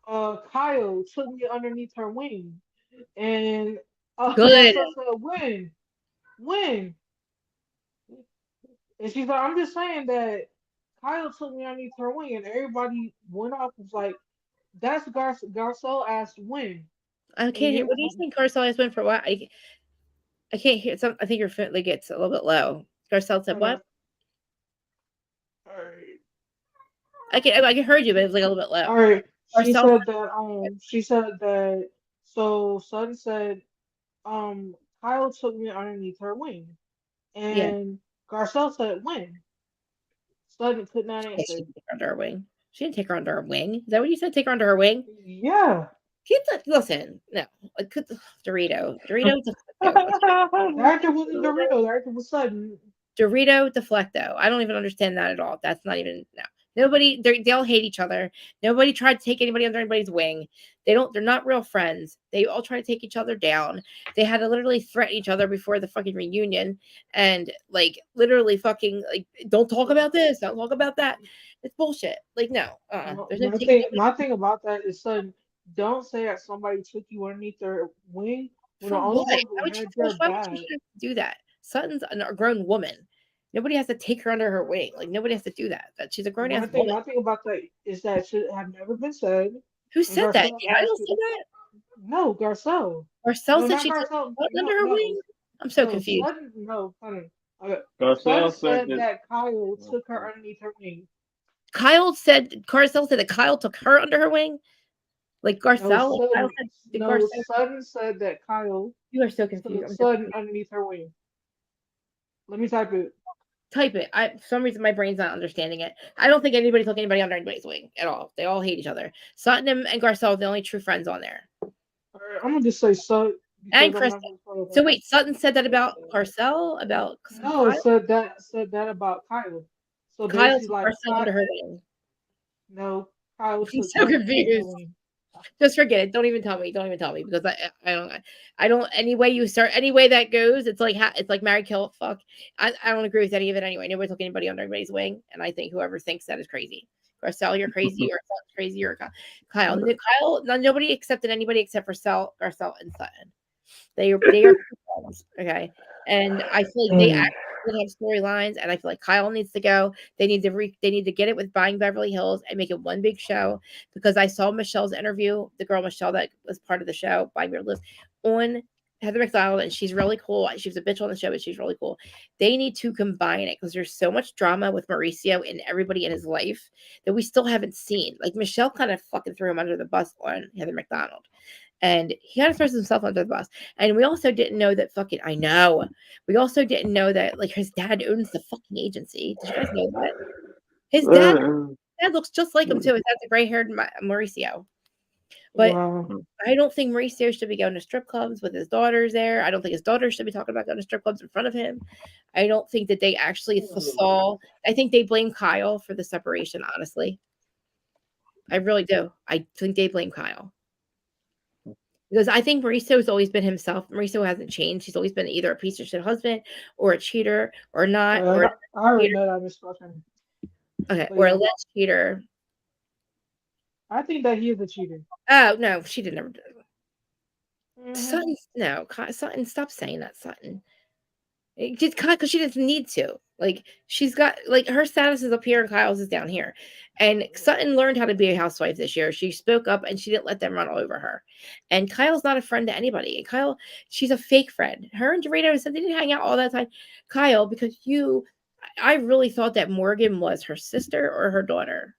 Kyle took me underneath her wing, and Good. Garcelle said, when, and she's like, I'm just saying that Kyle took me underneath her wing, and everybody went off was like, that's Garcelle asked when. I can't hear. What do you think Garcelle has been for what? I can't hear. I think your foot like gets a little bit low. Garcelle said what? All right. I can heard you, but it was like a little bit low. All right. Garcelle She said that so Sun said Kyle took me underneath her wing. Yeah. And Garcelle said when? Sutton could not She answer. didn't take her under her wing. She didn't take her under her wing. Is that what you said? Take her under her wing? Yeah. Listen, no. Dorito. The actor wasn't Dorito, the actor was Sutton. Dorito Deflecto. I don't even understand that at all. That's not even no. Nobody they all hate each other. Nobody tried to take anybody under anybody's wing. They're not real friends. They all try to take each other down. They had to literally threaten each other before the fucking reunion and like literally fucking like don't talk about this, don't talk about that. It's bullshit. Like no. My thing about that is Sutton, don't say that somebody took you underneath their wing when the only one who had your back. Do that. Sutton's a grown woman. Nobody has to take her under her wing. Like nobody has to do that. That she's a grown ass woman. My thing about that is that it should have never been said. Who said that? I don't say that. No, Garcelle. Garcelle said she took under her wing. I'm so confused. Garcelle said that Kyle took her underneath her wing. Garcelle said that Kyle took her under her wing. Like Garcelle. Sutton said that Kyle. You are so confused. Sutton underneath her wing. Let me type it. Type it. For some reason my brain's not understanding it. I don't think anybody took anybody under anybody's wing at all. They all hate each other. Sutton and Garcelle are the only true friends on there. All right, I'm gonna just say Sutton. And Kristen. So wait, Sutton said that about Garcelle? About no, Kyle? said that about Kyle. So Kyle took like Garcelle under her wing. No, Kyle. She's so confused. Just forget it. Don't even tell me. Don't even tell me because I don't. Any way you start, any way that goes, it's like marry, kill, fuck. I don't agree with any of it anyway. Nobody took anybody under anybody's wing, and I think whoever thinks that is crazy. Garcelle, you're crazy, or crazy, or Kyle. Nobody accepted anybody except for Garcelle and Sutton. They are okay, and I feel like they actually have storylines, and I feel like Kyle needs to go. They need to get it with buying Beverly Hills and make it one big show because I saw Michelle's interview, the girl Michelle that was part of the show, Buying Beverly Hills, on Heather McDonald, and she's really cool. She was a bitch on the show, but she's really cool. They need to combine it because there's so much drama with Mauricio and everybody in his life that we still haven't seen. Like Michelle kind of fucking threw him under the bus on Heather McDonald. And he kind of throws himself under the bus. And we also didn't know that I know. We also didn't know that like his dad owns the fucking agency. Did you guys know that? His dad looks just like him too. His dad's a gray-haired Mauricio. But I don't think Mauricio should be going to strip clubs with his daughters there. I don't think his daughters should be talking about going to strip clubs in front of him. I don't think that they actually saw. I think they blame Kyle for the separation, honestly. I really do. I think they blame Kyle. Because I think Mauricio has always been himself. Mauricio hasn't changed. He's always been either a piece of shit husband or a cheater or not. I already know that misfortune. Okay, or a alleged cheater. I think that he is a cheater. Oh, no, she did never do it. Sutton, stop saying that, Sutton. Just because she doesn't need to. Like, she's got, like, her status is up here and Kyle's is down here. And Sutton learned how to be a housewife this year. She spoke up and she didn't let them run all over her. And Kyle's not a friend to anybody. And Kyle, she's a fake friend. Her and Dorito said they didn't hang out all that time. Kyle, because I really thought that Morgan was her sister or her daughter.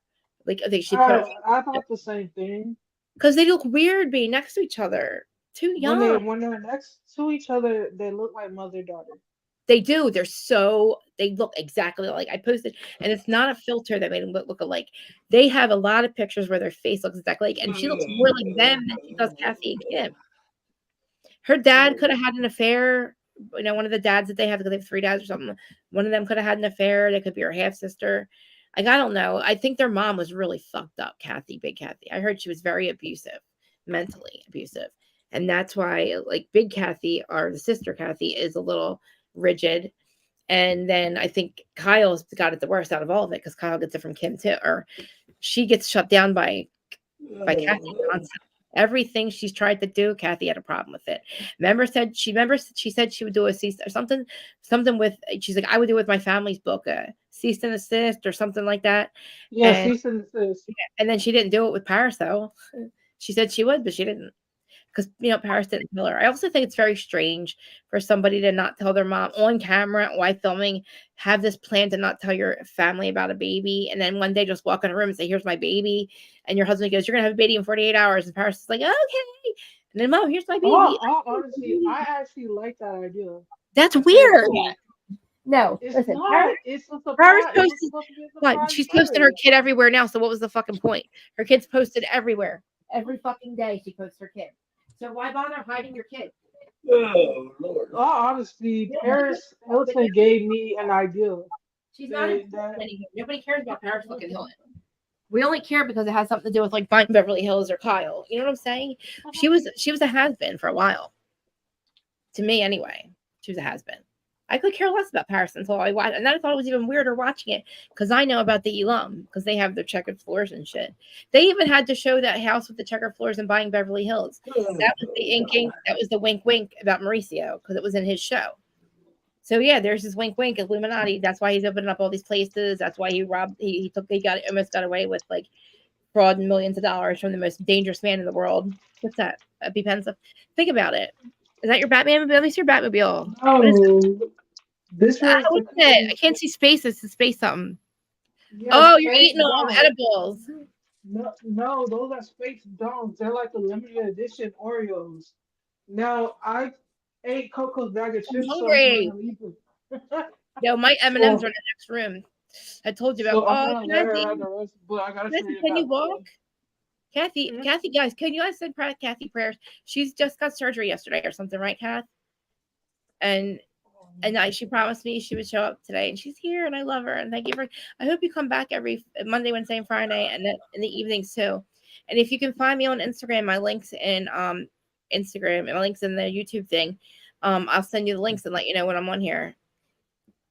Like, I think I thought the same thing. Because they look weird being next to each other. Too young. When they're next to each other, they look like mother-daughter. They do. They look exactly like I posted, and it's not a filter that made them look alike. They have a lot of pictures where their face looks exactly like, and she looks more like them than she does Kathy and Kim. Her dad could have had an affair. You know, one of the dads that they have, because they have 3 dads or something. One of them could have had an affair. They could be her half sister. Like, I don't know. I think their mom was really fucked up, Kathy, Big Kathy. I heard she was very abusive, mentally abusive. And that's why, like, Big Kathy, or the sister Kathy, is a little rigid. And then I think Kyle's got it the worst out of all of it, because Kyle gets it from Kim too, or she gets shut down by Kathy constantly. Everything she's tried to do, Kathy had a problem with it. She said she would do a cease or something with, she's like, I would do it with my family's book, a cease and assist or something like that. Yeah, cease and assist. And then she didn't do it with Paris though. She said she would, but she didn't. Because, you know, Paris didn't tell her. I also think it's very strange for somebody to not tell their mom on camera while filming, have this plan to not tell your family about a baby, and then one day just walk in a room and say, here's my baby, and your husband goes, you're going to have a baby in 48 hours, and Paris is like, okay, and then, Mom, here's my baby. Honestly, I actually like that idea. That's weird. No, it's listen, not. It's a surprise. Paris posted, she's posting her kid everywhere now, so what was the fucking point? Her kid's posted everywhere. Every fucking day she posts her kid. So why bother hiding your kid? Oh, Lord. Honestly, Paris Hilton gave me an idea. She's not anymore. Nobody cares about Paris fucking Hilton. We only care because it has something to do with, like, buying Beverly Hills or Kyle. You know what I'm saying? She was a has-been for a while. To me, anyway. She was a has-been. I could care less about Paris until I watched, and then I thought it was even weirder watching it because I know about the Elam, because they have their checkered floors and shit. They even had to show that house with the checkered floors and buying Beverly Hills. That was the inking. That was the wink wink about Mauricio, because it was in his show. So yeah, there's this wink wink Illuminati. That's why he's opening up all these places. That's why he almost got away with, like, fraud and millions of dollars from the most dangerous man in the world. What's that? A Pensa? Think about it. Is that your Batman? Let me see your Batmobile. Oh, this was I can't see spaces to space something. Yeah, you're eating them edibles. No, those are space dogs. They're like the limited edition Oreos. Now, I ate Coco's bag of chips. I'm hungry. Yo, my M&Ms are in the next room. I told you about. Can you walk? Kathy, guys, can you guys send Kathy prayers? She's just got surgery yesterday or something, right, Kath? And she promised me she would show up today, and she's here, and I love her. And thank you for. I hope you come back every Monday, Wednesday, and Friday, and then in the evenings too. And if you can find me on Instagram, my links in Instagram and my links in the YouTube thing, I'll send you the links and let you know when I'm on here.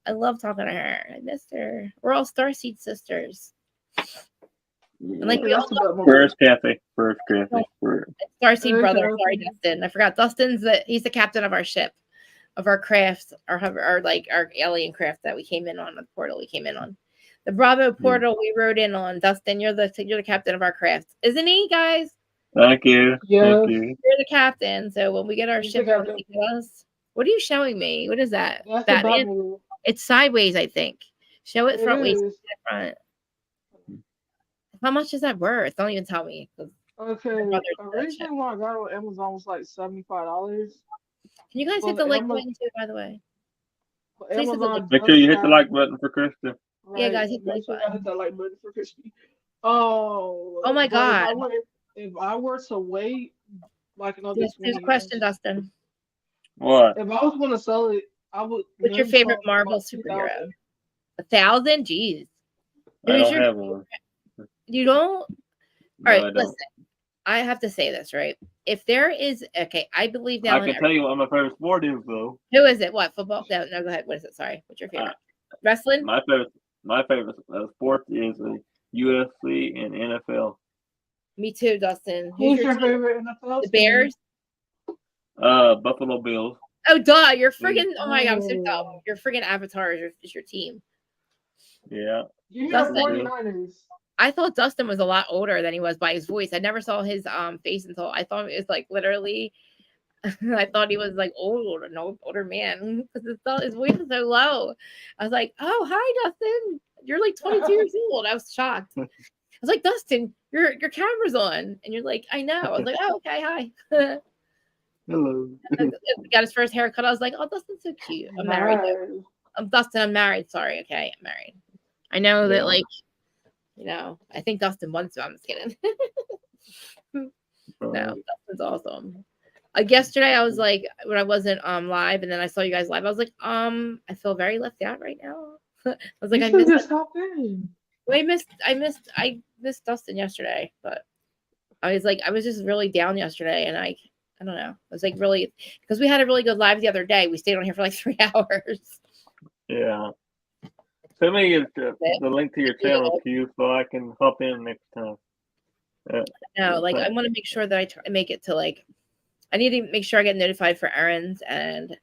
I love talking to her. I missed her. We're all Starseed sisters. And like, we also First Kathy. Starseed brother. Sorry, Dustin. I forgot. He's the captain of our ship, of our craft, our alien craft that we came in on, the portal we came in on. The Bravo portal we rode in on. Dustin, you're the captain of our craft. Isn't he, guys? Thank you. Yes. Thank you. You're the captain. So when we get our ship, what are you showing me? What is that? That's Batman? It's sideways, I think. Show it front ways. Front. How much is that worth? Don't even tell me. Okay. Originally, when I got it on Amazon, was like $75. Can you guys hit the like button too, by the way? Make sure you hit the like button for Kristen. Right. Yeah, guys, hit the like button. Hit the like button for Kristen. Oh my God. If I were to wait like another 20 years. Question, Dustin. What? If I was going to sell it, I would. What's your favorite Marvel superhero? 1,000? Jeez. I don't have one. You don't? All right, I don't. listen. I have to say this, right? If there is, okay, I believe now. I can tell you what my favorite sport is, though. Who is it? What, football? No, go ahead. What is it? Sorry. What's your favorite? Wrestling? My favorite sport is UFC and NFL. Me too, Dustin. Who's your favorite NFL? The Bears? Buffalo Bills. Oh, duh. You're friggin', oh my God, I'm so dumb. Your friggin' Avatar is your team. Yeah. You know 49ers. I thought Dustin was a lot older than he was by his voice. I never saw his face until I thought it was like literally. I thought he was like older man because his voice is so low. I was like, "Oh, hi, Dustin. You're like 22 years old." I was shocked. I was like, "Dustin, your camera's on," and you're like, "I know." I was like, "Oh, okay, hi." Hello. Got his first haircut. I was like, oh, Dustin's so cute. I'm married. Nice. I'm Dustin. I'm married. Sorry. Okay, I'm married. I know that, like, I think Dustin wants to. I'm just kidding. No, Dustin's awesome. Like yesterday, I was like, when I wasn't live, and then I saw you guys live. I was like, I feel very left out right now. I was like, You I should missed. just hop in. I missed Dustin yesterday, but I was just really down yesterday, and I don't know. I was like really, because we had a really good live the other day. We stayed on here for like 3 hours. Yeah. Send me the link to your channel to you so I can hop in next time. No, like I want to make sure that I make it to like. I need to make sure I get notified for errands, and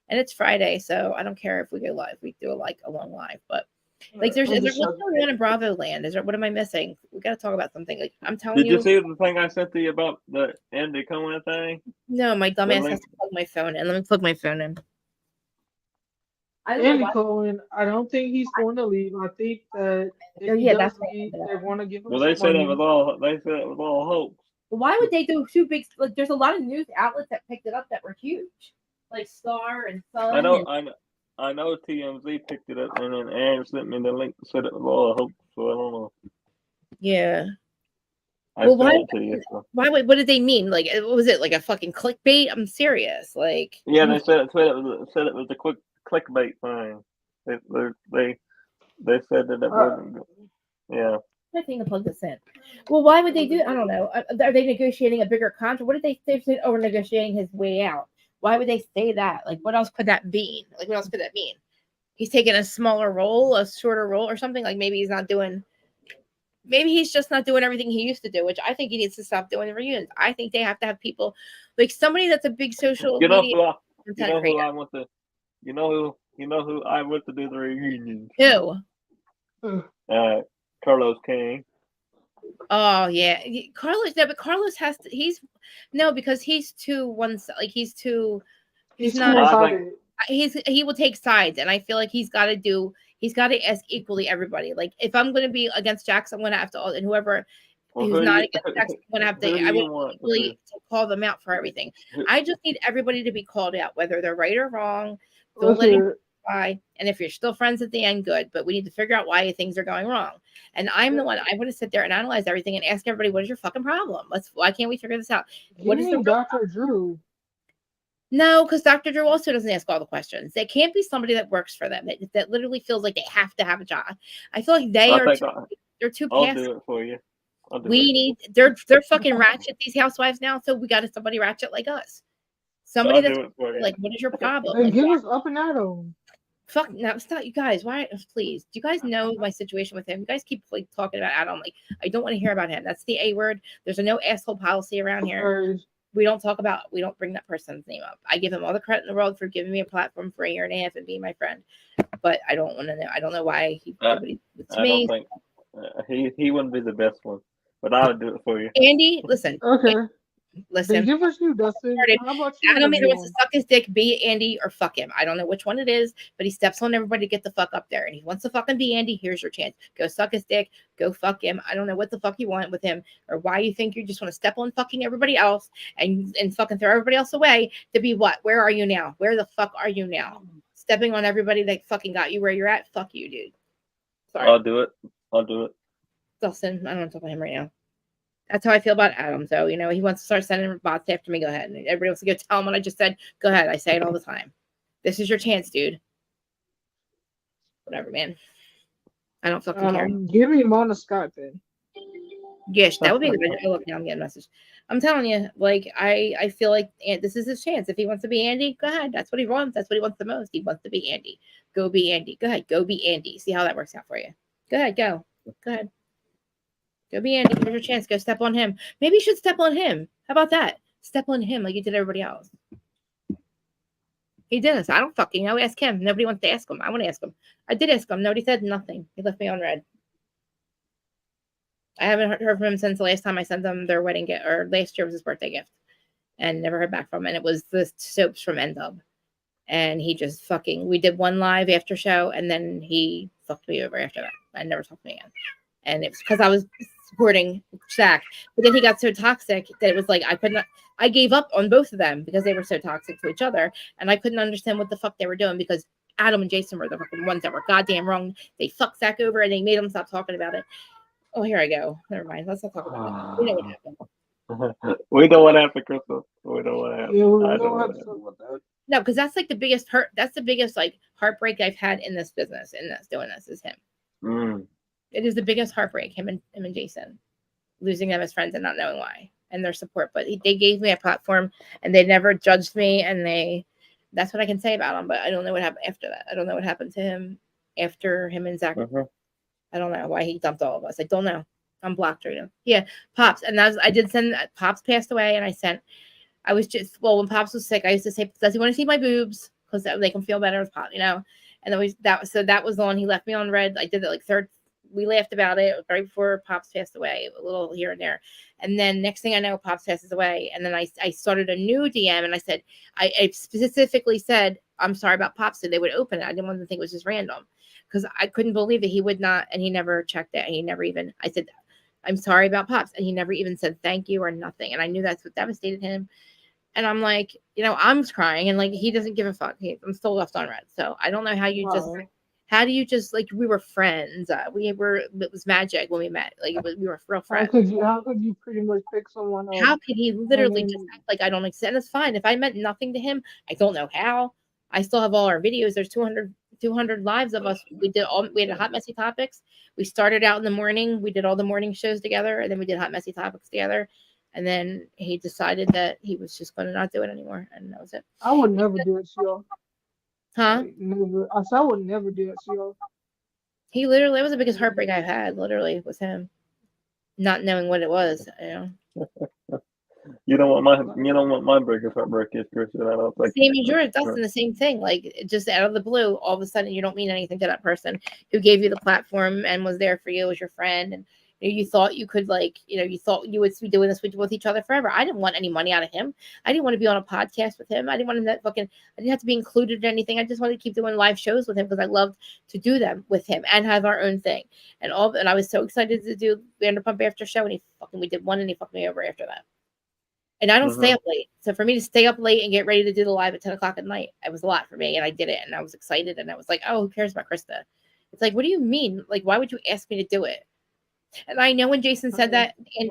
it's Friday, so I don't care if we go live. We do a long live, but like is there what's going on in Bravo land? Is there, what am I missing? We got to talk about something. Like I'm telling you. Did you see the thing I sent to you about the Andy Cohen thing? No, my dumbass has to plug my phone in. Let me plug my phone in. Andy Cohen, I don't think he's going to leave. I think that if he does leave, they're going to give him they said money. it was all hoax. Why would they do two big? Like, there's a lot of news outlets that picked it up that were huge, like Star and Sun. I know TMZ picked it up, and then Aaron sent me the link, said it was all a hoax. So I don't know. Yeah. Well, why? What did they mean? Like, was it like a fucking clickbait? I'm serious. Like, yeah, they said it was a quick clickbait thing. They said that it wasn't. Yeah. I think to plug this in. Well, why would they do? I don't know. Are they negotiating a bigger contract? What did they say? Oh, we're negotiating his way out. Why would they say that? Like, what else could that mean? Like, what else could that mean? He's taking a smaller role, a shorter role, or something. Like, maybe he's not doing. Maybe he's just not doing everything he used to do, which I think he needs to stop doing the reunions. I think they have to have people like somebody that's a big social media content creator. You know who I want to do the reunions. Who? Carlos King. Oh yeah, Carlos. No, but Carlos has to. Because he's too one. Like he's too. He's not. He will take sides, and I feel like he's got to ask equally everybody. Like if I'm going to be against Jax, I'm going to have to, and whoever who's not against Jax, I'm going to have to. I will really call them out for everything. I just need everybody to be called out, whether they're right or wrong. Don't let it why. And if you're still friends at the end, good. But we need to figure out why things are going wrong. And I'm the one. I want to sit there and analyze everything and ask everybody, what is your fucking problem? Why can't we figure this out? What is the Dr. Drew? No, because Dr. Drew also doesn't ask all the questions. They can't be somebody that works for them that literally feels like they have to have a job. I feel like they're too I'll passive. do it for you. They're fucking ratchet, these housewives now. So we got somebody ratchet like us. Somebody that's like, what is your problem? Then give us up and at him. Fuck, now stop, you guys. Why? Please, do you guys know my situation with him? You guys keep like talking about Adam. Like, I don't want to hear about him. That's the A word. There's a no asshole policy around here. We don't bring that person's name up. I give him all the credit in the world for giving me a platform for 1.5 years and being my friend. But I don't want to know. I don't know why he. Don't think he wouldn't be the best one, but I would do it for you. Andy, listen. Okay. Listen, give us you, Dustin. How about you? Adam either wants to suck his dick, be Andy, or fuck him. I don't know which one it is, but he steps on everybody to get the fuck up there. And he wants to fucking be Andy. Here's your chance. Go suck his dick. Go fuck him. I don't know what the fuck you want with him, or why you think you just want to step on fucking everybody else and fucking throw everybody else away to be what? Where are you now? Where the fuck are you now? Stepping on everybody that fucking got you where you're at? Fuck you, dude. Sorry. I'll do it. Dustin, I don't want to talk about him right now. That's how I feel about Adam. So, he wants to start sending bots after me. Go ahead. And everybody wants to go tell him what I just said. Go ahead. I say it all the time. This is your chance, dude. Whatever, man. I don't fucking care. Give me Mona Scott then. Yes, that would be good. Oh, look, now I'm getting a message. I'm telling you, like, I feel like this is his chance. If he wants to be Andy, go ahead. That's what he wants. That's what he wants the most. He wants to be Andy. Go be Andy. Go ahead. Go be Andy. See how that works out for you. Go ahead. Go ahead. Go be Andy. Here's your chance. Go step on him. Maybe you should step on him. How about that? Step on him like you did everybody else. He did this. I don't fucking know. Ask him. Nobody wants to ask him. I want to ask him. I did ask him. Nobody said nothing. He left me on red. I haven't heard from him since the last time I sent them their wedding gift, or last year was his birthday gift, and never heard back from him. And it was the soaps from N-Dub. And he just we did one live after show, and then he fucked me over after that. I never talked to me again. And it's because I was supporting Zach. But then he got so toxic that it was like I gave up on both of them because they were so toxic to each other, and I couldn't understand what the fuck they were doing because Adam and Jason were the fucking ones that were goddamn wrong. They fucked Zach over and they made him stop talking about it. Oh, here I go. Never mind. Let's not talk about it. You know what happened. We know what happened, Crystal. We know what happened. Yeah, we I know don't what have to happened. talk about that. No, because that's like the biggest hurt. That's the biggest like heartbreak I've had in this business. In this doing this is him. It is the biggest heartbreak. Him and Jason losing them as friends and not knowing why and their support. But they gave me a platform and they never judged me. And that's what I can say about them. But I don't know what happened after that. I don't know what happened to him after him and Zach. I don't know why he dumped all of us. I don't know. I'm blocked right now. Yeah, Pops. And I did send Pops passed away, and I was just when Pops was sick, I used to say, does he want to see my boobs? Because that would make him feel better with Pop, you know. And then that was the one he left me on red. I did it like third. We laughed about it right before Pops passed away, a little here and there. And then next thing I know, Pops passes away. And then I started a new DM, and I said, I specifically said, I'm sorry about Pops, so they would open it. I didn't want them to think it was just random, because I couldn't believe that he would not, and he never checked it. And he never even, I said, I'm sorry about Pops. And he never even said thank you or nothing. And I knew that's what devastated him. And I'm like, you know, I'm crying, and like, he doesn't give a fuck. I'm still left on red. So I don't know how you how do you just, like, we were friends. It was magic when we met. Like, we were real friends. How could you pretty much pick someone up? How could he literally just act like I don't exist? And it's fine. If I meant nothing to him, I don't know how. I still have all our videos. There's 200 lives of us. We had a Hot Messy Topics. We started out in the morning. We did all the morning shows together, and then we did Hot Messy Topics together. And then he decided that he was just going to not do it anymore, and that was it. I would never do it to y'all. Huh? Like, never. I would never do it to y'all. He literally, it was the biggest heartbreak I've had, literally, was him not knowing what it was, you know. You know what my biggest heartbreak is, Kristen? I don't think same as yours, Dustin. The same thing. Like, just out of the blue, all of a sudden, you don't mean anything to that person who gave you the platform and was there for you as your friend, and you thought you could, like, you thought you would be doing this with each other forever. I didn't want any money out of him. I didn't want to be on a podcast with him. I didn't want him I didn't have to be included in anything. I just wanted to keep doing live shows with him because I loved to do them with him and have our own thing. And I was so excited to do Vanderpump after show, and we did one, and he fucked me over after that. And I don't stay up late. So for me to stay up late and get ready to do the live at 10 o'clock at night, it was a lot for me. And I did it, and I was excited, and I was like, oh, who cares about Krista? It's like, what do you mean? Like, why would you ask me to do it? And I know when Jason said that, and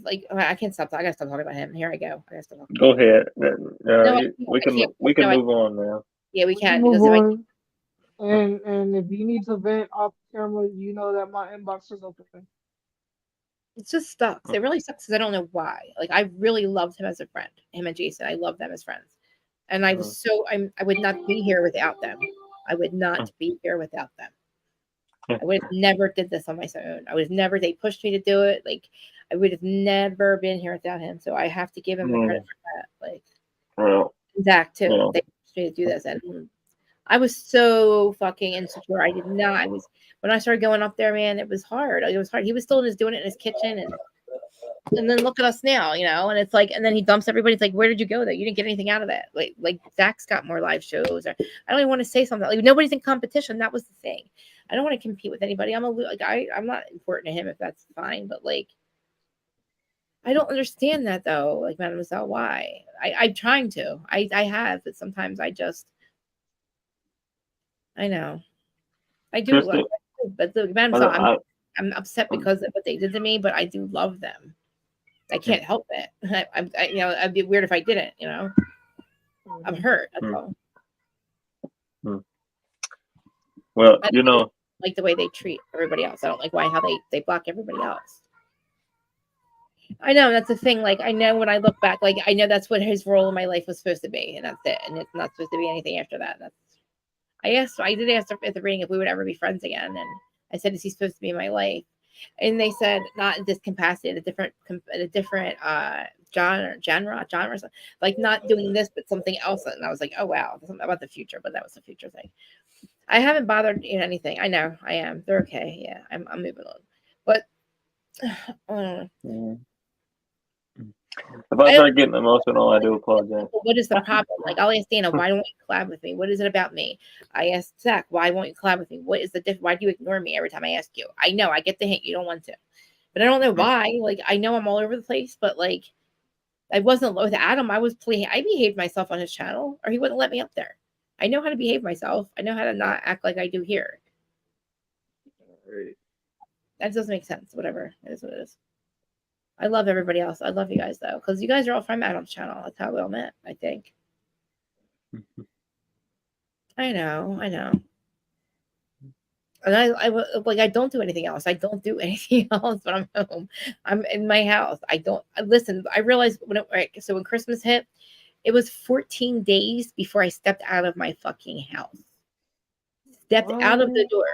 like, I can't stop. I gotta stop talking about him. Here I go. I gotta stop talking. Go ahead. We can move on now. Yeah, we can. Move on. And if you need to vent off camera, you know that my inbox is open. It just sucks. It really sucks because I don't know why. Like, I really loved him as a friend. Him and Jason, I love them as friends. And I was I would not be here without them. I would not be here without them. I would have never did this on my own. They pushed me to do it. Like, I would have never been here without him. So I have to give him the credit for that. Like, Zach too. They pushed me to do this. And I was so fucking insecure. I did not. When I started going up there, man, it was hard. It was hard. He was still doing it in his kitchen, and then look at us now, you know. And it's like, and then he dumps everybody. It's like, where did you go though? You didn't get anything out of that. Like Zach's got more live shows. Or I don't even want to say something. Like, nobody's in competition. That was the thing. I don't want to compete with anybody. I'm not important to him, if that's fine. But like, I don't understand that though. Like, Mademoiselle, why? I'm trying to. I have, but sometimes I know. I do. Kristen, but the Mademoiselle, I'm upset because of what they did to me, but I do love them. I can't help it. I'd be weird if I didn't, you know. I'm hurt. That's all. Well, I don't like the way they treat everybody else. I don't like how they block everybody else. I know that's the thing. Like, I know when I look back, like, I know that's what his role in my life was supposed to be, and that's it. And it's not supposed to be anything after that. I did ask at the reading if we would ever be friends again, and I said, is he supposed to be in my life? And they said not in this capacity, at a different genre, like not doing this, but something else. And I was like, oh wow, something about the future, but that was the future thing. I haven't bothered in anything. I know I am. They're okay. Yeah, I'm moving on. But if I start getting emotional, I do apologize. What is the problem? Like, I'll ask Dana, why don't you collab with me? What is it about me? I asked Zach, why won't you collab with me? What is the difference? Why do you ignore me every time I ask you? I know, I get the hint. You don't want to. but I don't know why. Like, I know I'm all over the place, but like, I wasn't with Adam. I behaved myself on his channel, or he wouldn't let me up there. I know how to behave myself. I know how to not act like I do here. That doesn't make sense. Whatever. It is what it is. I love everybody else. I love you guys, though, because you guys are all from Adam's channel. That's how we all met, I think. I know. And I don't do anything else. I don't do anything else when I'm home. I'm in my house. Listen, I realized when Christmas hit, it was 14 days before I stepped out of my fucking house. Stepped out of the door.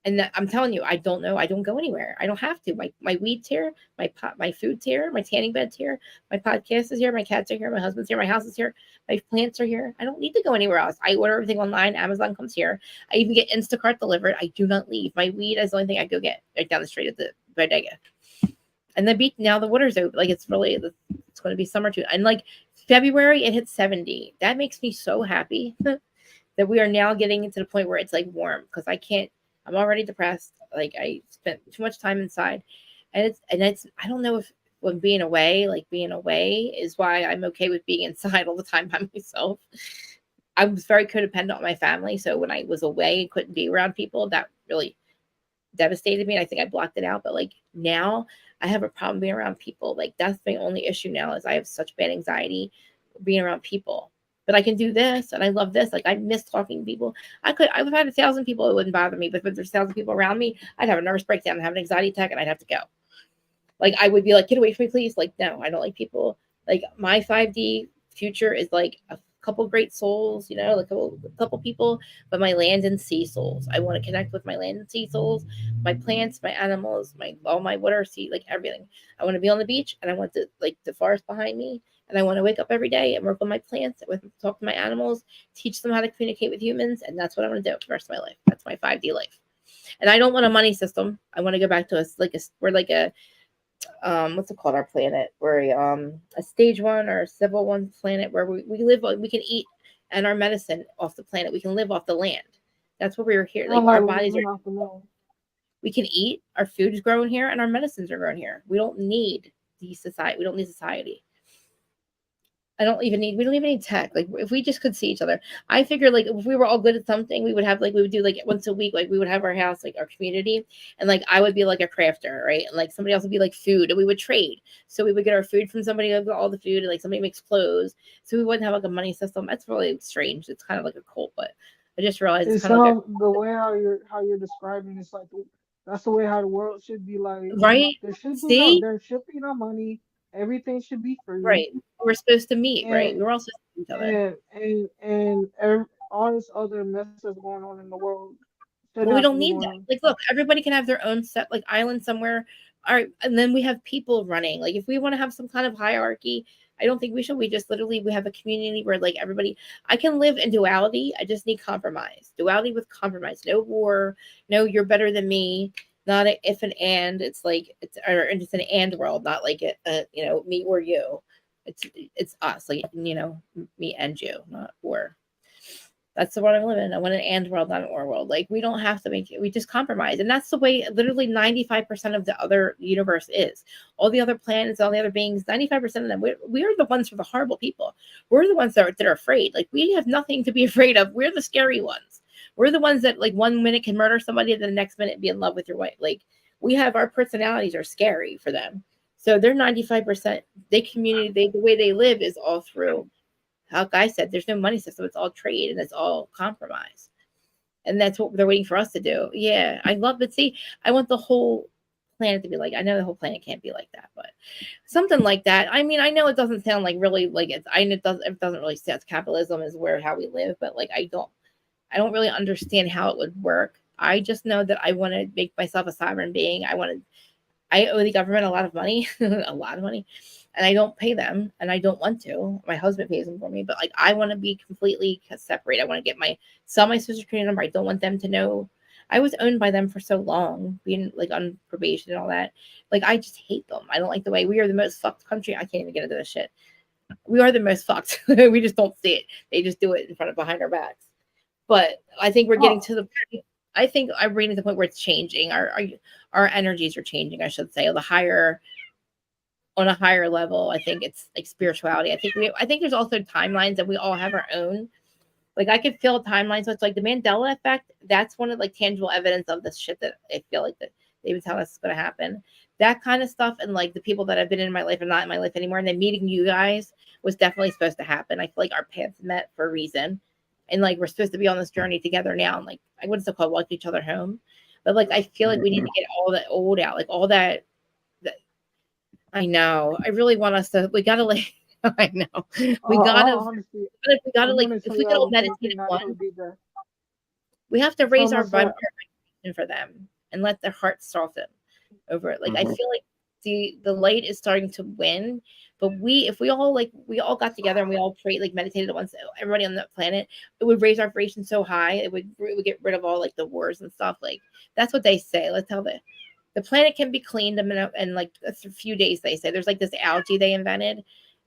And I'm telling you, I don't know. I don't go anywhere. I don't have to. My weed's here. My food's here. My tanning bed's here. My podcast is here. My cats are here. My husband's here. My house is here. My plants are here. I don't need to go anywhere else. I order everything online. Amazon comes here. I even get Instacart delivered. I do not leave. My weed is the only thing I go get right down the street at the bodega. And the beach, now the water's open. Like, it's going to be summer too. And like February, it hit 70. That makes me so happy that we are now getting into the point where it's like warm, because I'm already depressed. Like, I spent too much time inside, and it's I don't know if when being away is why I'm okay with being inside all the time by myself. I was very codependent on my family, so when I was away and couldn't be around people, that really devastated me. And I think I blocked it out. But like, now I have a problem being around people. Like, that's my only issue now, is I have such bad anxiety being around people. But I can do this, and I love this. Like, I miss talking to people. I've had 1,000 people, it wouldn't bother me. But if there's 1,000 people around me, I'd have a nervous breakdown and have an anxiety attack, and I'd have to go. Like, I would be like, get away from me, please. Like, no, I don't like people. Like, my 5D future is like a couple great souls, like a couple people, but my land and sea souls. I want to connect with my land and sea souls, my plants, my animals, all my water, sea, like everything. I want to be on the beach, and I want the forest behind me. And I want to wake up every day and work on my plants, talk to my animals, teach them how to communicate with humans. And that's what I want to do for the rest of my life. That's my 5D life. And I don't want a money system. I want to go back to we're like a, what's it called, our planet? We're a stage 1 or a civil 1 planet where we live, we can eat and our medicine off the planet. We can live off the land. That's what we were here. Like, our bodies are, we can eat, our food is grown here, and our medicines are grown here. We don't need society. We don't need society. We don't even need tech. Like, if we just could see each other, I figure, like, if we were all good at something, we would do like once a week, like we would have our house, like our community, and like I would be like a crafter, right? And like somebody else would be like food, and we would trade. So we would get our food from somebody, all the food, and like somebody makes clothes. So we wouldn't have like a money system. That's really strange. It's kind of like a cult, but I just realized It sounds the way how you're describing it's like that's the way how the world should be. Like, right. there should be no money. Everything should be free. Right. We're supposed to meet, right? We're all supposed to meet each other. All this other mess that's going on in the world. But we don't need that. Like, look, everybody can have their own set, like, island somewhere. All right, and then we have people running. Like, if we want to have some kind of hierarchy, I don't think we should. We just literally, we have a community where, like, everybody, I can live in duality. I just need compromise. Duality with compromise. No war. No, you're better than me. Not an if and and. It's like it's an and world, not like me or you. It's us, like, me and you, not or. That's the world I live in. I want an and world, not an or world. Like, we don't have to make it. We just compromise, and that's the way. Literally, 95% of the other universe is. All the other planets, all the other beings, 95% of them. We are the ones for the horrible people. We're the ones that are afraid. Like, we have nothing to be afraid of. We're the scary ones. We're the ones that, like, 1 minute can murder somebody, and then the next minute be in love with your wife. Like, we have, our personalities are scary for them. So they're 95%. The way they live is all through. Like I said, there's no money system. It's all trade, and it's all compromise. And that's what they're waiting for us to do. Yeah, I love it. See, I want the whole planet to be like, I know the whole planet can't be like that, but something like that. I mean, I know it doesn't sound like really like it doesn't really sound capitalism is how we live, but like, I don't really understand how it would work. I just know that I want to make myself a sovereign being. I owe the government a lot of money, a lot of money, and I don't pay them, and I don't want to. My husband pays them for me, but like, I want to be completely separate. I want to sell my social security number. I don't want them to know. I was owned by them for so long, being like on probation and all that. Like, I just hate them. I don't like the way we are the most fucked country. I can't even get into this shit. We are the most fucked. We just don't see it. They just do it behind our backs. But I think we're getting to the point. I think I'm reading to the point where it's changing. Our energies are changing, I should say. On a higher level, I think it's like spirituality. I think there's also timelines that we all have our own. Like I could feel timelines. So it's like the Mandela effect. That's one of like tangible evidence of this shit that I feel like that they've been telling us is going to happen. That kind of stuff, and like the people that have been in my life are not in my life anymore, and then meeting you guys was definitely supposed to happen. I feel like our paths met for a reason, and like we're supposed to be on this journey together now. And like I wouldn't still call walk each other home, but like I feel like we need to get all that old out, like all that. I know. I really want us to. We gotta like. I know. We gotta. Honestly, We gotta I'm like. gonna If tell we could y'all all one meditate thing at I once, told DJ. we have to I told raise our myself, vibration for them and let their hearts soften over it. Like I Mhm. feel like the light is starting to win, but if we all got together and we all prayed, like meditated at once, everybody on the planet, it would raise our vibration so high, it would get rid of all like the wars and stuff. Like that's what they say. Let's tell the planet can be cleaned in like a few days. They say there's like this algae they invented,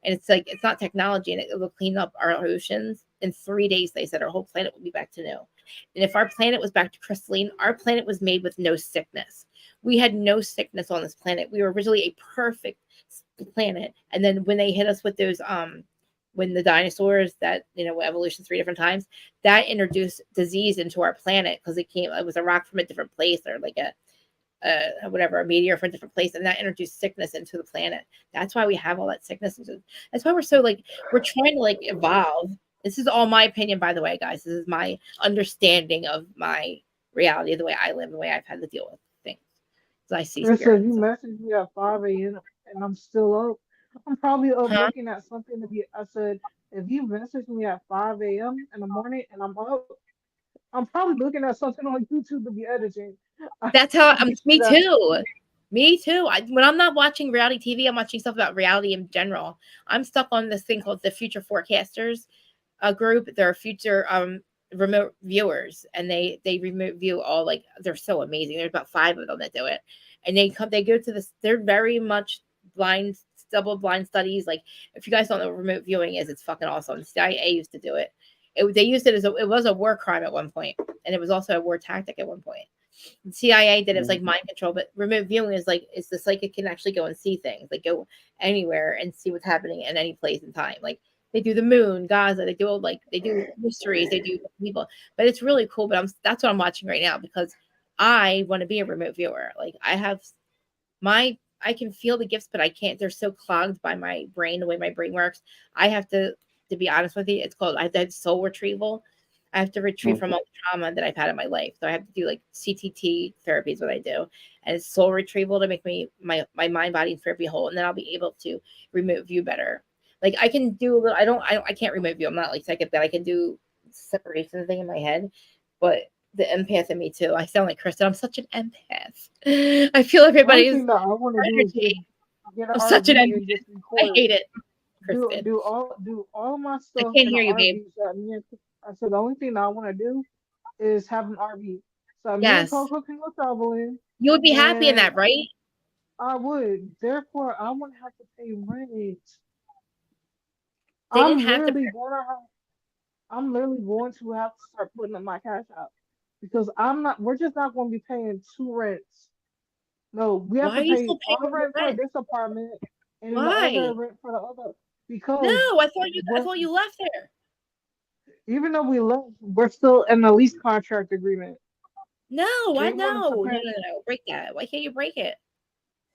and it's like it's not technology, and it will clean up our oceans in 3 days. They said our whole planet will be back to new. And if our planet was back to crystalline, our planet was made with no sickness. We had no sickness on this planet. We were originally a perfect planet, and then when they hit us with those when the dinosaurs that evolution 3 different times, that introduced disease into our planet because it was a rock from a different place, or like a whatever, a meteor from a different place, and that introduced sickness into the planet. That's why we have all that sickness. That's why we're so like we're trying to like evolve. This is all my opinion, by the way, guys. This is my understanding of my reality, the way I live, the way I've had to deal with things. So I see Chris said, spirits. you messaged me at 5 a.m. and I'm still up. I'm probably up Huh? looking at something to be. I said, if you message me at 5 a.m. in the morning and I'm up, I'm probably looking at something on YouTube to be editing. I That's how promise you me that. too. Me too. When I'm not watching reality TV, I'm watching stuff about reality in general. I'm stuck on this thing called the Future Forecasters group. They're future remote viewers, and they remote view all, like, they're so amazing. There's about 5 of them that do it, and they go to this. They're very much blind, double blind studies. Like, if you guys don't know what remote viewing is, it's fucking awesome. The CIA used to do it. They used it it was a war crime at one point, and it was also a war tactic at one point. The CIA did it. It was like mind control, but remote viewing is like it's the psychic can actually go and see things, like go anywhere and see what's happening in any place in time. Like they do the moon, Gaza, they do mysteries, they do people, but it's really cool. But that's what I'm watching right now because I want to be a remote viewer. Like I can feel the gifts, but I can't. They're so clogged by my brain, the way my brain works. I have to be honest with you. It's called I have soul retrieval. I have to retrieve from all the trauma that I've had in my life. So I have to do like CTT therapy is what I do, and it's soul retrieval to make my mind, body, and spirit be whole, and then I'll be able to remote view better. Like I can do a little. I can't remote view. I'm not like psychic, but I can do separation thing in my head. But the empath in me too. I sound like Kristen. I'm such an empath. I feel The only everybody's thing that I want to do is energy. just get an I'm such an RV empath. and just I record. hate it, Kristen. Do all my I stuff can't in an hear you, babe. RV. So me and I said the only thing that I want to do is have an RV. So me and Yes. Coco can go traveling, You would be happy in and that, right? I would. Therefore, I wouldn't have to pay rent. They didn't I'm have to. literally going to have. I'm literally going to have to start putting up my cash out because I'm not. We're just not going to be paying 2 rents. No, we have Why to are you pay still paying our your rent for rent? this apartment and then the other Why? rent for the other. No, Because I we're thought you left there. even though we left, we're still in the lease contract agreement. No, I They want us to know. No, pay no, no. Break that. Why can't you break it?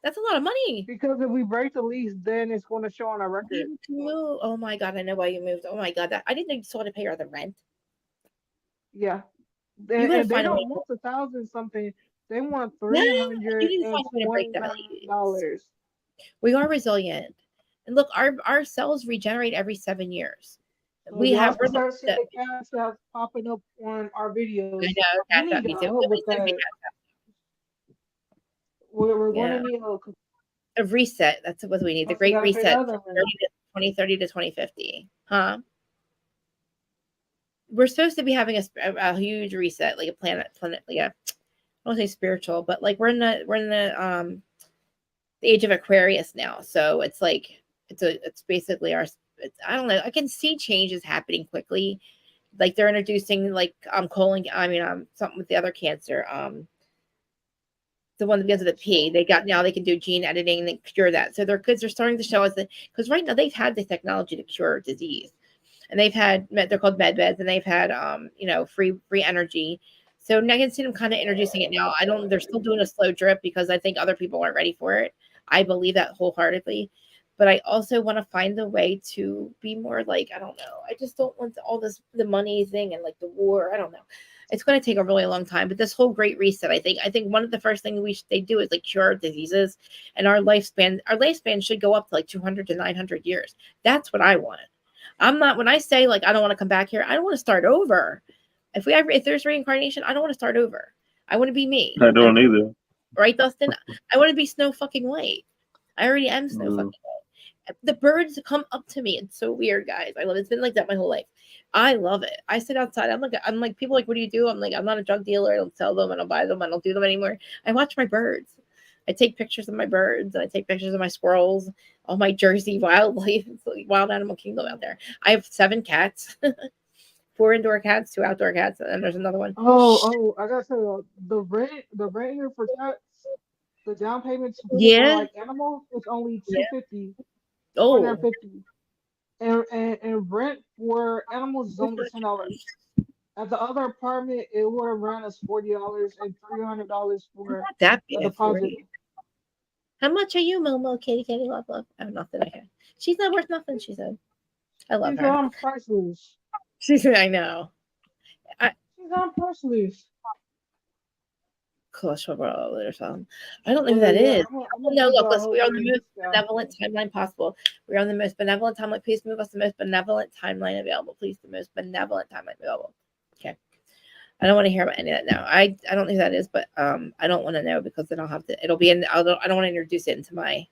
That's a lot of money. because if we break the lease, then it's going to show on our Why record. did you move? Oh my god, I know why you moved. Oh my god, I didn't know you still had to pay her the rent. Yeah, You gotta and they find a way. don't want 1,000 something. They want No, three you hundred need to and find a way to break twenty that. nine dollars. We are resilient. And look, our cells regenerate every 7 years. So We y'all have can we're start seeing the the cash apps popping up on our I videos. know, We cash need out me your too. help with Please send me that. cash out. We're going Yeah. to need help. A reset. That's what we need. The Plus, we great got to pay reset. other rent. 2030 to 2050. Huh? We're supposed to be having a huge reset, like a planet, like a, I don't say spiritual, but like we're in the age of Aquarius now. So it's like it's basically I don't know. I can see changes happening quickly like they're introducing like colon. I mean something with the other cancer. The one that begins with a P. They can do gene editing and they cure that. So their kids are starting to show us that because right now they've had the technology to cure disease, and they're called med beds, and they've had free energy. So now I can see them kind of introducing it now. They're still doing a slow drip because I think other people aren't ready for it. I believe that wholeheartedly. But I also want to find a way to be more like, I don't know. I just don't want all the money thing and like the war. I don't know. It's going to take a really long time. But this whole great reset, I think one of the first things they do is like cure diseases, and our lifespan should go up to like 200 to 900 years. That's what I want. I'm not, when I say like I don't want to come back here, I don't want to start over. If there's reincarnation, I don't want to start over. I want to be me. I don't either. Right, Dustin? I want to be Snow fucking White. I already am Snow fucking White. The birds come up to me. It's so weird, guys. I love it. It's been like that my whole life. I love it. I sit outside. I'm like people like, what do you do? I'm like, I'm not a drug dealer. I don't sell them. I don't buy them. I don't do them anymore. I watch my birds. I take pictures of my birds. I take pictures of my squirrels. All my Jersey wildlife, wild animal kingdom out there. I have 7 cats, 4 indoor cats, 2 outdoor cats, and there's another one. I gotta tell you, the rent here for cats, the down payments for like animals is only $250. Oh, and rent for animals is only $10. At the other apartment, it would have run us $40 and $300 for that the deposit. How much are you, Momo? Kitty, love. I have nothing. I can. She's not worth nothing. She said. I love her. On priceless. I know. She's on priceless. Cholesterol or something. I don't know who that is. No, look, listen, we're on the most benevolent timeline possible. We're on the most benevolent timeline. Please move us the most benevolent timeline available. Please, the most benevolent timeline available. Okay. I don't want to hear about any of that now. I don't know who that is, but I don't want to know because then I'll have to. It'll be in. I don't want to introduce it into my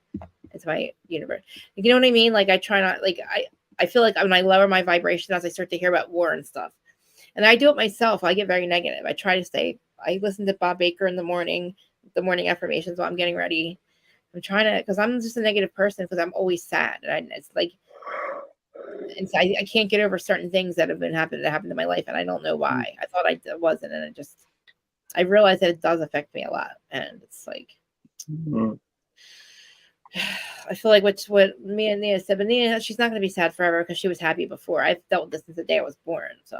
universe. You know what I mean? Like I try not. Like I feel like when I lower my vibration as I start to hear about war and stuff, and I do it myself. I get very negative. I try to stay. I listen to Bob Baker in the morning affirmations while I'm getting ready. I'm trying to, because I'm just a negative person because I'm always sad. And it's like, and so I can't get over certain things that have happened in my life. And I don't know why. I thought I wasn't. And I realized that it does affect me a lot. And it's like, I feel like what me and Nia said, but Nia, she's not going to be sad forever because she was happy before. I've dealt with this since the day I was born. So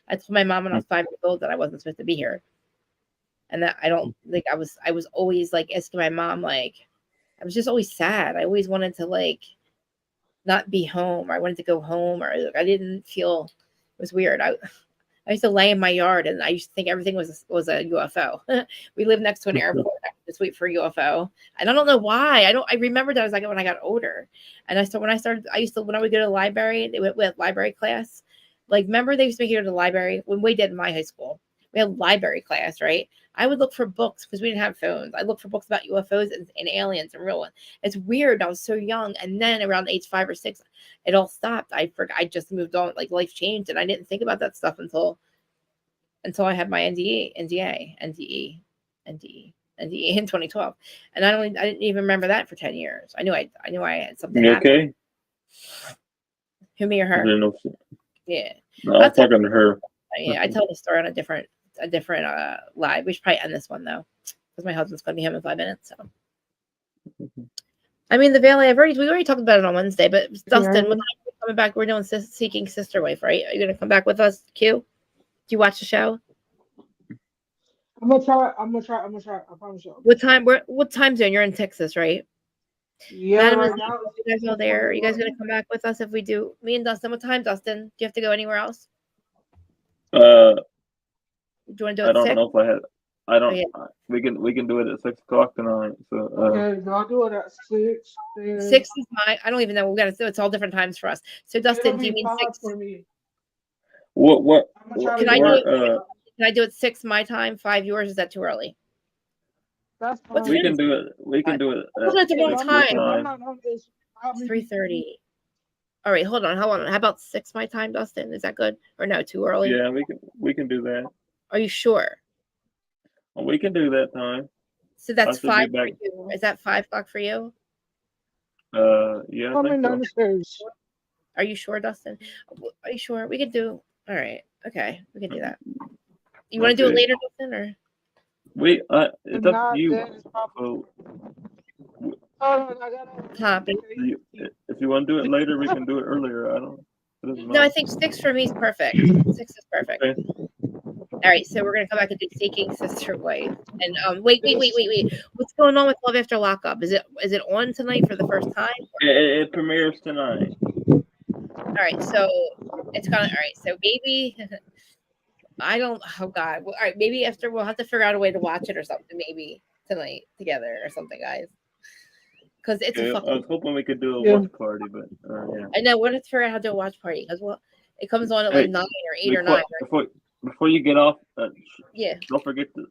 I told my mom when I was 5 years old that I wasn't supposed to be here. And that I don't like, I was always like asking my mom, like, I was just always sad. I always wanted to like not be home. Or I wanted to go home, or I didn't feel, it was weird. I used to lay in my yard and I used to think everything was a UFO. We lived next to an airport. I could just wait for a UFO. And I don't know why. I remember that I was like when I got older. And when I would go to the library, they went with library class. Like, remember they used to be here to the library when we did in my high school. We had library class, right? I would look for books because we didn't have phones. I looked for books about UFOs and aliens and real ones. It's weird. I was so young. And then around age 5 or 6, it all stopped. I forgot. I just moved on. Like, life changed. And I didn't think about that stuff until I had my NDE in 2012. And I didn't even remember that for 10 years. I knew I had something happen. Okay? Who, me or her? Yeah. No, I'm talking to her. Yeah, I tell the story on a different live. We should probably end this one though, because my husband's going to be home in 5 minutes. So, I mean, the Valley. We already talked about it on Wednesday, but Dustin, when are coming back? We're doing Seeking Sister Wife, right? Are you going to come back with us, Q? Do you watch the show? I'm gonna try. I promise you. What time zone? You're in Texas, right? Yeah. Madam, right now, you guys are there. Are you guys going to come back with us if we do? Me and Dustin. What time, Dustin? Do you have to go anywhere else? Do you want to do it? I don't 6? know if I had. I don't. Oh, yeah. We can do it at 6 o'clock tonight. So okay, I'll do it at 6. 6 is my. I don't even know. We got to do. It's all different times for us. So Dustin, do you mean 6 for me? What? Can I do it? Can I do it 6 my time, 5 yours? Is that too early? That's fine. We can do it. We can do it. At the wrong time. 3:30. All right, hold on. How about 6 my time, Dustin? Is that good or no? Too early? Yeah, we can do that. Are you sure? Well, we can do that time. So that's 5 for you. Is that 5 o'clock for you? Yeah. I think so. Are you sure, Dustin? Are you sure? We could do. All right. Okay, we can do that. You want to do it later, Justin, or? It's up to you. Oh, no, I gotta. Topic. If you want to do it later, we can do it earlier. No, I think 6 for me is perfect. 6 is perfect. Okay. All right, so we're gonna come back and do Seeking Sister Wife. And wait. What's going on with Love After Lockup? Is it on tonight for the first time? It premieres tonight. All right, so it's gonna. All right, so maybe I don't. Oh God. Well, all right, maybe after we'll have to figure out a way to watch it or something. Maybe tonight together or something, guys. Because it's a fucking. I was hoping we could do a watch party, but yeah. I know. We're gonna figure out how to do a watch party because it comes on at like 9 or 8 or 9. Right? Before you get off, yeah. Don't forget to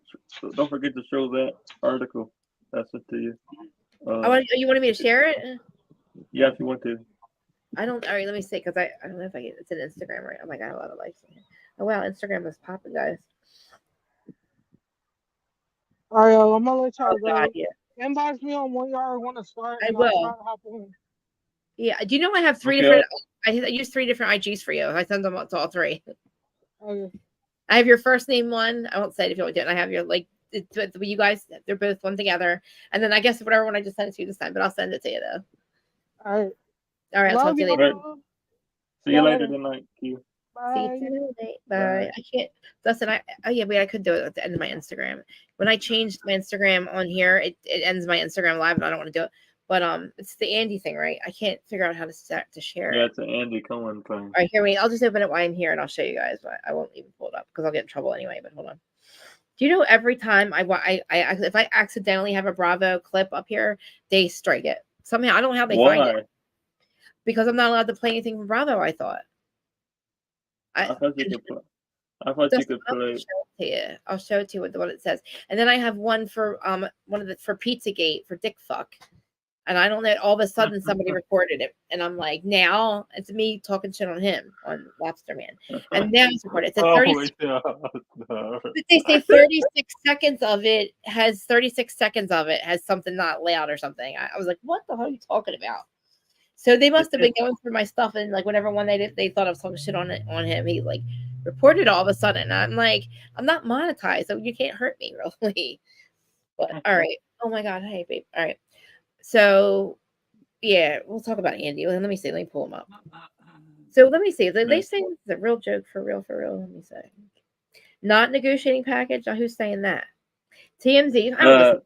show that article. That's it to you. You wanted me to share it? Yeah, if you want to. I don't. All right, let me see because I don't know if it's an Instagram, right? Oh my God, a lot of likes. Oh wow, Instagram is popping, guys. All right, I'm gonna let y'all go. God, yeah. Inbox me on when y'all want to start. I will. I'll try to hop on. Yeah. Do you know I have 3 different? I use 3 different IGs for you. I send them to all 3. Okay. I have your first name one. I won't say it if you want to do it. I have your you guys. They're both one together, and then I guess whatever one I just sent it to you this time, but I'll send it to you though. All right. All right. I'll talk to you later. See you later tonight. Q. Bye. See you tonight. Bye. I can't. Dustin, I could do it at the end of my Instagram. When I changed my Instagram on here, it ends my Instagram live, and I don't want to do it. But it's the Andy thing, right? I can't figure out how to share. Yeah, it's an Andy Cohen thing. All right, here, wait. I'll just open it while I'm here, and I'll show you guys. But I won't even pull it up because I'll get in trouble anyway. But hold on. Do you know every time if I accidentally have a Bravo clip up here, they strike it somehow? I don't know how they find it. Because I'm not allowed to play anything from Bravo. I thought. I thought you could play. I'll show it to you with what it says. And then I have one for for Pizzagate for Dick Fuck. And I don't know, all of a sudden somebody recorded it. And I'm like, now it's me talking shit on him, on Lobster Man. And now it's recorded. It says 36. They say 36 seconds of it has 36 seconds of it has something not loud or something. I was like, what the hell are you talking about? So they must have been going through my stuff, and like whatever one they thought I was talking shit on him, he like reported all of a sudden. I'm like, I'm not monetized, so you can't hurt me really. But all right. Oh my God. Hey babe. All right. So yeah, we'll talk about Andy. Let me see. Let me pull him up. So let me see. They say it's a real joke for real. Let me say. Not negotiating package. Now who's saying that? TMZ.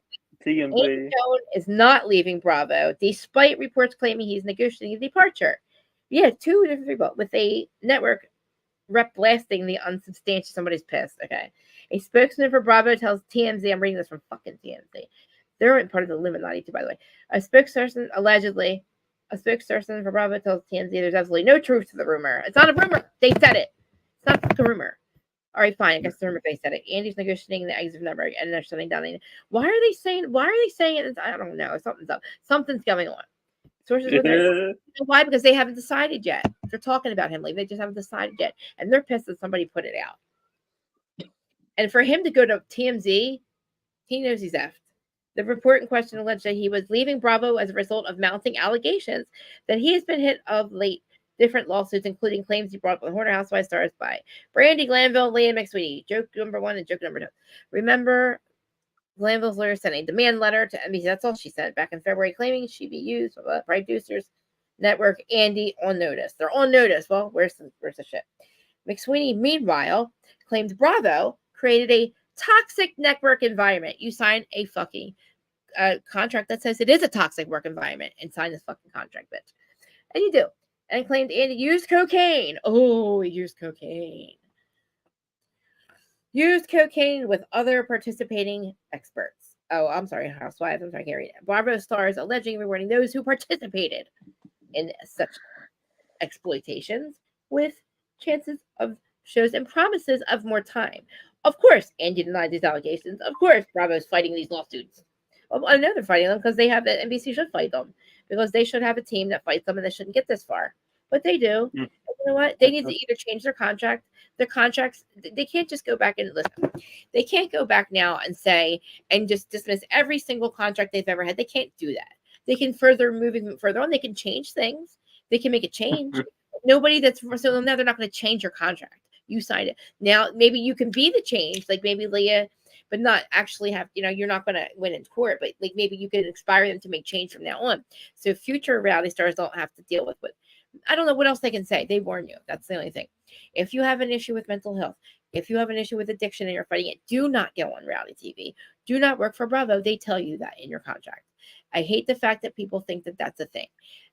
TMZ is not leaving Bravo, despite reports claiming he's negotiating a departure. Yeah, 2 different people with a network rep blasting the unsubstantiated. Somebody's pissed. Okay. A spokesman for Bravo tells TMZ, I'm reading this from fucking TMZ. They're part of the Illuminati too, by the way. A spokesperson for Bravo tells TMZ there's absolutely no truth to the rumor. It's not a rumor. They said it. It's not a rumor. All right, fine. I guess the rumor they said it. Andy's negotiating the exit number, and they're shutting down. Why are they saying it? I don't know. Something's up. Something's going on. Sources why? Because they haven't decided yet. They're talking about him. Like they just haven't decided yet, and they're pissed that somebody put it out. And for him to go to TMZ, he knows he's effed. The report in question alleged that he was leaving Bravo as a result of mounting allegations that he has been hit of late. Different lawsuits, including claims he brought up on Horner Housewives stars by Brandy Glanville, Leah McSweeney. Joke number 1 and joke number 2. Remember, Glanville's lawyer sent a demand letter to NBC. That's all she said back in February, claiming she'd be used by producers network Andy on notice. They're on notice. Well, where's the shit? McSweeney, meanwhile, claimed Bravo created a toxic network environment. You signed a fucking contract that says it is a toxic work environment, and sign this fucking contract, bitch. And you do. And claimed Andy used cocaine. Oh, he used cocaine. Used cocaine with other participating experts. Oh, I'm sorry, Housewives. I'm sorry, I can't read it. Bravo stars alleging rewarding those who participated in such exploitations with chances of shows and promises of more time. Of course, Andy denied these allegations. Of course, Bravo's fighting these lawsuits. Well, I know they're fighting them because they have it. NBC should fight them because they should have a team that fights them, and they shouldn't get this far. But they do. You know what? They need to either change their contract. Their contracts, they can't just go back and listen. They can't go back now and say and just dismiss every single contract they've ever had. They can't do that. They can moving further on. They can change things. They can make a change. Nobody so now they're not going to change your contract. You signed it. Now maybe you can be the change, like maybe Leah, but not actually have, you're not going to win in court, but like maybe you can inspire them to make change from now on. So future reality stars don't have to deal with what, I don't know what else they can say. They warn you. That's the only thing. If you have an issue with mental health, if you have an issue with addiction and you're fighting it, do not go on reality TV. Do not work for Bravo. They tell you that in your contract. I hate the fact that people think that that's a thing.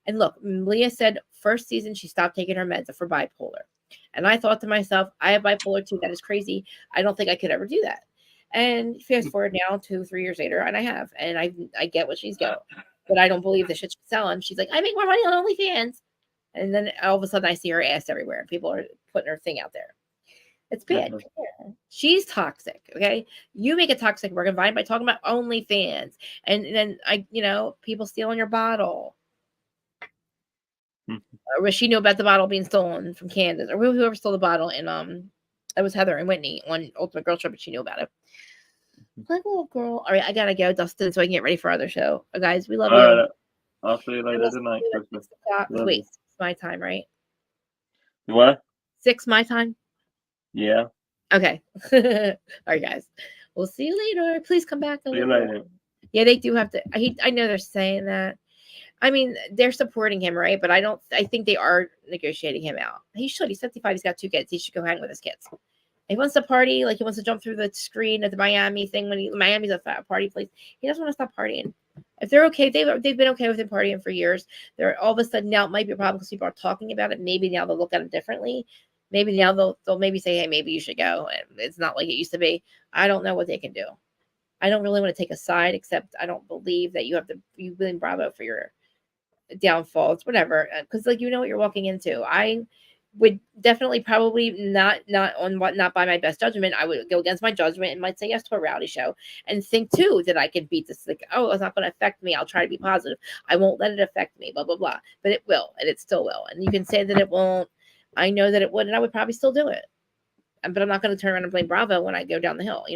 And look, Leah said first season she stopped taking her meds for bipolar. And I thought to myself, I have bipolar too. That is crazy. I don't think I could ever do that. And fast forward now 2-3 years later, and I have. And I get what she's getting. But I don't believe the shit she's selling. She's like, I make more money on OnlyFans. And then all of a sudden I see her ass everywhere. And people are putting her thing out there. It's bad. She's toxic. Okay. You make it toxic. We're combined by talking about OnlyFans. And then people stealing your bottle. Or she knew about the bottle being stolen from Candace. Or whoever stole the bottle. And it was Heather and Whitney on Ultimate Girl Trip, but she knew about it. Like, little girl. All right, I gotta go, Dustin, so I can get ready for our other show. Guys, we love you. Right. I'll see you later tonight, Kristen. Wait, it's my time, right? What? 6 my time? Yeah. Okay. All right, guys. We'll see you later. Please come back. See you later. Yeah, they do have to. I know they're saying that. I mean, they're supporting him, right? But I think they are negotiating him out. He should. He's 55. He's got 2 kids. He should go hang with his kids. He wants to party, like he wants to jump through the screen at the Miami thing Miami's a fat party place. He doesn't want to stop partying. If they're okay, they've been okay with him partying for years. They're all of a sudden now it might be a problem because people are talking about it. Maybe now they'll look at him differently. Maybe now they'll maybe say, hey, maybe you should go. And it's not like it used to be. I don't know what they can do. I don't really want to take a side, except I don't believe that you blame Bravo for your downfalls, whatever. Because what you're walking into. I would definitely probably not by my best judgment. I would go against my judgment and might say yes to a reality show and think too that I can beat this. Like, oh, it's not going to affect me. I'll try to be positive. I won't let it affect me, blah, blah, blah. But it will, and it still will. And you can say that it won't. I know that it would, and I would probably still do it. But I'm not going to turn around and blame Bravo when I go down the hill,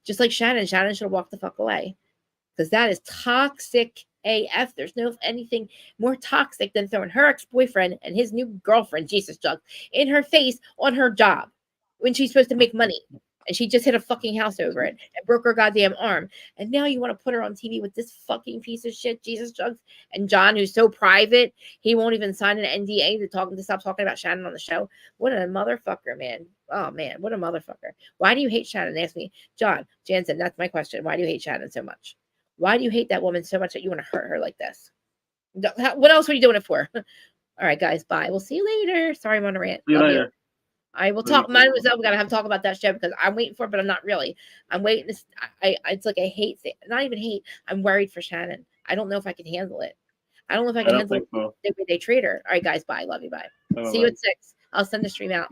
Just like Shannon. Shannon should have walked the fuck away. Because that is toxic AF. There's no anything more toxic than throwing her ex-boyfriend and his new girlfriend, Jesus Jug, in her face on her job when she's supposed to make money. And she just hit a fucking house over it and broke her goddamn arm. And now you want to put her on TV with this fucking piece of shit, Jesus Jugs. And John, who's so private, he won't even sign an NDA to stop talking about Shannon on the show. What a motherfucker, man. Oh, man, what a motherfucker. Why do you hate Shannon? Ask me. John Jansen, that's my question. Why do you hate Shannon so much? Why do you hate that woman so much that you want to hurt her like this? What else are you doing it for? All right, guys, bye. We'll see you later. Sorry, I'm on a rant. See you later. I will talk. Mine was up. We gotta have to talk about that show because I'm waiting for it, but I'm not really. I'm waiting. It's like a hate thing. Not even hate. I'm worried for Shannon. I don't know if I can handle it. I don't know if I can handle it. The way they treat her. All right, guys, bye. Love you. Bye. See you at 6. I'll send the stream out.